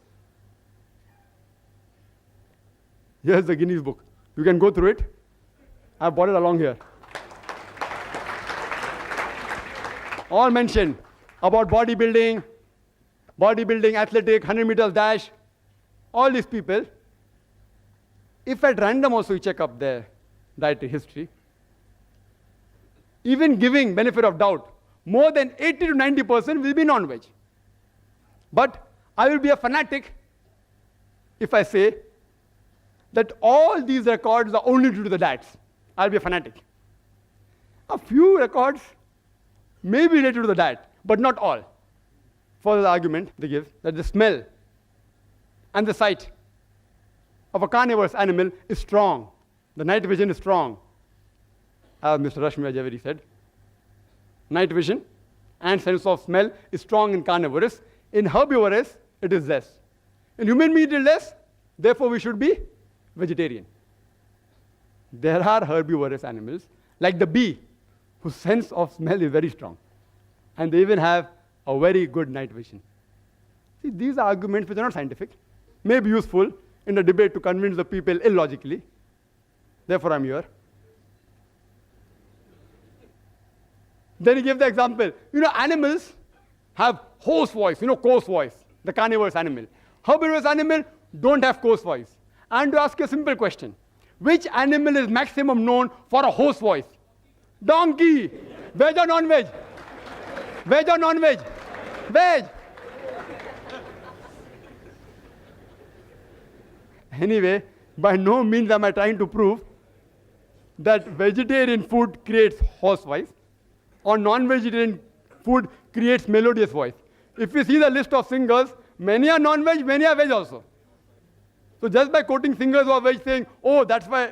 Speaker 7: here's the Guinness book. You can go through it. I've brought it along here. All mentioned about bodybuilding, athletic, 100 meters dash, all these people. If at random also you check up their dietary history, even giving benefit of doubt, more than 80 to 90% will be non-veg. But I will be a fanatic if I say that all these records are only due to the diets. I'll be a fanatic. A few records may be related to the diet, but not all. For the argument they give that the smell and the sight of a carnivorous animal is strong. The night vision is strong. As Mr. Rashmibhai Zaveri said, night vision and sense of smell is strong in carnivorous. In herbivorous, it is less. In human meat, it is less. Therefore, we should be vegetarian. There are herbivorous animals, like the bee, whose sense of smell is very strong. And they even have a very good night vision. See, these are arguments which are not scientific, may be useful in a debate to convince the people illogically. Therefore, I'm here. Then he gave the example. Animals have hoarse voice, coarse voice, the carnivorous animal. Herbivorous animal don't have coarse voice. And to ask you a simple question, which animal is maximum known for a hoarse voice? Donkey. Veg or non-veg? Veg or non-veg? Veg. Anyway, by no means am I trying to prove that vegetarian food creates hoarse voice or non-vegetarian food creates melodious voice. If you see the list of singers, many are non-veg, many are veg also. So just by quoting singers who are veg saying, oh, that's why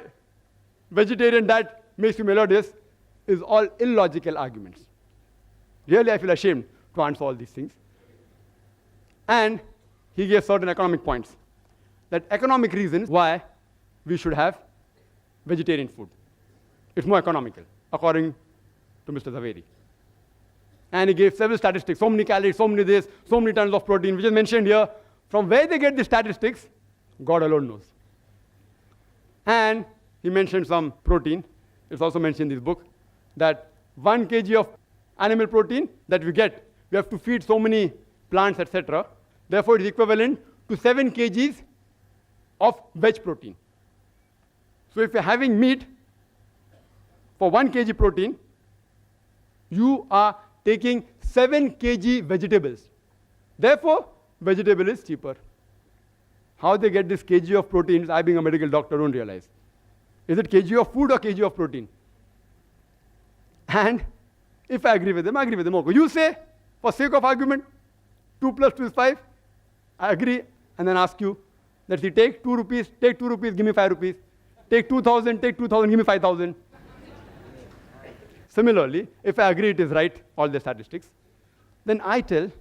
Speaker 7: vegetarian diet makes you melodious, is all illogical arguments. Really, I feel ashamed to answer all these things. And he gave certain economic points. That economic reasons why we should have vegetarian food. It's more economical, according to Mr. Zaveri. And he gave several statistics, so many calories, so many this, so many tons of protein, which is mentioned here. From where they get the statistics, God alone knows. And he mentioned some protein. It's also mentioned in this book that 1 kg of animal protein that we get, we have to feed so many plants, etc. Therefore, it is equivalent to 7 kgs of veg protein. So if you're having meat for 1 kg protein, you are taking 7 kg vegetables. Therefore, vegetable is cheaper. How they get this kg of proteins, I being a medical doctor don't realize. Is it kg of food or kg of protein? And if I agree with them, I agree with them. Okay. You say, for sake of argument, 2 plus 2 is 5. I agree, and then ask you, let's see, take 2 rupees, give me 5 rupees. Take 2,000, give me 5,000. Similarly, if I agree it is right, all the statistics, then I tell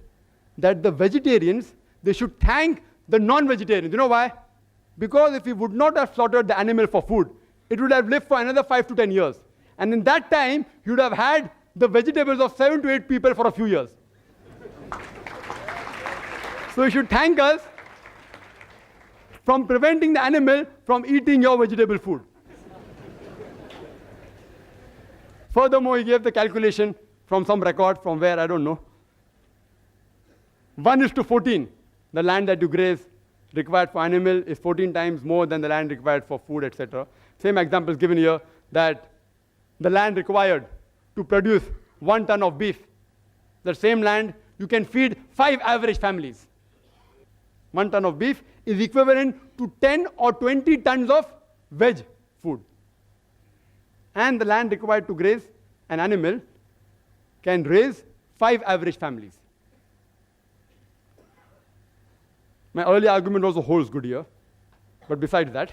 Speaker 7: that the vegetarians, they should thank the non-vegetarians. You know why? Because if we would not have slaughtered the animal for food, it would have lived for another 5 to 10 years. And in that time, you would have had the vegetables of 7 to 8 people for a few years. So you should thank us from preventing the animal from eating your vegetable food. Furthermore, he gave the calculation from some record from where, I don't know. 1:14, the land that you graze required for animal is 14 times more than the land required for food, etc. Same example is given here that the land required to produce 1 ton of beef, the same land you can feed 5 average families. 1 ton of beef is equivalent to 10 or 20 tons of veg food. And the land required to graze an animal can raise 5 average families. My earlier argument also holds good here. But besides that,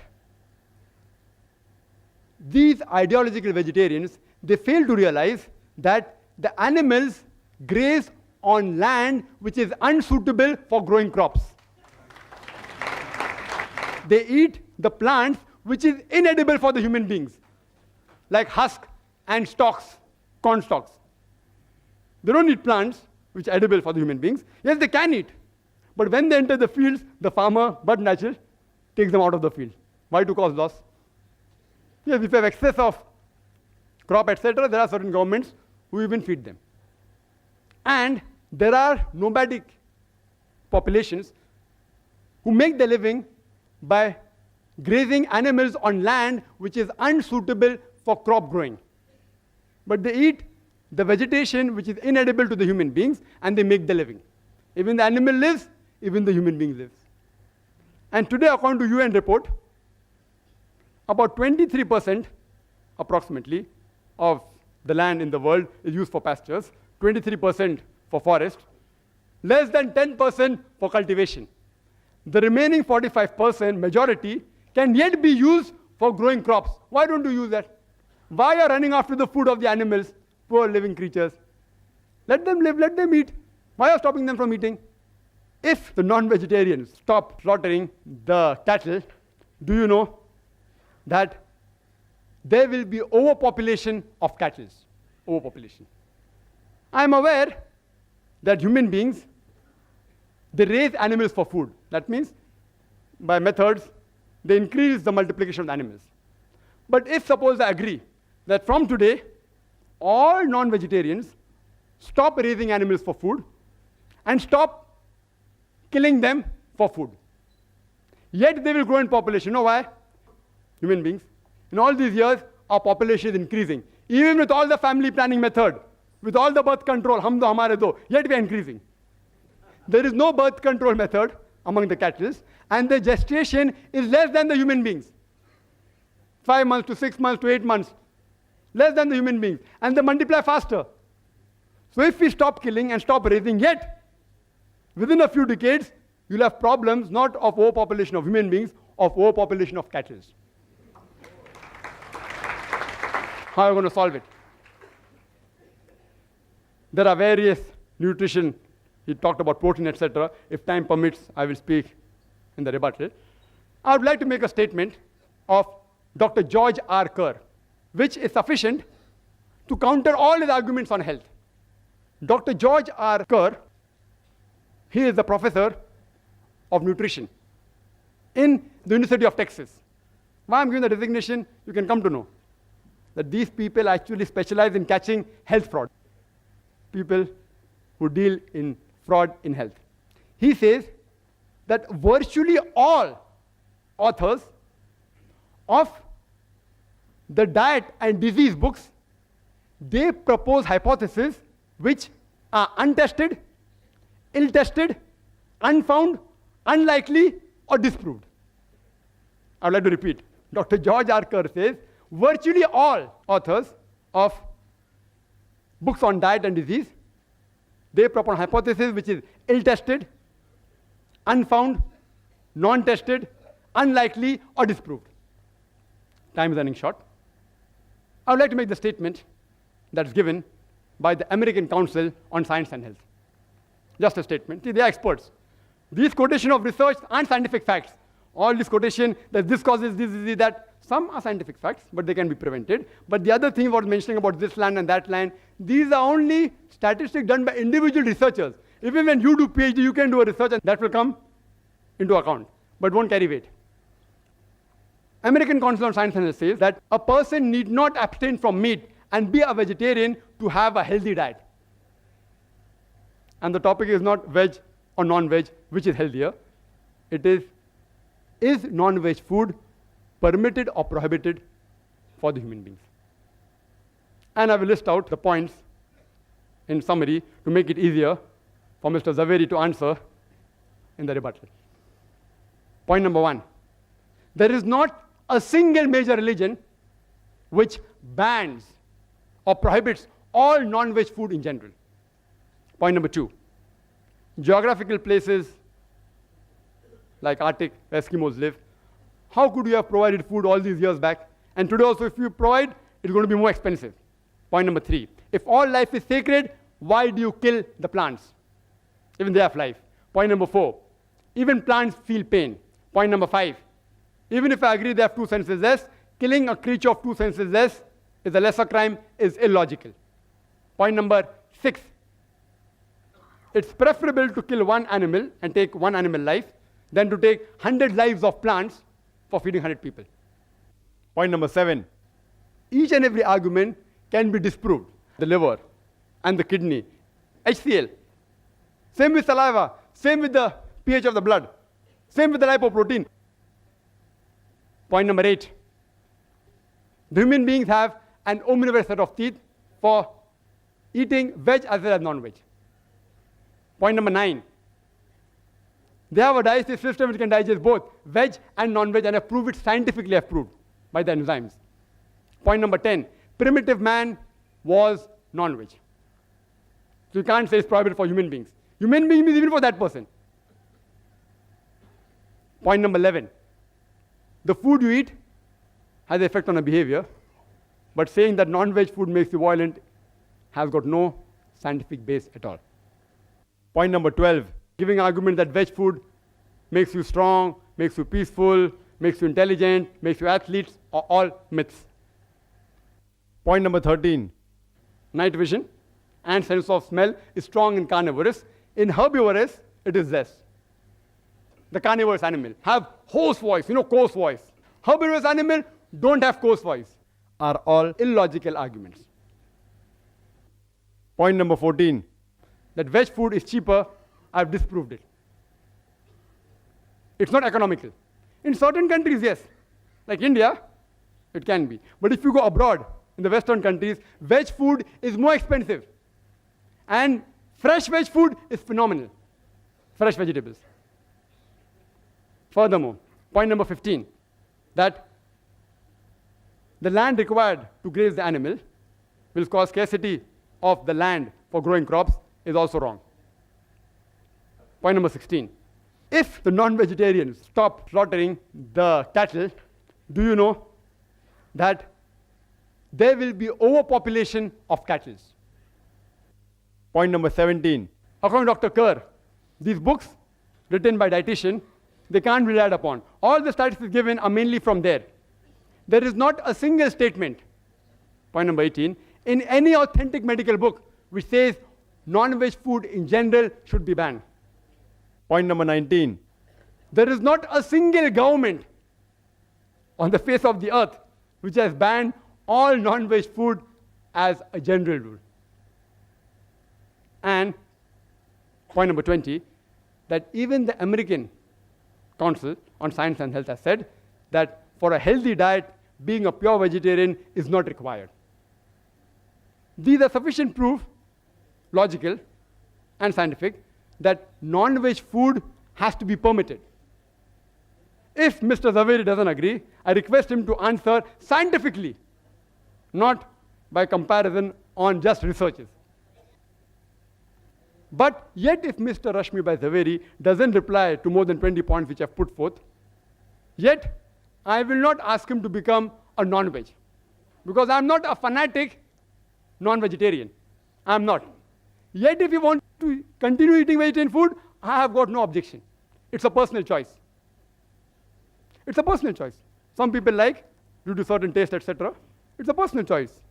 Speaker 7: these ideological vegetarians, they fail to realize that the animals graze on land which is unsuitable for growing crops. They eat the plants which is inedible for the human beings, like husk and stalks, corn stalks. They don't eat plants which are edible for the human beings. Yes, they can eat. But when they enter the fields, the farmer, but natural, takes them out of the field. Why? To cause loss. Yes, if you have excess of crop, etc., there are certain governments who even feed them. And there are nomadic populations who make their living by grazing animals on land which is unsuitable for crop growing. But they eat the vegetation which is inedible to the human beings, and they make their living. Even the animal lives, even the human being lives. And today, according to UN report, about 23% approximately of the land in the world is used for pastures, 23% for forest, less than 10% for cultivation. The remaining 45%, majority, can yet be used for growing crops. Why don't you use that? Why are you running after the food of the animals, poor living creatures? Let them live, let them eat. Why are you stopping them from eating? If the non-vegetarians stop slaughtering the cattle, do you know that there will be overpopulation of cattle? Overpopulation. I am aware that human beings, they raise animals for food. That means, by methods, they increase the multiplication of the animals. But if suppose I agree that from today, all non-vegetarians stop raising animals for food and stop killing them for food, yet they will grow in population. You know why? Human beings. In all these years, our population is increasing. Even with all the family planning method, with all the birth control, hum do hamare do, yet we are increasing. There is no birth control method among the cattle, and the gestation is less than the human beings. 5 months to 6 months to 8 months, less than the human beings, and they multiply faster. So if we stop killing and stop raising, yet within a few decades, you'll have problems not of overpopulation of human beings, of overpopulation of cattle. How are you going to solve it? There are various nutrition. He talked about protein, etc. If time permits, I will speak in the rebuttal. I would like to make a statement of Dr. George R. Kerr, which is sufficient to counter all his arguments on health. Dr. George R. Kerr, he is the professor of nutrition in the University of Texas. Why I'm giving the designation, you can come to know that these people actually specialize in catching health fraud. People who deal in fraud in health. He says that virtually all authors of the diet and disease books, they propose hypotheses which are untested, ill-tested, unfound, unlikely, or disproved. I would like to repeat. Dr. George R. Kerr says, virtually all authors of books on diet and disease, they propose hypothesis which is ill-tested, unfound, non-tested, unlikely, or disproved. Time is running short. I would like to make the statement that's given by the American Council on Science and Health. Just a statement. See, they are experts. These quotation of research aren't scientific facts. All this quotation that this causes this, that, some are scientific facts, but they can be prevented. But the other thing about mentioning about this land and that land, these are only statistics done by individual researchers. Even when you do PhD, you can do a research and that will come into account, but won't carry weight. American Council on Science and Health says that a person need not abstain from meat and be a vegetarian to have a healthy diet. And the topic is not veg or non-veg, which is healthier. It is non-veg food permitted or prohibited for the human beings? And I will list out the points in summary to make it easier for Mr. Zaveri to answer in the rebuttal. Point number 1, there is not a single major religion which bans or prohibits all non-veg food in general. Point number 2, geographical places like Arctic, where Eskimos live, how could you have provided food all these years back? And today also, if you provide, it's going to be more expensive. Point number 3, if all life is sacred, why do you kill the plants? Even they have life. Point number 4, even plants feel pain. Point number 5, even if I agree they have 2 senses less, killing a creature of 2 senses less is a lesser crime, is illogical. Point number 6, it's preferable to kill one animal and take one animal life than to take 100 lives of plants for feeding 100 people. Point number 7, each and every argument can be disproved. The liver and the kidney, HCl, same with saliva, same with the pH of the blood, same with the lipoprotein. Point number 8, the human beings have an omnivorous set of teeth for eating veg as well as non-veg. Point number 9, they have a digestive system which can digest both veg and non-veg and have proved it scientifically approved by the enzymes. Point number 10, primitive man was non-veg. So you can't say it's prohibited for human beings. Human beings means even for that person. Point number 11, the food you eat has an effect on a behavior, but saying that non-veg food makes you violent has got no scientific base at all. Point number 12, giving argument that veg food makes you strong, makes you peaceful, makes you intelligent, makes you athletes, are all myths. Point number 13, night vision and sense of smell is strong in carnivorous. In herbivorous, it is less. The carnivorous animal have hoarse voice, coarse voice. Herbivorous animal don't have coarse voice. Are all illogical arguments. Point number 14, that veg food is cheaper, I've disproved it. It's not economical. In certain countries, yes. Like India, it can be. But if you go abroad, in the Western countries, veg food is more expensive. And fresh veg food is phenomenal. Fresh vegetables. Furthermore, point number 15, that the land required to graze the animal will cause scarcity of the land for growing crops is also wrong. Point number 16, if the non-vegetarians stop slaughtering the cattle, do you know that there will be overpopulation of cattle? Point number 17, according to Dr. Kerr, these books written by dietitian, they can't be relied upon. All the statistics given are mainly from there. There is not a single statement, point number 18, in any authentic medical book which says non-veg food in general should be banned. Point number 19, there is not a single government on the face of the earth which has banned all non-veg food as a general rule. And point number 20, that even the American Council on Science and Health has said that for a healthy diet, being a pure vegetarian is not required. These are sufficient proof, logical and scientific, that non-veg food has to be permitted. If Mr. Zaveri doesn't agree, I request him to answer scientifically, not by comparison on just researches. But yet if Mr. Rashmibhai Zaveri doesn't reply to more than 20 points which I've put forth, yet I will not ask him to become a non-veg, because I'm not a fanatic non-vegetarian. I'm not. Yet if you want to continue eating vegetarian food, I have got no objection. It's a personal choice. It's a personal choice. Some people like, due to certain taste, etc. It's a personal choice.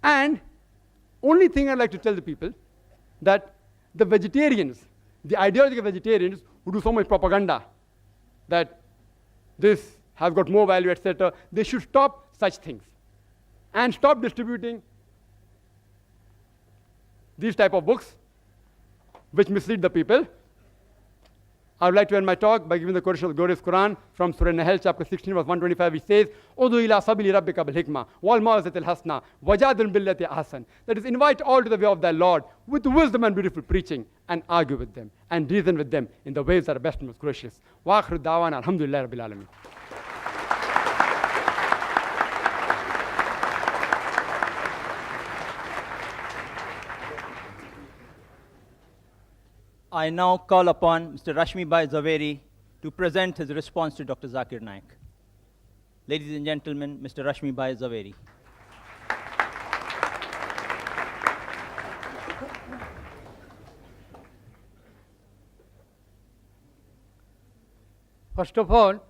Speaker 7: And only thing I'd like to tell the people, that the vegetarians, the ideological vegetarians who do so much propaganda, that this has got more value, etc., they should stop such things and stop distributing these type of books which mislead the people. I would like to end my talk by giving the quotation of the glorious Quran from Surah Nahl, chapter 16, verse 125, which says, "Udu ila sabili rabbika bil hikmah wal mau'izatil hasana wajadil billati ahsan." That is, invite all to the way of thy Lord with wisdom and beautiful preaching, and argue with them and reason with them in the ways that are best and most gracious. Wa akhiru da'wana alhamdulillahi rabbil alamin.
Speaker 1: I now call upon Mr. Rashmibhai Zaveri to present his response to Dr. Zakir Naik. Ladies and gentlemen, Mr. Rashmibhai Zaveri.
Speaker 6: First of all,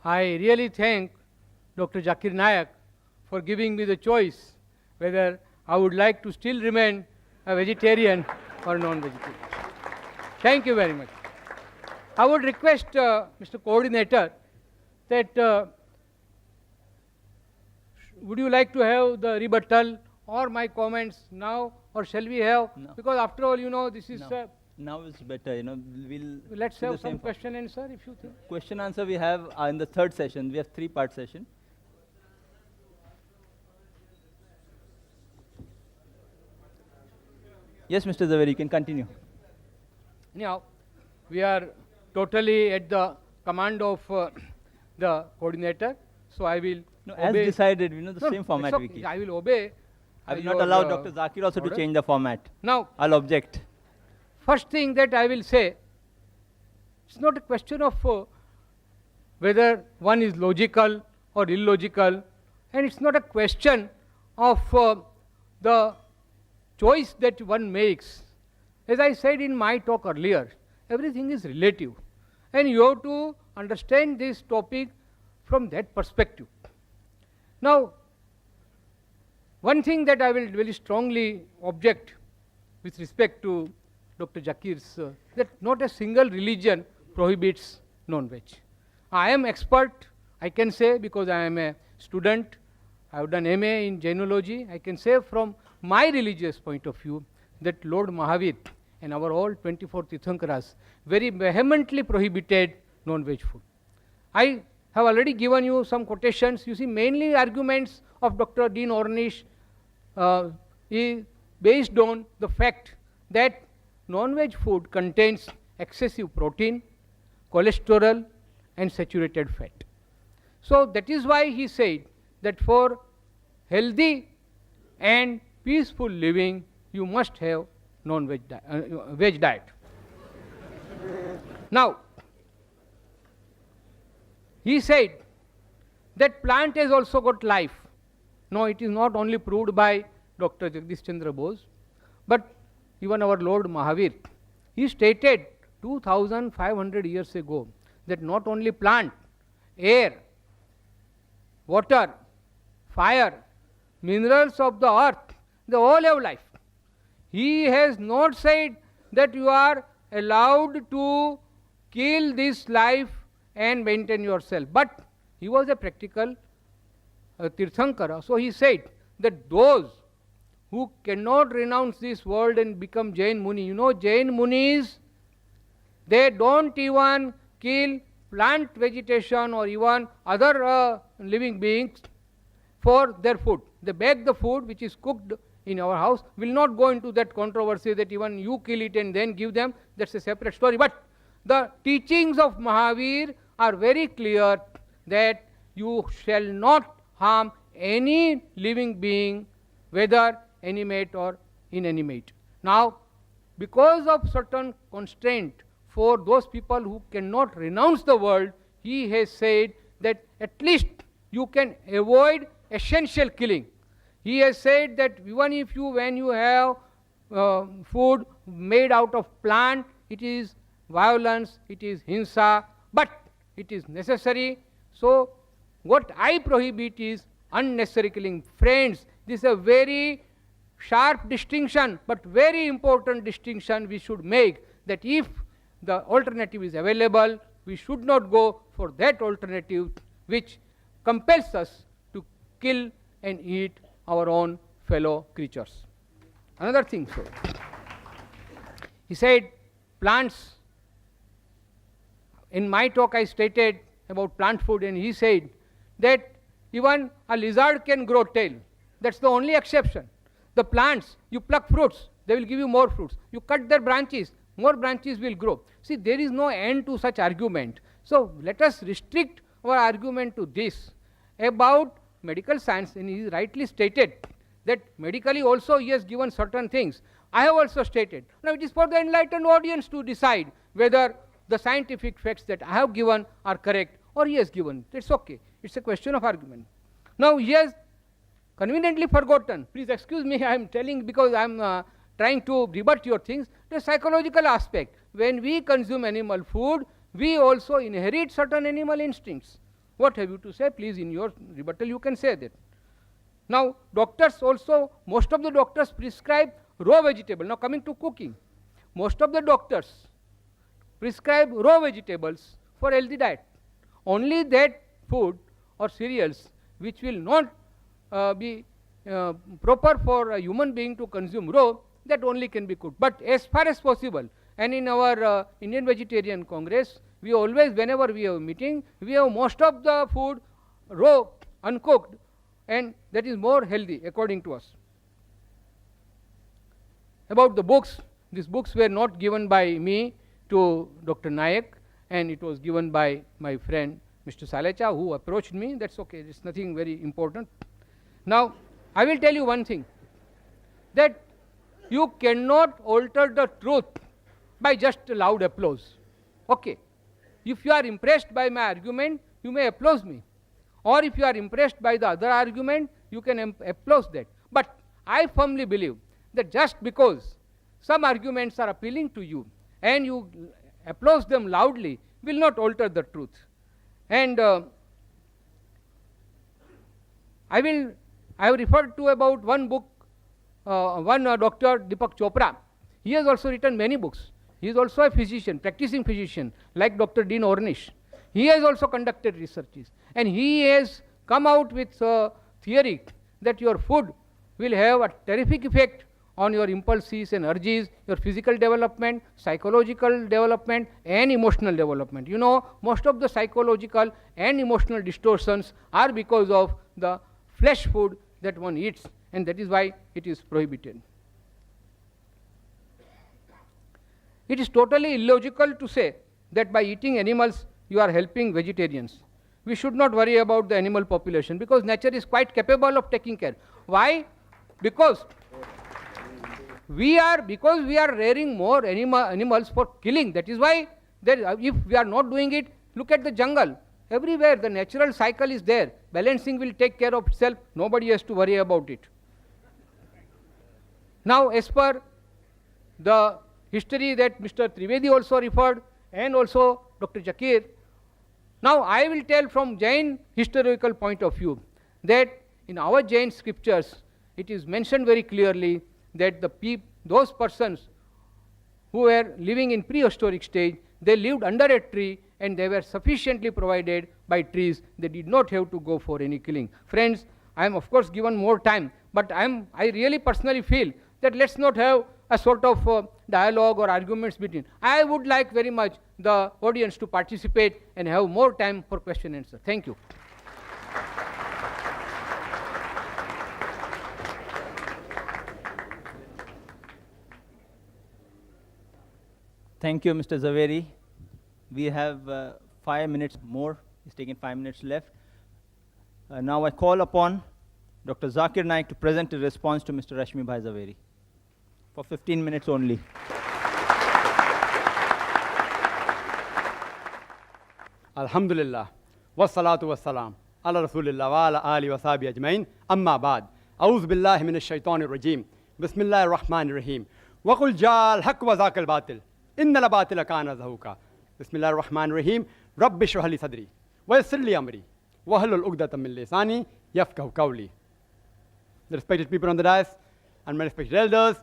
Speaker 6: I really thank Dr. Zakir Naik for giving me the choice whether I would like to still remain a vegetarian or non-vegetarian. Thank you very much. I would request Mr. Coordinator that would you like to have the rebuttal or my comments now, or shall we have?
Speaker 1: No.
Speaker 6: Because after all, you know, this is
Speaker 1: No. Now it's better, you know,
Speaker 6: let's
Speaker 1: do
Speaker 6: have
Speaker 1: the
Speaker 6: some
Speaker 1: same
Speaker 6: question and answer if you think.
Speaker 1: question answer we have in the third session. We have three-part session. Yes, Mr. Zaveri, you can continue.
Speaker 6: Anyhow, we are totally at the command of the coordinator, so I will
Speaker 1: No, as
Speaker 6: obey.
Speaker 1: decided, you know, the
Speaker 6: No,
Speaker 1: same
Speaker 6: it's
Speaker 1: format
Speaker 6: okay.
Speaker 1: we keep.
Speaker 6: I will obey.
Speaker 1: I will
Speaker 6: your,
Speaker 1: not allow Dr. Zakir also to
Speaker 6: order.
Speaker 1: change the format.
Speaker 6: Now,
Speaker 1: I'll object.
Speaker 6: first thing that I will say, it's not a question of whether one is logical or illogical, and it's not a question of the choice that one makes. As I said in my talk earlier, everything is relative, and you have to understand this topic from that perspective. Now, one thing that I will very strongly object with respect to Dr. Zakir's, that not a single religion prohibits non-veg. I am expert, I can say, because I am a student, I have done MA in Jainology. I can say from my religious point of view that Lord Mahavir and our all 24 Tirthankaras very vehemently prohibited non-veg food. I have already given you some quotations. You see, mainly arguments of Dr. Dean Ornish is based on the fact that non-veg food contains excessive protein, cholesterol and saturated fat. So that is why he said that for healthy and peaceful living, you must have non-veg veg diet. Now, he said that plant has also got life. No, it is not only proved by Dr. Jagdish Chandra Bose, but even our Lord Mahavir. He stated 2500 years ago that not only plant, air, water, fire, minerals of the earth, they all have life. He has not said that you are allowed to kill this life and maintain yourself. But he was a practical Tirthankara. So he said that those who cannot renounce this world and become Jain Muni, you know, Jain Munis, they don't even kill plant vegetation or even other living beings for their food. They bake the food which is cooked in our house. Will not go into that controversy that even you kill it and then give them. That's a separate story. But the teachings of Mahavir are very clear that you shall not harm any living being, whether animate or inanimate. Now, because of certain constraint for those people who cannot renounce the world, he has said that at least you can avoid essential killing. He has said that even if you, when you have food made out of plant, it is violence, it is hinsa, but it is necessary. So what I prohibit is unnecessary killing. Friends, this is a very sharp distinction, but very important distinction we should make, that if the alternative is available, we should not go for that alternative which compels us to kill and eat our own fellow creatures. Another thing, so he said plants. In my talk I stated about plant food, and he said that even a lizard can grow tail. That's the only exception. The plants, you pluck fruits, they will give you more fruits. You cut their branches, more branches will grow. See, there is no end to such argument. So let us restrict our argument to this about medical science, and he rightly stated that medically also he has given certain things. I have also stated. Now it is for the enlightened audience to decide whether the scientific facts that I have given are correct or he has given. It's okay. It's a question of argument. Now he has conveniently forgotten. Please excuse me, I am telling because I am trying to rebut your things. The psychological aspect. When we consume animal food, we also inherit certain animal instincts. What have you to say? Please, in your rebuttal, you can say that. Now, doctors also, most of the doctors prescribe raw vegetable. Now, coming to cooking, most of the doctors prescribe raw vegetables for healthy diet. Only that food or cereals which will not be proper for a human being to consume raw, that only can be cooked. But as far as possible, and in our Indian Vegetarian Congress, we always, whenever we have a meeting, we have most of the food raw, uncooked, and that is more healthy according to us. About the books, these books were not given by me to Dr. Naik, and it was given by my friend Mr. Salecha, who approached me. That's okay, it's nothing very important. Now, I will tell you one thing, that you cannot alter the truth by just loud applause. Okay. If you are impressed by my argument, you may applaud me. Or if you are impressed by the other argument, you can applaud that. But I firmly believe that just because some arguments are appealing to you and you applaud them loudly will not alter the truth. And I have referred to about one book, Dr. Deepak Chopra. He has also written many books. He is also a physician, practicing physician, like Dr. Dean Ornish. He has also conducted researches, and he has come out with a theory that your food will have a terrific effect on your impulses and urges, your physical development, psychological development, and emotional development. You know, most of the psychological and emotional distortions are because of the flesh food that one eats, and that is why it is prohibited. It is totally illogical to say that by eating animals you are helping vegetarians. We should not worry about the animal population because nature is quite capable of taking care. Why? Because we are rearing more animals for killing. That is why if we are not doing it, look at the jungle. Everywhere the natural cycle is there. Balancing will take care of itself. Nobody has to worry about it. Now, as per the history that Mr. Trivedi also referred, and also Dr. Zakir, now I will tell from Jain historical point of view that in our Jain scriptures it is mentioned very clearly that those persons who were living in prehistoric stage, they lived under a tree and they were sufficiently provided by trees. They did not have to go for any killing. Friends, I am of course given more time, but I really personally feel that let's not have a sort of dialogue or arguments between. I would like very much the audience to participate and have more time for question and answer. Thank you.
Speaker 1: Thank you, Mr. Zaveri. We have 5 minutes more. He's taking 5 minutes left. Now I call upon Dr. Zakir Naik to present a response to Mr. Rashmibhai Zaveri for 15 minutes only.
Speaker 7: Alhamdulillah. Wassalatu wassalam. Ala Rasulillah wa ala ali wa sahbihi ajmain. Amma ba'd. A'udhu billahi minash shaitanir rajim. Bismillahir rahmanir rahim. Wa qul ja'al haqq wa zaqal batil. Inna la batila kana zahuka. Bismillahir rahmanir rahim. Rabbi shrah li sadri wa yassir li amri wa hlul 'uqdatam min lisani yafqahu qawli. The respected people on the dais and my respected elders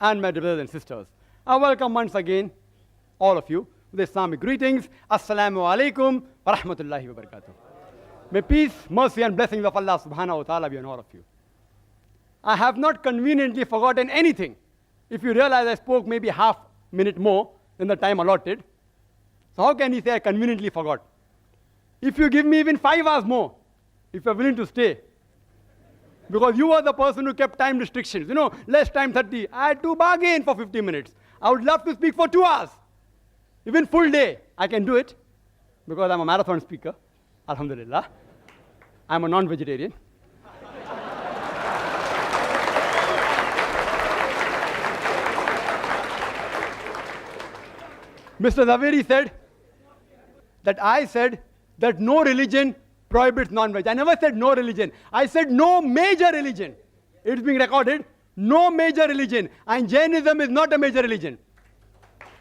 Speaker 7: and my brothers and sisters, I welcome once again all of you with Islamic greetings. Assalamu alaikum wa rahmatullahi wa barakatuh. May peace, mercy and blessings of Allah subhanahu wa ta'ala be on all of you. I have not conveniently forgotten anything. If you realize I spoke maybe half minute more than the time allotted, so how can you say I conveniently forgot? If you give me even 5 hours more, if you're willing to stay, because you were the person who kept time restrictions, less time 30, I had to bargain for 50 minutes. I would love to speak for 2 hours. Even full day, I can do it, because I'm a marathon speaker, alhamdulillah. I'm a non-vegetarian. Mr. Zaveri said that I said that no religion prohibits non-veg. I never said no religion. I said no major religion. It's being recorded. No major religion. And Jainism is not a major religion.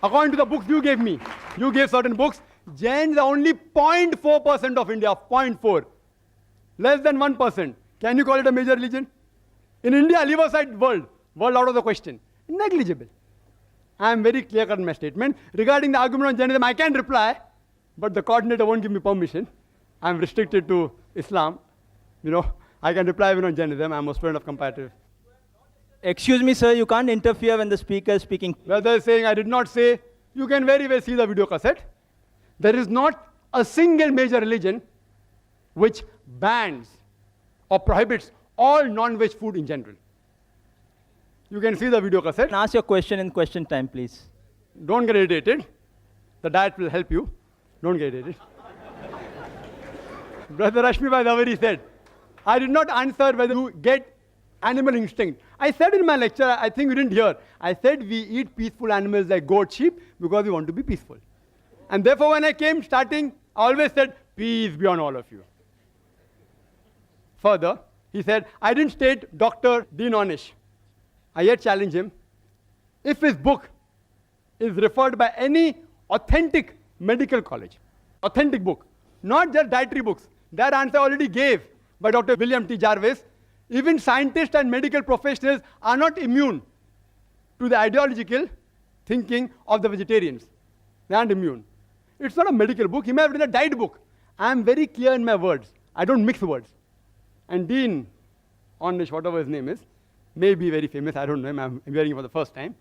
Speaker 7: According to the books you gave me, you gave certain books, Jains are only 0.4% of India, 0.4. Less than 1%. Can you call it a major religion? In India, leave aside world out of the question. Negligible. I am very clear-cut in my statement. Regarding the argument on Jainism, I can reply, but the coordinator won't give me permission. I am restricted to Islam. I can reply even on Jainism. I am a student of comparative.
Speaker 1: Excuse me, sir, you can't interfere when the speaker is speaking.
Speaker 7: Well, they're saying I did not say. You can very well see the video cassette. There is not a single major religion which bans or prohibits all non-veg food in general. You can see the video cassette.
Speaker 1: And ask your question in question time, please.
Speaker 7: Don't get irritated. The diet will help you. Don't get irritated. Brother Rashmibhai Zaveri said, I did not answer whether you get animal instinct. I said in my lecture, I think you didn't hear, I said we eat peaceful animals like goat, sheep, because we want to be peaceful. And therefore when I came starting, I always said, peace be on all of you. Further, he said, I didn't state Dr. Dinish. I yet challenge him. If his book is referred by any authentic medical college, authentic book, not just dietary books, that answer I already gave by Dr. William T. Jarvis. Even scientists and medical professionals are not immune to the ideological thinking of the vegetarians. They aren't immune. It's not a medical book. He may have written a diet book. I am very clear in my words. I don't mix words. And Dean Ornish, whatever his name is, may be very famous. I don't know him. I'm hearing him for the first time.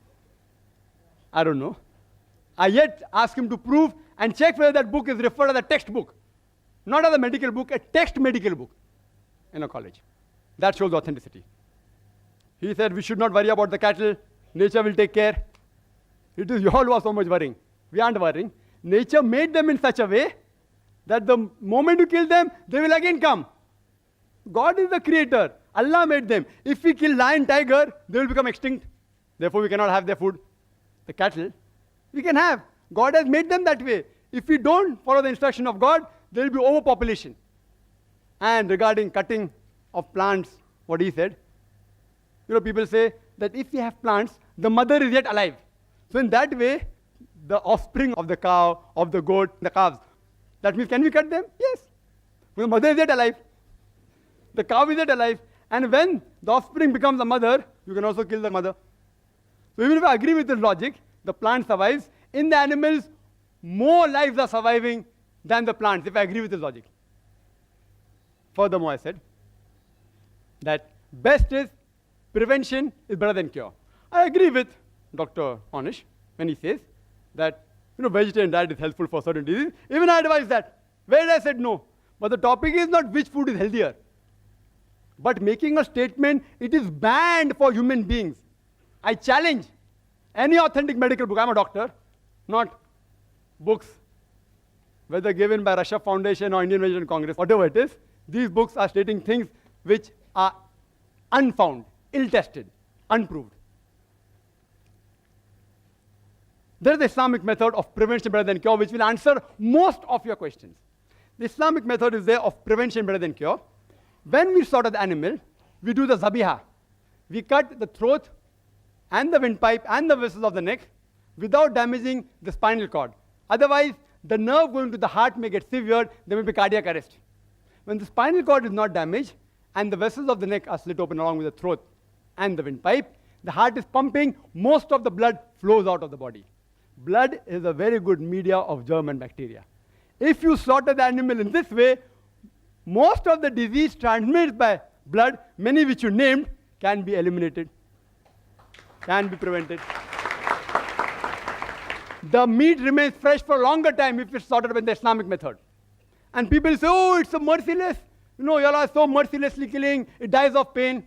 Speaker 7: I don't know. I yet ask him to prove and check whether that book is referred as a textbook. Not as a medical book, a text medical book in a college. That shows authenticity. He said we should not worry about the cattle. Nature will take care. It is you all who are so much worrying. We aren't worrying. Nature made them in such a way that the moment you kill them, they will again come. God is the creator. Allah made them. If we kill lion, tiger, they will become extinct. Therefore, we cannot have their food. The cattle, we can have. God has made them that way. If we don't follow the instruction of God, there will be overpopulation. And regarding cutting of plants, what he said, people say that if we have plants, the mother is yet alive. So in that way, the offspring of the cow, of the goat, the calves, that means can we cut them? Yes. The mother is yet alive. The cow is yet alive. And when the offspring becomes a mother, you can also kill the mother. So even if I agree with this logic, the plant survives. In the animals, more lives are surviving than the plants, if I agree with his logic. Furthermore, I said that best is prevention is better than cure. I agree with Dr. Onish when he says that vegetarian diet is helpful for certain diseases. Even I advise that. Where I said no. But the topic is not which food is healthier, but making a statement, it is banned for human beings. I challenge any authentic medical book. I'm a doctor, not books, whether given by Russia Foundation or Indian Vegetarian Congress, whatever it is. These books are stating things which are unfound, ill-tested, unproved. There is the Islamic method of prevention better than cure, which will answer most of your questions. The Islamic method is there of prevention better than cure. When we slaughter the animal, we do the zabiha. We cut the throat and the windpipe and the vessels of the neck without damaging the spinal cord. Otherwise, the nerve going to the heart may get severed, there may be cardiac arrest. When the spinal cord is not damaged and the vessels of the neck are slit open along with the throat and the windpipe, the heart is pumping, most of the blood flows out of the body. Blood is a very good media of germ and bacteria. If you slaughter the animal in this way, most of the disease transmitted by blood, many which you named, can be eliminated, can be prevented. The meat remains fresh for a longer time if it's slaughtered by the Islamic method. And people say, oh, it's so merciless. You all are so mercilessly killing, it dies of pain.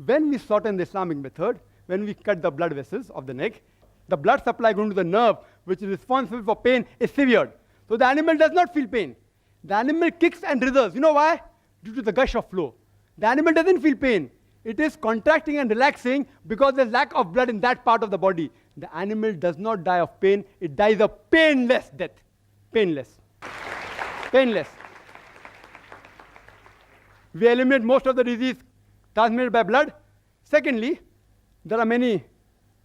Speaker 7: When we slaughter in the Islamic method, when we cut the blood vessels of the neck, the blood supply going to the nerve, which is responsible for pain, is severed. So the animal does not feel pain. The animal kicks and writhers. You know why? Due to the gush of flow. The animal doesn't feel pain. It is contracting and relaxing because there's lack of blood in that part of the body. The animal does not die of pain. It dies a painless death. Painless. Painless. We eliminate most of the disease transmitted by blood. Secondly, there are many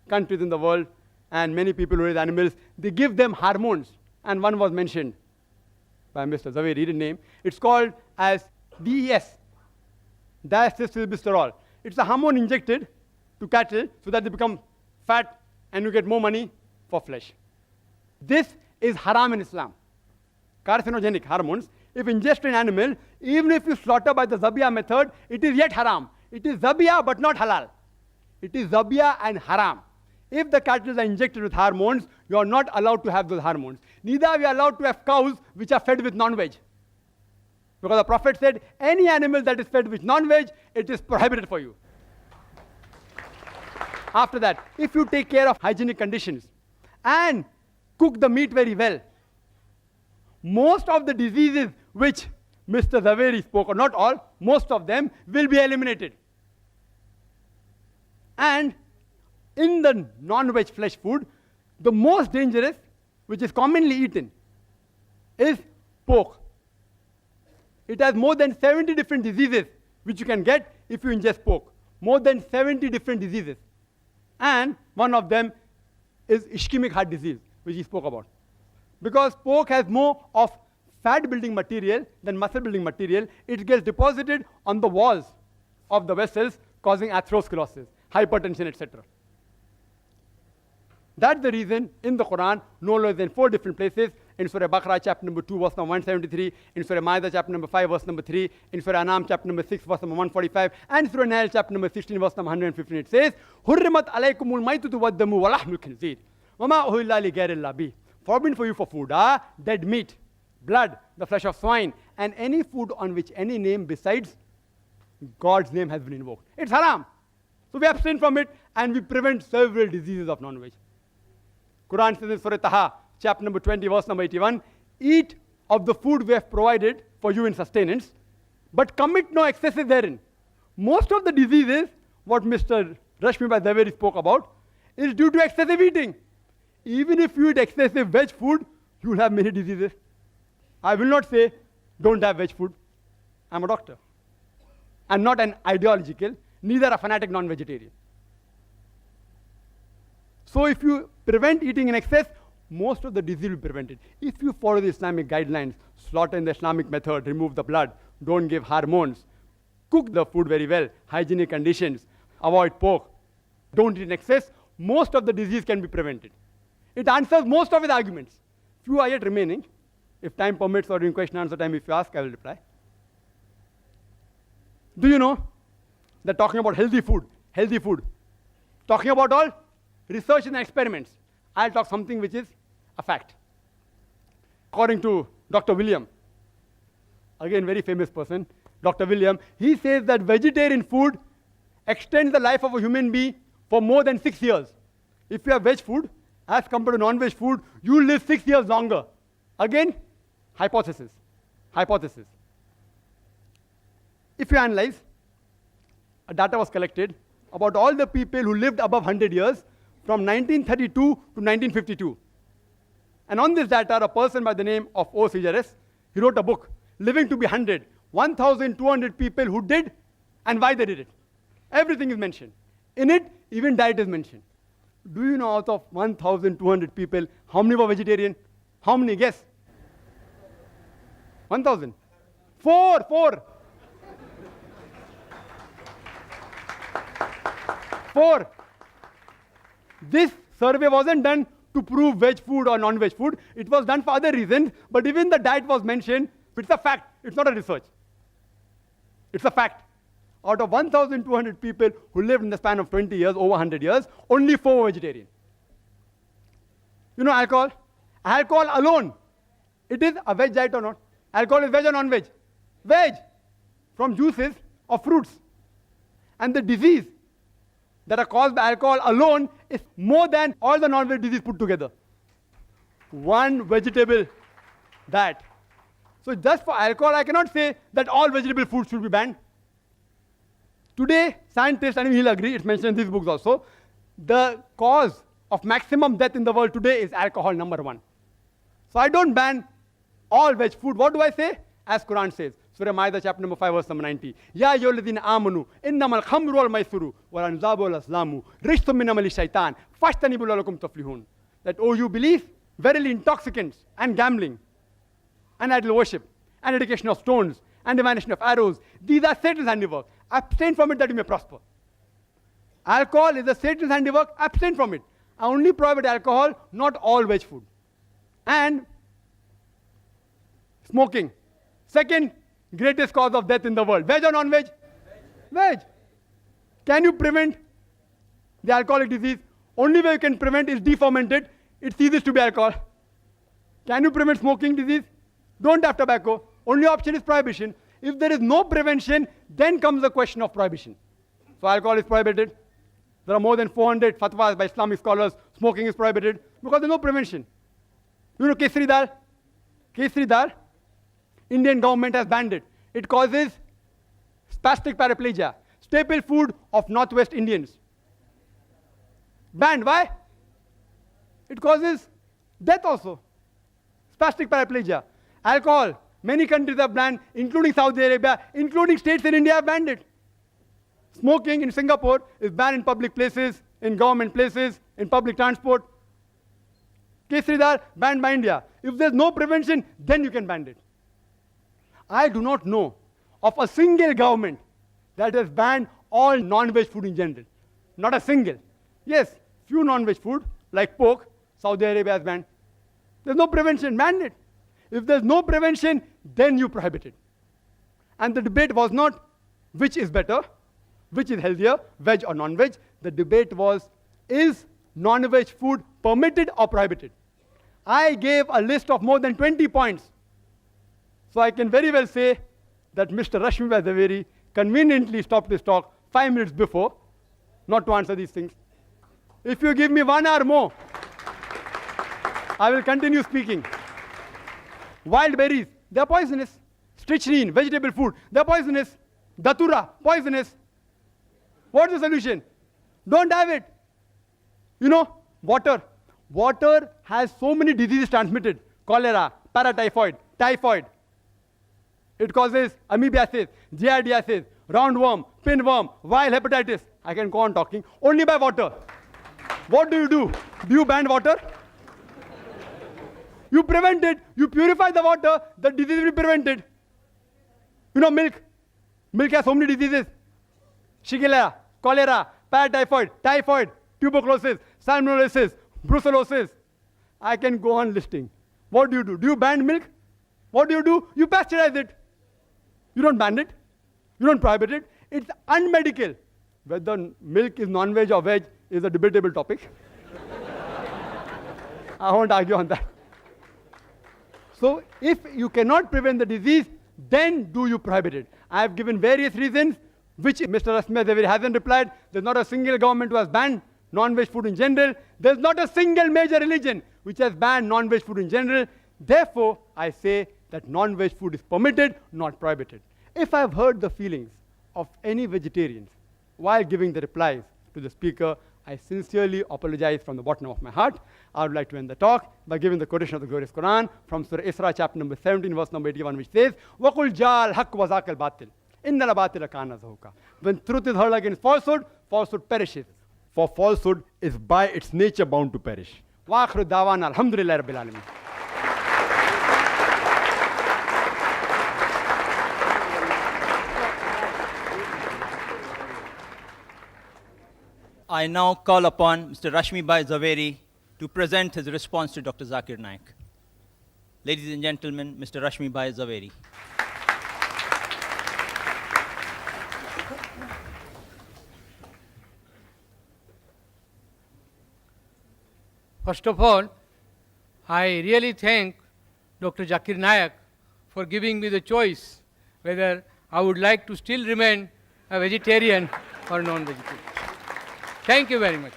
Speaker 7: countries in the world and many people who raise animals, they give them hormones. And one was mentioned by Mr. Zaveri, he didn't name. It's called as DES, diacylglycerol. It's a hormone injected to cattle so that they become fat and you get more money for flesh. This is haram in Islam. Carcinogenic hormones, if ingested in animal, even if you slaughter by the zabiyah method, it is yet haram. It is zabiyah but not halal. It is zabiyah and haram. If the cattle are injected with hormones, you are not allowed to have those hormones. Neither are we allowed to have cows which are fed with non-veg. Because the Prophet said, any animal that is fed with non-veg, it is prohibited for you. After that, if you take care of hygienic conditions and cook the meat very well, most of the diseases which Mr. Zaveri spoke, or not all, most of them will be eliminated. And in the non-veg flesh food, the most dangerous, which is commonly eaten, is pork. It has more than 70 different diseases which you can get if you ingest pork. More than 70 different diseases. And one of them is ischemic heart disease, which he spoke about. Because pork has more of fat building material than muscle building material, it gets deposited on the walls of the vessels, causing atherosclerosis, hypertension, etc. That's the reason in the Quran, no less than 4 different places, in Surah Baqarah chapter number 2, verse number 173, in Surah Ma'idah chapter number 5, verse number 3, in Surah Anam chapter number 6, verse number 145, and Surah Nahl chapter number 16, verse number 115, it says, Hurrimat alaykumul maitatu waddamu wa lahmul khinzir, wa ma uhilla li ghayrillah bih. Forbidden for you for food are dead meat, blood, the flesh of swine, and any food on which any name besides God's name has been invoked. It's haram. So we abstain from it and we prevent several diseases of non-veg. Quran says in Surah Taha, chapter number 20, verse number 81, eat of the food we have provided for you in sustenance, but commit no excesses therein. Most of the diseases, what Mr. Rashmibhai Zaveri spoke about, is due to excessive eating. Even if you eat excessive veg food, you will have many diseases. I will not say, don't have veg food. I'm a doctor. I'm not an ideological, neither a fanatic non-vegetarian. So if you prevent eating in excess, most of the disease will be prevented. If you follow the Islamic guidelines, slaughter in the Islamic method, remove the blood, don't give hormones, cook the food very well, hygienic conditions, avoid pork, don't eat in excess, most of the disease can be prevented. It answers most of his arguments. Few are yet remaining. If time permits or in question answer time, if you ask, I will reply. Do you know that talking about healthy food, talking about all research and experiments, I'll talk something which is a fact. According to Dr. William, again very famous person, Dr. William, he says that vegetarian food extends the life of a human being for more than 6 years. If you have veg food, as compared to non-veg food, you live 6 years longer. Again, hypothesis. If you analyze, data was collected about all the people who lived above 100 years from 1932 to 1952. And on this data, a person by the name of O. Sejares, he wrote a book, Living to be 100, 1,200 people who did and why they did it. Everything is mentioned. In it, even diet is mentioned. Do you know out of 1,200 people, how many were vegetarian? How many? Guess. 1,000. 4. This survey wasn't done to prove veg food or non-veg food. It was done for other reasons, but even the diet was mentioned. It's a fact. It's not a research. It's a fact. Out of 1,200 people who lived in the span of 20 years, over 100 years, only 4 were vegetarian. You know alcohol? Alcohol alone, it is a veg diet or not? Alcohol is veg or non-veg? Veg. From juices of fruits. And the disease that are caused by alcohol alone is more than all the non-veg diseases put together. One vegetable diet. So just for alcohol, I cannot say that all vegetable foods should be banned. Today, scientists, and he'll agree, it's mentioned in these books also, the cause of maximum death in the world today is alcohol, number 1. So I don't ban all veg food. What do I say? As Quran says, Surah Ma'idah, chapter number 5, verse number 90. Ya ayyuhalladhina amanu, innamal khamru wal maisuru, wal anzabu wal aslamu, rijsun min amali shaitan, fashtanibu la'allakum tuflihun. That, oh, you believe, verily intoxicants and gambling, and idol worship, and dedication of stones, and divination of arrows, these are Satan's handiwork. Abstain from it that you may prosper. Alcohol is a Satan's handiwork. Abstain from it. I only prohibit alcohol, not all veg food. And smoking. Second greatest cause of death in the world. Veg or non-veg? Veg. Can you prevent the alcoholic disease? Only way you can prevent is deferment it. It ceases to be alcohol. Can you prevent smoking disease? Don't have tobacco. Only option is prohibition. If there is no prevention, then comes the question of prohibition. So alcohol is prohibited. There are more than 400 fatwas by Islamic scholars. Smoking is prohibited because there is no prevention. You know kesari dal? Kesari dal, Indian government has banned it. It causes spastic paraplegia, staple food of Northwest Indians. Banned. Why? It causes death also. Spastic paraplegia. Alcohol. Many countries have banned, including Saudi Arabia, including states in India have banned it. Smoking in Singapore is banned in public places, in government places, in public transport. Kesari dal banned by India. If there's no prevention, then you can ban it. I do not know of a single government that has banned all non-veg food in general. Not a single. Yes, few non-veg food, like pork, Saudi Arabia has banned. There's no prevention, ban it. If there's no prevention, then you prohibit it. And the debate was not which is better, which is healthier, veg or non-veg. The debate was, is non-veg food permitted or prohibited? I gave a list of more than 20 points. So I can very well say that Mr. Rashmibhai Zaveri conveniently stopped his talk 5 minutes before, not to answer these things. If you give me 1 hour more, I will continue speaking. Wild berries, they are poisonous. Strychnine, vegetable food, they are poisonous. Datura, poisonous. What's the solution? Don't have it. You know, water. Water has so many diseases transmitted. Cholera, paratyphoid, typhoid. It causes amoebiasis, giardiasis, roundworm, pinworm, viral hepatitis. I can go on talking. Only by water. What do? Do you ban water? You prevent it. You purify the water. The disease will be prevented. You know, milk. Milk has so many diseases. Shigella, cholera, paratyphoid, typhoid, tuberculosis, salmonellosis, brucellosis. I can go on listing. What do? Do you ban milk? What do? You pasteurize it. You don't ban it. You don't prohibit it. It's unmedical. Whether milk is non-veg or veg is a debatable topic. I won't argue on that. So if you cannot prevent the disease, then do you prohibit it? I have given various reasons, which Mr. Rashmibhai Zaveri hasn't replied. There's not a single government who has banned non-veg food in general. There's not a single major religion which has banned non-veg food in general. Therefore, I say that non-veg food is permitted, not prohibited. If I've hurt the feelings of any vegetarians while giving the replies to the speaker, I sincerely apologize from the bottom of my heart. I would like to end the talk by giving the quotation of the glorious Quran from Surah Isra, chapter number 17, verse number 81, which says, وَقُلْ جَاءَ الْحَقُّ وَزَاقَ الْبَاطِلِ إِنَّ الْبَاطِلَ كَانَ زَهُوقًا. When truth is hurled against falsehood, falsehood perishes. For falsehood is by its nature bound to perish. وَآخِرُ دَعْوَانَا الْحَمْدُ لِلَّهِ رَبِّ الْعَالَمِينَ.
Speaker 1: I now call upon Mr. Rashmibhai Zaveri to present his response to Dr. Zakir Naik. Ladies and gentlemen, Mr. Rashmibhai Zaveri.
Speaker 6: First of all, I really thank Dr. Zakir Naik for giving me the choice whether I would like to still remain a vegetarian or non-vegetarian. Thank you very much.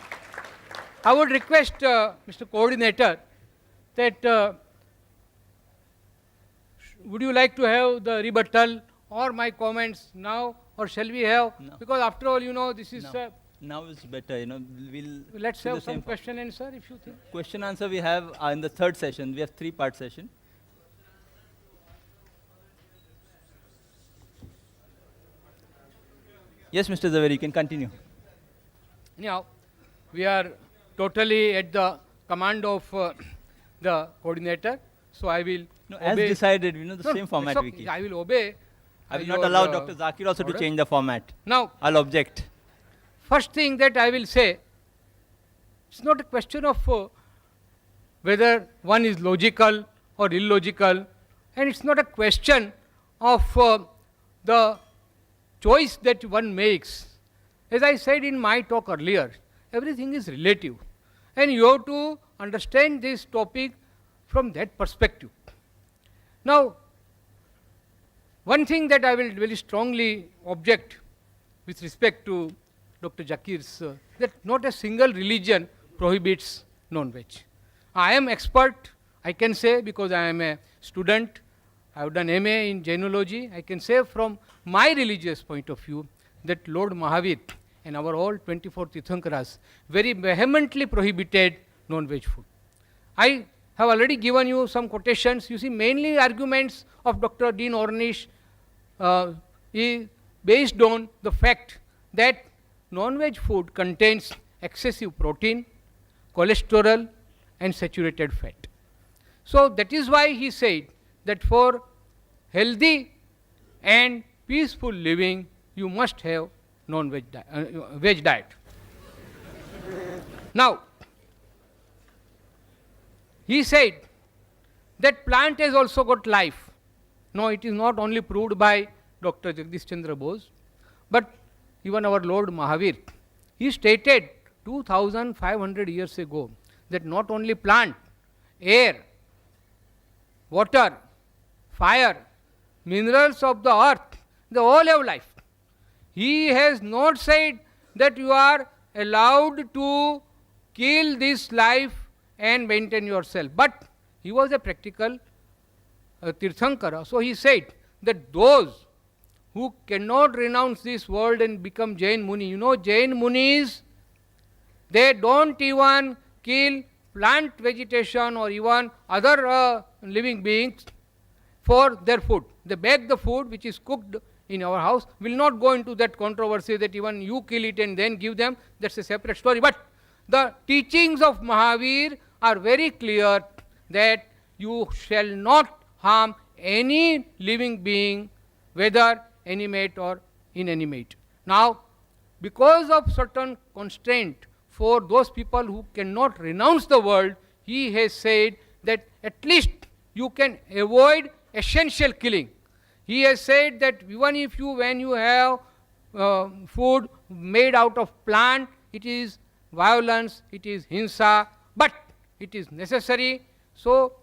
Speaker 6: I would request Mr. Coordinator that would you like to have the rebuttal or my comments now, or shall we have?
Speaker 1: No.
Speaker 6: Because after all, you know, this is...
Speaker 1: Now it's better, we'll
Speaker 6: let's
Speaker 1: do
Speaker 6: have
Speaker 1: the
Speaker 6: some
Speaker 1: same
Speaker 6: question and answer if you think.
Speaker 1: question answer we have in the third session. We have 3-part session. Yes, Mr. Zaveri, you can continue.
Speaker 6: Anyhow, we are totally at the command of the coordinator, so I will
Speaker 1: As
Speaker 6: obey.
Speaker 1: decided, the
Speaker 6: No,
Speaker 1: same format
Speaker 6: it's
Speaker 1: we
Speaker 6: okay.
Speaker 1: keep.
Speaker 6: I will obey.
Speaker 1: I will
Speaker 6: your,
Speaker 1: not allow Dr. Zakir also to
Speaker 6: order.
Speaker 1: change the format.
Speaker 6: Now,
Speaker 1: I'll object.
Speaker 6: first thing that I will say, it's not a question of whether one is logical or illogical, and it's not a question of the choice that one makes. As I said in my talk earlier, everything is relative, and you have to understand this topic from that perspective. Now, one thing that I will very strongly object with respect to Dr. Zakir's, that not a single religion prohibits non-veg. I am expert, I can say, because I am a student, I have done MA in Jainology. I can say from my religious point of view that Lord Mahavir and our all 24 Tirthankaras very vehemently prohibited non-veg food. I have already given you some quotations. You see, mainly arguments of Dr. Dean Ornish is based on the fact that non-veg food contains excessive protein, cholesterol, and saturated fat. So that is why he said that for healthy and peaceful living, you must have non-veg veg diet. Now, he said that plant has also got life. No, it is not only proved by Dr. Jagdish Chandra Bose, but even our Lord Mahavir. He stated 2500 years ago that not only plant, air, water, fire, minerals of the earth, they all have life. He has not said that you are allowed to kill this life and maintain yourself. But he was a practical Tirthankara. So he said that those who cannot renounce this world and become Jain Muni, Jain Munis, they don't even kill plant vegetation or even other living beings for their food. They bake the food which is cooked in our house. Will not go into that controversy that even you kill it and then give them. That's a separate story. But the teachings of Mahavir are very clear that you shall not harm any living being, whether animate or inanimate. Now, because of certain constraint for those people who cannot renounce the world, he has said that at least you can avoid essential killing. He has said that even if you, when you have food made out of plant, it is violence, it is hinsa, but it is necessary. So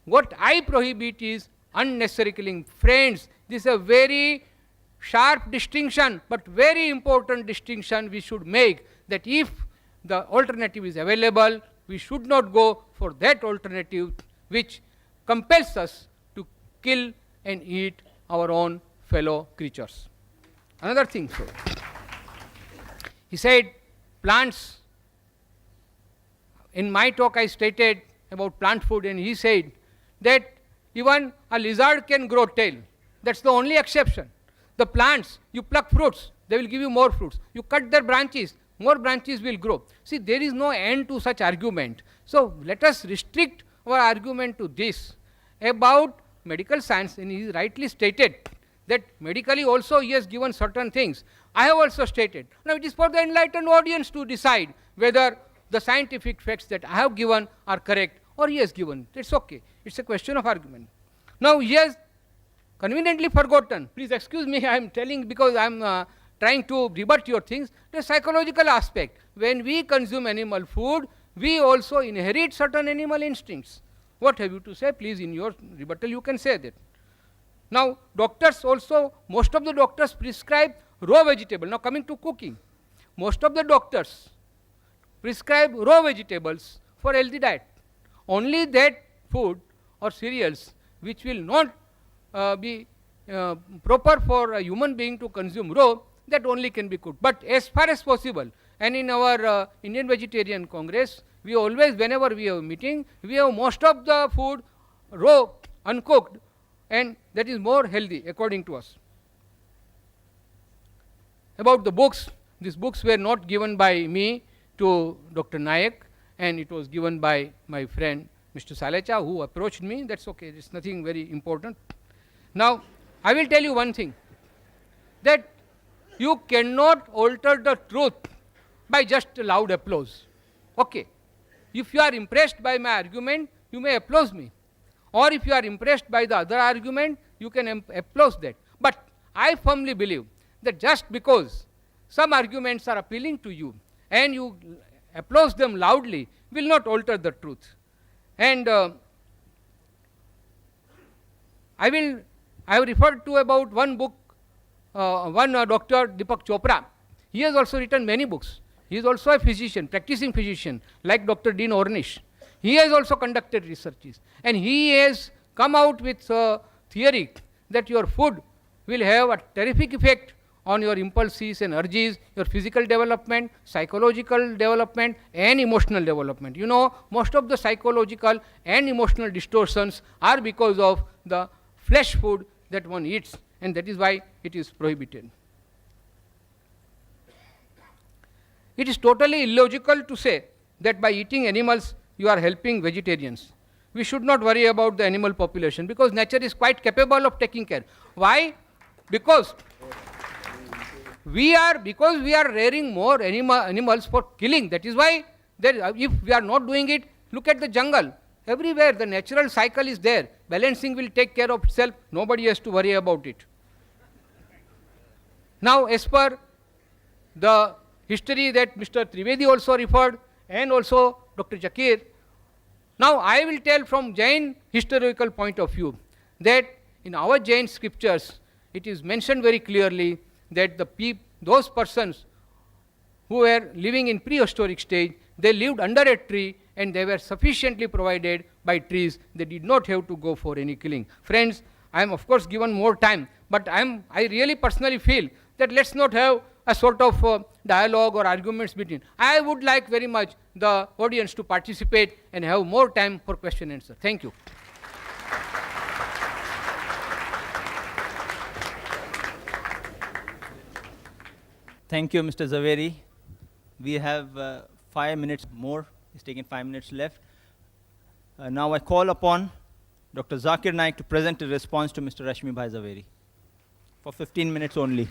Speaker 6: what I prohibit is unnecessary killing. Friends, this is a very sharp distinction, but very important distinction we should make, that if the alternative is available, we should not go for that alternative which compels us to kill and eat our own fellow creatures. Another thing, sir. He said plants. In my talk I stated about plant food, and he said that even a lizard can grow tail. That's the only exception. The plants, you pluck fruits, they will give you more fruits. You cut their branches, more branches will grow. See, there is no end to such argument. So let us restrict our argument to this. About medical science, and he rightly stated that medically also he has given certain things. I have also stated. Now it is for the enlightened audience to decide whether the scientific facts that I have given are correct or he has given. It's okay. It's a question of argument. Now he has conveniently forgotten. Please excuse me, I am telling because I am trying to rebut your things. The psychological aspect. When we consume animal food, we also inherit certain animal instincts. What have you to say? Please, in your rebuttal, you can say that. Now, doctors also, most of the doctors prescribe raw vegetable. Now, coming to cooking, most of the doctors prescribe raw vegetables for healthy diet. Only that food or cereals which will not be proper for a human being to consume raw, that only can be cooked. But as far as possible, and in our Indian Vegetarian Congress, we always, whenever we have a meeting, we have most of the food raw, uncooked, and that is more healthy according to us. About the books, these books were not given by me to Dr. Naik, and it was given by my friend Mr. Salecha, who approached me. That's okay, it's nothing very important. Now, I will tell you one thing, that you cannot alter the truth by just loud applause. Okay. If you are impressed by my argument, you may applaud me. Or if you are impressed by the other argument, you can applaud that. But I firmly believe that just because some arguments are appealing to you and you applaud them loudly will not alter the truth. And I have referred to about one book, Dr. Deepak Chopra. He has also written many books. He is also a physician, practicing physician, like Dr. Dean Ornish. He has also conducted researches, and he has come out with a theory that your food will have a terrific effect on your impulses and urges, your physical development, psychological development, and emotional development. You know, most of the psychological and emotional distortions are because of the flesh food that one eats, and that is why it is prohibited. It is totally illogical to say that by eating animals you are helping vegetarians. We should not worry about the animal population because nature is quite capable of taking care. Why? Because we are rearing more animals for killing. That is why if we are not doing it, look at the jungle. Everywhere the natural cycle is there. Balancing will take care of itself. Nobody has to worry about it. Now, as per the history that Mr. Trivedi also referred, and also Dr. Zakir. Now I will tell from Jain historical point of view that in our Jain scriptures it is mentioned very clearly that those persons who were living in prehistoric stage, they lived under a tree and they were sufficiently provided by trees. They did not have to go for any killing. Friends, I am of course given more time, but I really personally feel that let's not have a sort of dialogue or arguments between. I would like very much the audience to participate and have more time for question and answer. Thank you.
Speaker 1: Thank you, Mr. Zaveri. We have 5 minutes more. It's taken 5 minutes left. Now I call upon Dr. Zakir Naik to present a response to Mr. Rashmibhai Zaveri for 15 minutes only.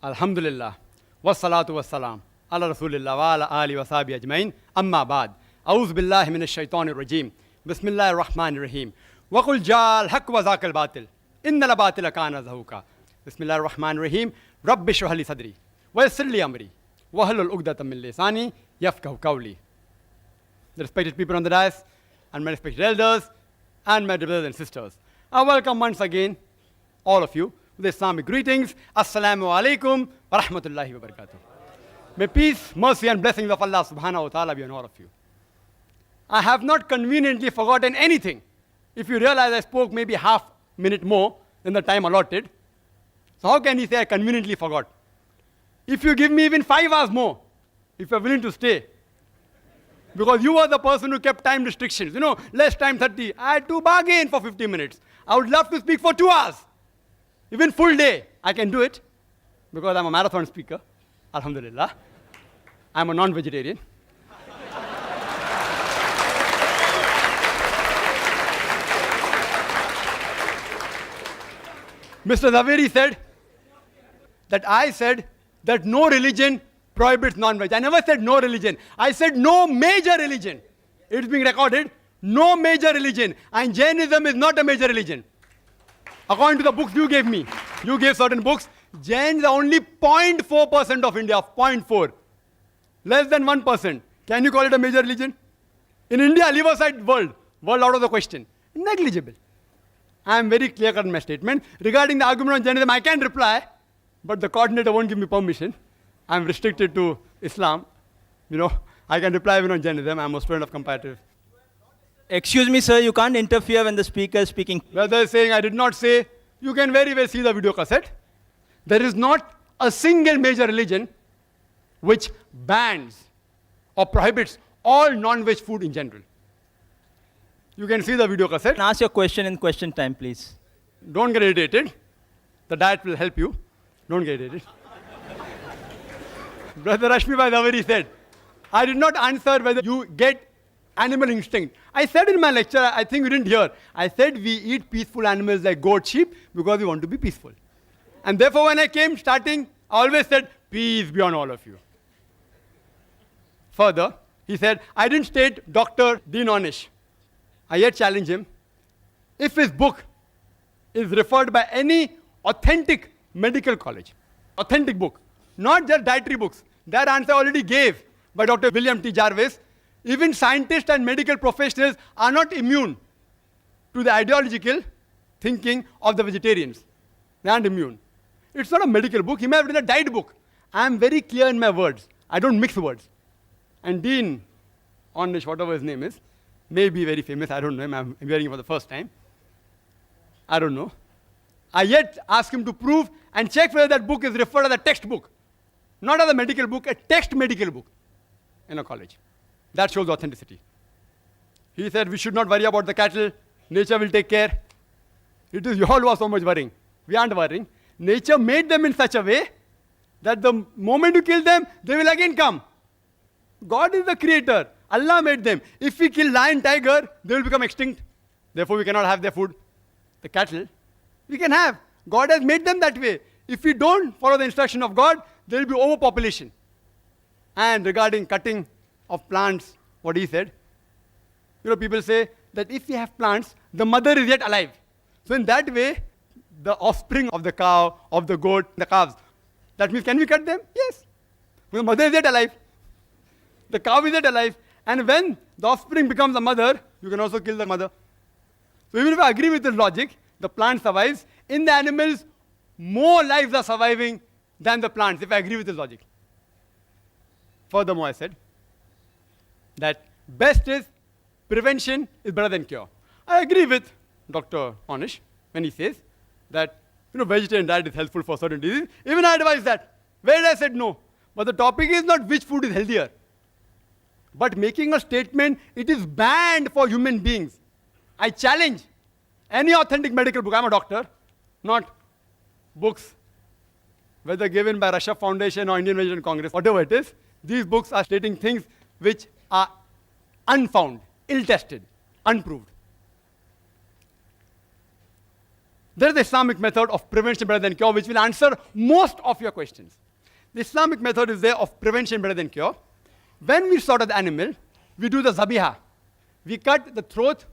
Speaker 7: Alhamdulillah, wassalatu wassalam, ala rasulillah wa ala ali wa sahbihi ajmain, amma ba'd. A'udhu billahi minash shaitanir rajim. Bismillahir rahmanir rahim. Wa qul ja'al haqq wa zaqal batil. Innal batila kana zahuqa. Bismillahir rahmanir rahim. Rabbi shrah li sadri wa yassir li amri wa hlul 'uqdatam min lisani yafqahu qawli. The respected people on the dais and my respected elders and my brothers and sisters, I welcome once again all of you with Islamic greetings. Assalamu alaikum wa rahmatullahi wa barakatuh. May peace, mercy and blessings of Allah subhanahu wa ta'ala be on all of you. I have not conveniently forgotten anything. If you realize I spoke maybe half minute more than the time allotted, so how can you say I conveniently forgot? If you give me even 5 hours more, if you're willing to stay, because you were the person who kept time restrictions, less time 30. I had to bargain for 50 minutes. I would love to speak for 2 hours. Even full day, I can do it because I'm a marathon speaker. Alhamdulillah. I'm a non-vegetarian. Mr. Zaveri said that I said that no religion prohibits non-veg. I never said no religion. I said no major religion. It's being recorded. No major religion. And Jainism is not a major religion. According to the books you gave me, you gave certain books, Jains are only 0.4% of India, 0.4. Less than 1%. Can you call it a major religion? In India, leave aside world out of the question. Negligible. I am very clear-cut in my statement. Regarding the argument on Jainism, I can reply, but the coordinator won't give me permission. I am restricted to Islam. I can reply even on Jainism. I am a student of comparative.
Speaker 1: Excuse me, sir, you can't interfere when the speaker is speaking.
Speaker 7: Whether saying I did not say, you can very well see the video cassette. There is not a single major religion which bans or prohibits all non-veg food in general. You can see the video cassette.
Speaker 1: Ask your question in question time, please.
Speaker 7: Don't get irritated. The diet will help you. Don't get irritated. Brother Rashmibhai Zaveri said, I did not answer whether you get animal instinct. I said in my lecture, I think you didn't hear, I said we eat peaceful animals like goat, sheep, because we want to be peaceful. And therefore when I came starting, I always said, peace be on all of you. Further, he said, I didn't state Dr. Onish. I yet challenge him. If his book is referred by any authentic medical college, authentic book, not just dietary books, that answer I already gave by Dr. William T. Jarvis. Even scientists and medical professionals are not immune to the ideological thinking of the vegetarians. They aren't immune. It's not a medical book. He may have written a diet book. I am very clear in my words. I don't mix words. And Dean Onish, whatever his name is, may be very famous. I don't know him. I'm hearing him for the first time. I don't know. I yet ask him to prove and check whether that book is referred as a textbook. Not as a medical book, a text medical book in a college. That shows authenticity. He said we should not worry about the cattle. Nature will take care. It is you all who are so much worrying. We aren't worrying. Nature made them in such a way that the moment you kill them, they will again come. God is the creator. Allah made them. If we kill lion, tiger, they will become extinct. Therefore, we cannot have their food. The cattle, we can have. God has made them that way. If we don't follow the instruction of God, there will be overpopulation. And regarding cutting of plants, what he said, people say that if we have plants, the mother is yet alive. So in that way, the offspring of the cow, of the goat, the calves, that means can we cut them? Yes. The mother is yet alive. The cow is yet alive. And when the offspring becomes a mother, you can also kill the mother. So even if I agree with this logic, the plant survives. In the animals, more lives are surviving than the plants, if I agree with this logic. Furthermore, I said that best is prevention is better than cure. I agree with Dr. Onish when he says that vegetarian diet is helpful for certain diseases. Even I advise that. Where I said no. But the topic is not which food is healthier, but making a statement, it is banned for human beings. I challenge any authentic medical book. I'm a doctor, not books, whether given by Russia Foundation or Indian Vegetarian Congress, whatever it is. These books are stating things which are unfound, ill-tested, unproved. There is the Islamic method of prevention better than cure, which will answer most of your questions. The Islamic method is there of prevention better than cure. When we slaughter the animal, we do the zabiha. We cut the throat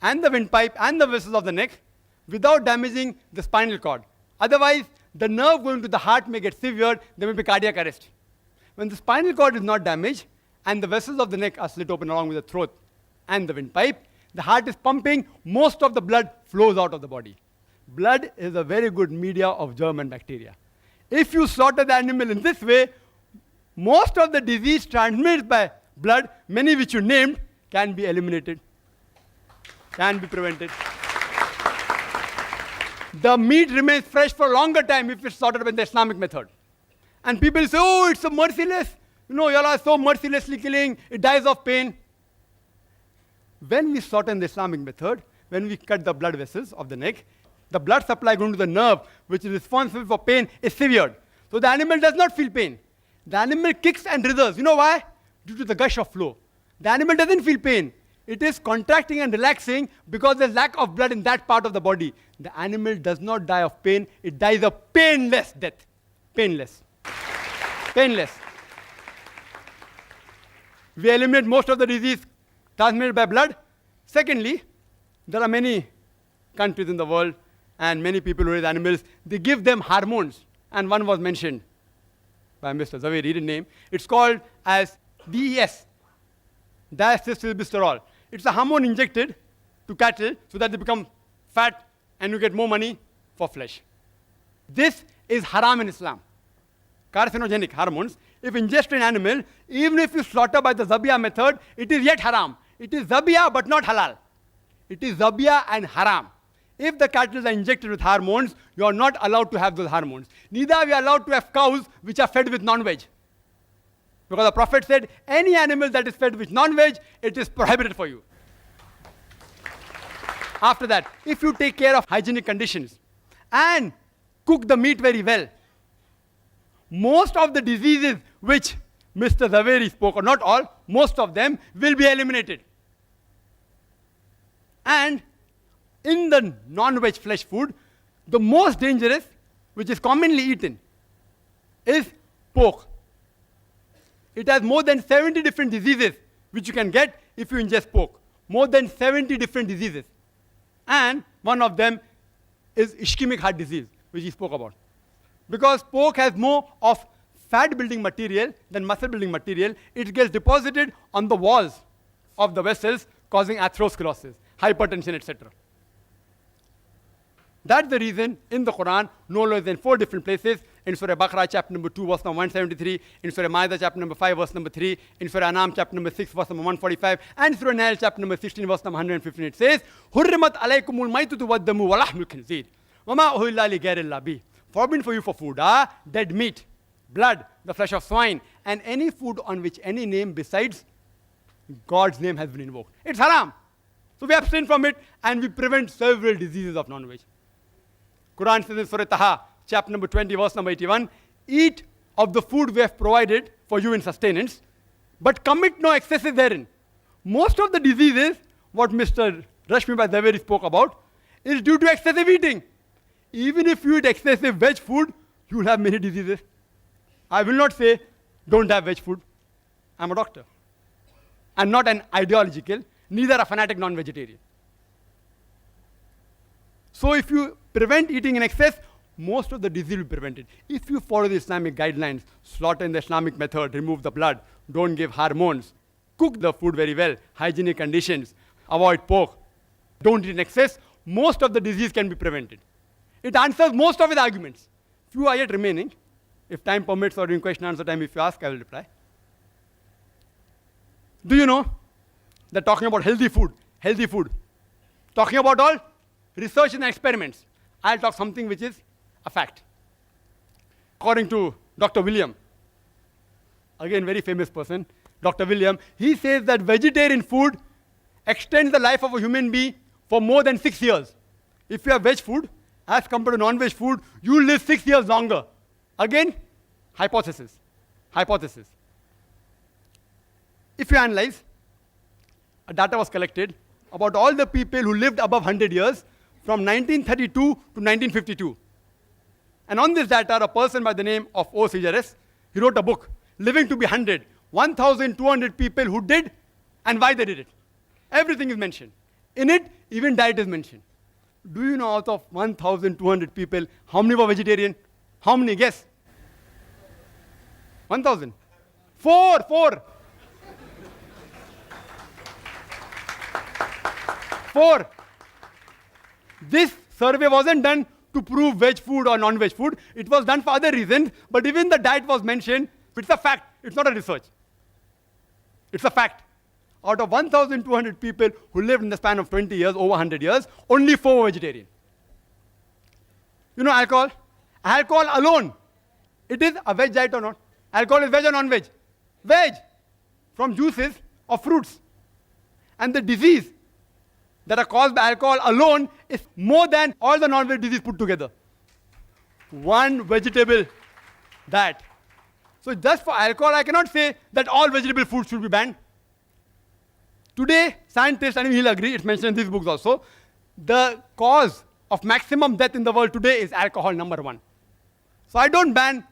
Speaker 7: and the windpipe and the vessels of the neck without damaging the spinal cord. Otherwise, the nerve going to the heart may get severed, there may be cardiac arrest. When the spinal cord is not damaged and the vessels of the neck are slit open along with the throat and the windpipe, the heart is pumping, most of the blood flows out of the body. Blood is a very good media of germ and bacteria. If you slaughter the animal in this way, most of the disease transmitted by blood, many which you named, can be eliminated, can be prevented. The meat remains fresh for a longer time if it's slaughtered by the Islamic method. And people say, oh, it's so merciless. You know, y'all are so mercilessly killing, it dies of pain. When we slaughter in the Islamic method, when we cut the blood vessels of the neck, the blood supply going to the nerve, which is responsible for pain, is severed. So the animal does not feel pain. The animal kicks and writhers. You know why? Due to the gush of flow. The animal doesn't feel pain. It is contracting and relaxing because there's lack of blood in that part of the body. The animal does not die of pain. It dies a painless death. Painless. Painless. We eliminate most of the disease transmitted by blood. Secondly, there are many countries in the world and many people who raise animals, they give them hormones. And one was mentioned by Mr. Zaveri, he didn't name. It's called as DES, diacetylglycerol. It's a hormone injected to cattle so that they become fat and you get more money for flesh. This is haram in Islam. Carcinogenic hormones, if ingested in animal, even if you slaughter by the zabiyah method, it is yet haram. It is zabiyah but not halal. It is zabiyah and haram. If the cattle are injected with hormones, you are not allowed to have those hormones. Neither are we allowed to have cows which are fed with non-veg. Because the Prophet said, any animal that is fed with non-veg, it is prohibited for you. After that, if you take care of hygienic conditions and cook the meat very well, most of the diseases which Mr. Zaveri spoke, or not all, most of them will be eliminated. And in the non-veg flesh food, the most dangerous, which is commonly eaten, is pork. It has more than 70 different diseases which you can get if you ingest pork. More than 70 different diseases. And one of them is ischemic heart disease, which he spoke about. Because pork has more of fat-building material than muscle-building material, it gets deposited on the walls of the vessels, causing atherosclerosis, hypertension, etc. That's the reason in the Quran, no less than 4 different places, in Surah Baqarah chapter number 2, verse number 173, in Surah Ma'idah chapter number 5, verse number 3, in Surah Anam chapter number 6, verse number 145, and Surah Nahl chapter number 16, verse number 115, it says, Hurrimat alaykumul maitutu waddamu wa lahmul khinzir, wa ma uhilla li ghayrillah bih. Forbidden for you for food are dead meat, blood, the flesh of swine, and any food on which any name besides God's name has been invoked. It's haram. So we abstain from it and we prevent several diseases of non-veg. Quran says in Surah Taha, chapter number 20, verse number 81, eat of the food we have provided for you in sustenance, but commit no excesses therein. Most of the diseases, what Mr. Rashmibhai Zaveri spoke about, is due to excessive eating. Even if you eat excessive veg food, you will have many diseases. I will not say, don't have veg food. I'm a doctor. I'm not an ideological, neither a fanatic non-vegetarian. So if you prevent eating in excess, most of the disease will be prevented. If you follow the Islamic guidelines, slaughter in the Islamic method, remove the blood, don't give hormones, cook the food very well, hygienic conditions, avoid pork, don't eat in excess, most of the disease can be prevented. It answers most of his arguments. Few are yet remaining. If time permits or during question answer time, if you ask, I will reply. Do you know that talking about healthy food, talking about all research and experiments, I'll talk something which is a fact. According to Dr. William, again very famous person, Dr. William, he says that vegetarian food extends the life of a human being for more than 6 years. If you have veg food, as compared to non-veg food, you will live 6 years longer. Again, hypothesis. If you analyze, data was collected about all the people who lived above 100 years from 1932 to 1952. And on this data, a person by the name of O. Sejares, he wrote a book, Living to be 100. 1,200 people who did and why they did it. Everything is mentioned. In it, even diet is mentioned. Do you know out of 1,200 people, how many were vegetarian? How many? Guess. 1,000. Four. This survey wasn't done to prove veg food or non-veg food. It was done for other reasons, but even the diet was mentioned. It's a fact. It's not a research. It's a fact. Out of 1,200 people who lived in the span of 20 years, over 100 years, only 4 were vegetarian. You know alcohol? Alcohol alone, it is a veg diet or not? Alcohol is veg or non-veg? Veg. From juices of fruits. And the disease that are caused by alcohol alone is more than all the non-veg disease put together. One vegetable diet. So just for alcohol, I cannot say that all vegetable foods should be banned. Today, scientists, and he'll agree, it's mentioned in these books also, the cause of maximum death in the world today is alcohol, number 1. So I don't ban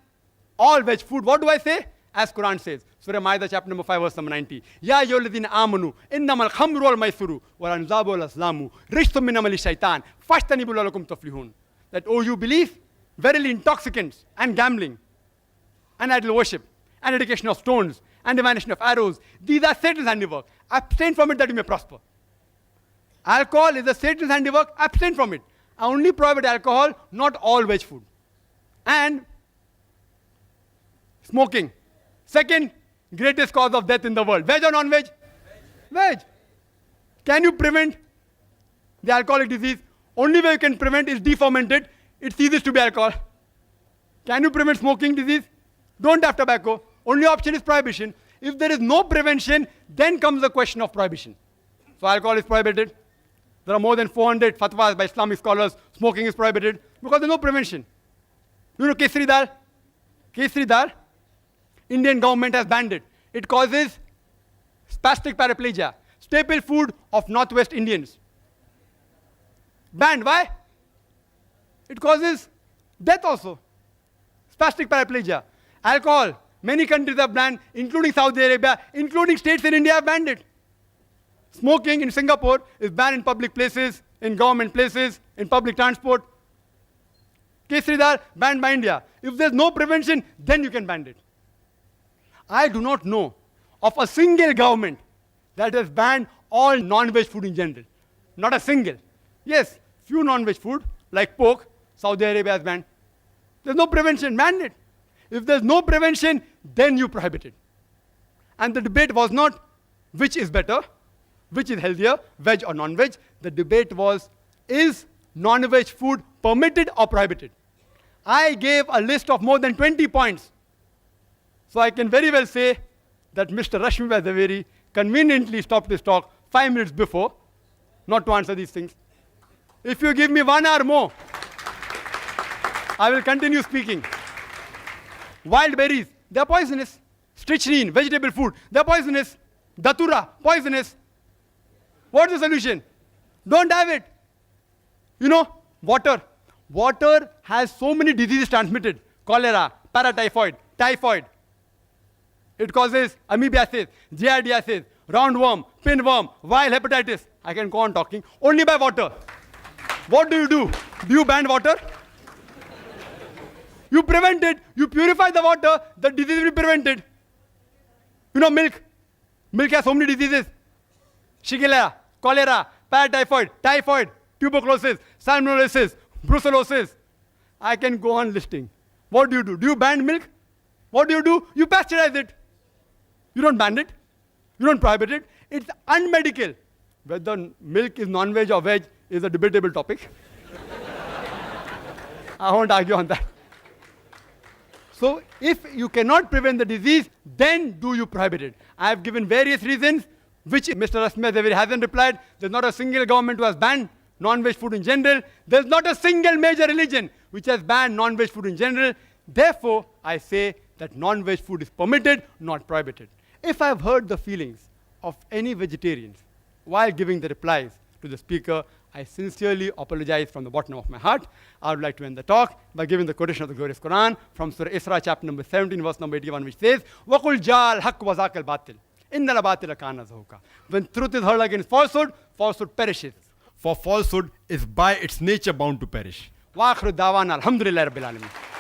Speaker 7: all veg food. What do I say? As Quran says, Surah Ma'idah, chapter number 5, verse number 90. Ya ayyuhalladhina amanu, innamal khamru wal maisuru, wal anzabu wal aslamu, rijsun min amali shaitan, fashtanibu la'allakum tuflihun. That, oh, you believe, verily intoxicants and gambling and idol worship and dedication of stones and divination of arrows, these are Satan's handiwork. Abstain from it that you may prosper. Alcohol is a Satan's handiwork. Abstain from it. I only prohibit alcohol, not all veg food. And smoking. Second greatest cause of death in the world. Veg or non-veg? Veg. Can you prevent the alcoholic disease? Only way you can prevent is deferment it. It ceases to be alcohol. Can you prevent smoking disease? Don't have tobacco. Only option is prohibition. If there is no prevention, then comes the question of prohibition. So alcohol is prohibited. There are more than 400 fatwas by Islamic scholars. Smoking is prohibited because there is no prevention. You know kesari dal? Kesari dal, Indian government has banned it. It causes spastic paraplegia, staple food of Northwest Indians. Banned. Why? It causes death also. Spastic paraplegia. Alcohol. Many countries have banned, including Saudi Arabia, including states in India have banned it. Smoking in Singapore is banned in public places, in government places, in public transport. Kesari dal banned by India. If there's no prevention, then you can ban it. I do not know of a single government that has banned all non-veg food in general. Not a single. Yes, few non-veg food, like pork, Saudi Arabia has banned. There's no prevention, ban it. If there's no prevention, then you prohibit it. And the debate was not which is better, which is healthier, veg or non-veg. The debate was, is non-veg food permitted or prohibited? I gave a list of more than 20 points. So I can very well say that Mr. Rashmibhai Zaveri conveniently stopped his talk 5 minutes before, not to answer these things. If you give me 1 hour more, I will continue speaking. Wild berries, they are poisonous. Strychnine, vegetable food, they are poisonous. Datura, poisonous. What's the solution? Don't have it. You know, water. Water has so many diseases transmitted. Cholera, paratyphoid, typhoid. It causes amoebiasis, giardiasis, roundworm, pinworm, viral hepatitis. I can go on talking. Only by water. What do? Do you ban water? You prevent it. You purify the water, the disease will be prevented. You know, milk. Milk has so many diseases. Shigella, cholera, paratyphoid, typhoid, tuberculosis, salmonellosis, brucellosis. I can go on listing. What do? Do you ban milk? What do? You pasteurize it. You don't ban it. You don't prohibit it. It's unmedical. Whether milk is non-veg or veg is a debatable topic. I won't argue on that. So if you cannot prevent the disease, then do you prohibit it? I have given various reasons, which Mr. Rashmibhai Zaveri hasn't replied. There's not a single government who has banned non-veg food in general. There's not a single major religion which has banned non-veg food in general. Therefore, I say that non-veg food is permitted, not prohibited. If I have heard the feelings of any vegetarians while giving the replies to the speaker, I sincerely apologize from the bottom of my heart. I would like to end the talk by giving the quotation of the glorious Quran from Surah Isra, chapter number 17, verse number 81, which says, وَقُلْ جَاءَ الْحَقُّ وَزَاقَ الْبَاطِلِ Innal batila kana zahuqa. When truth is hurled against falsehood, falsehood perishes.
Speaker 8: For falsehood is by its nature bound to perish.
Speaker 7: Wa akhiru dawana alhamdulillahi rabbil alamin.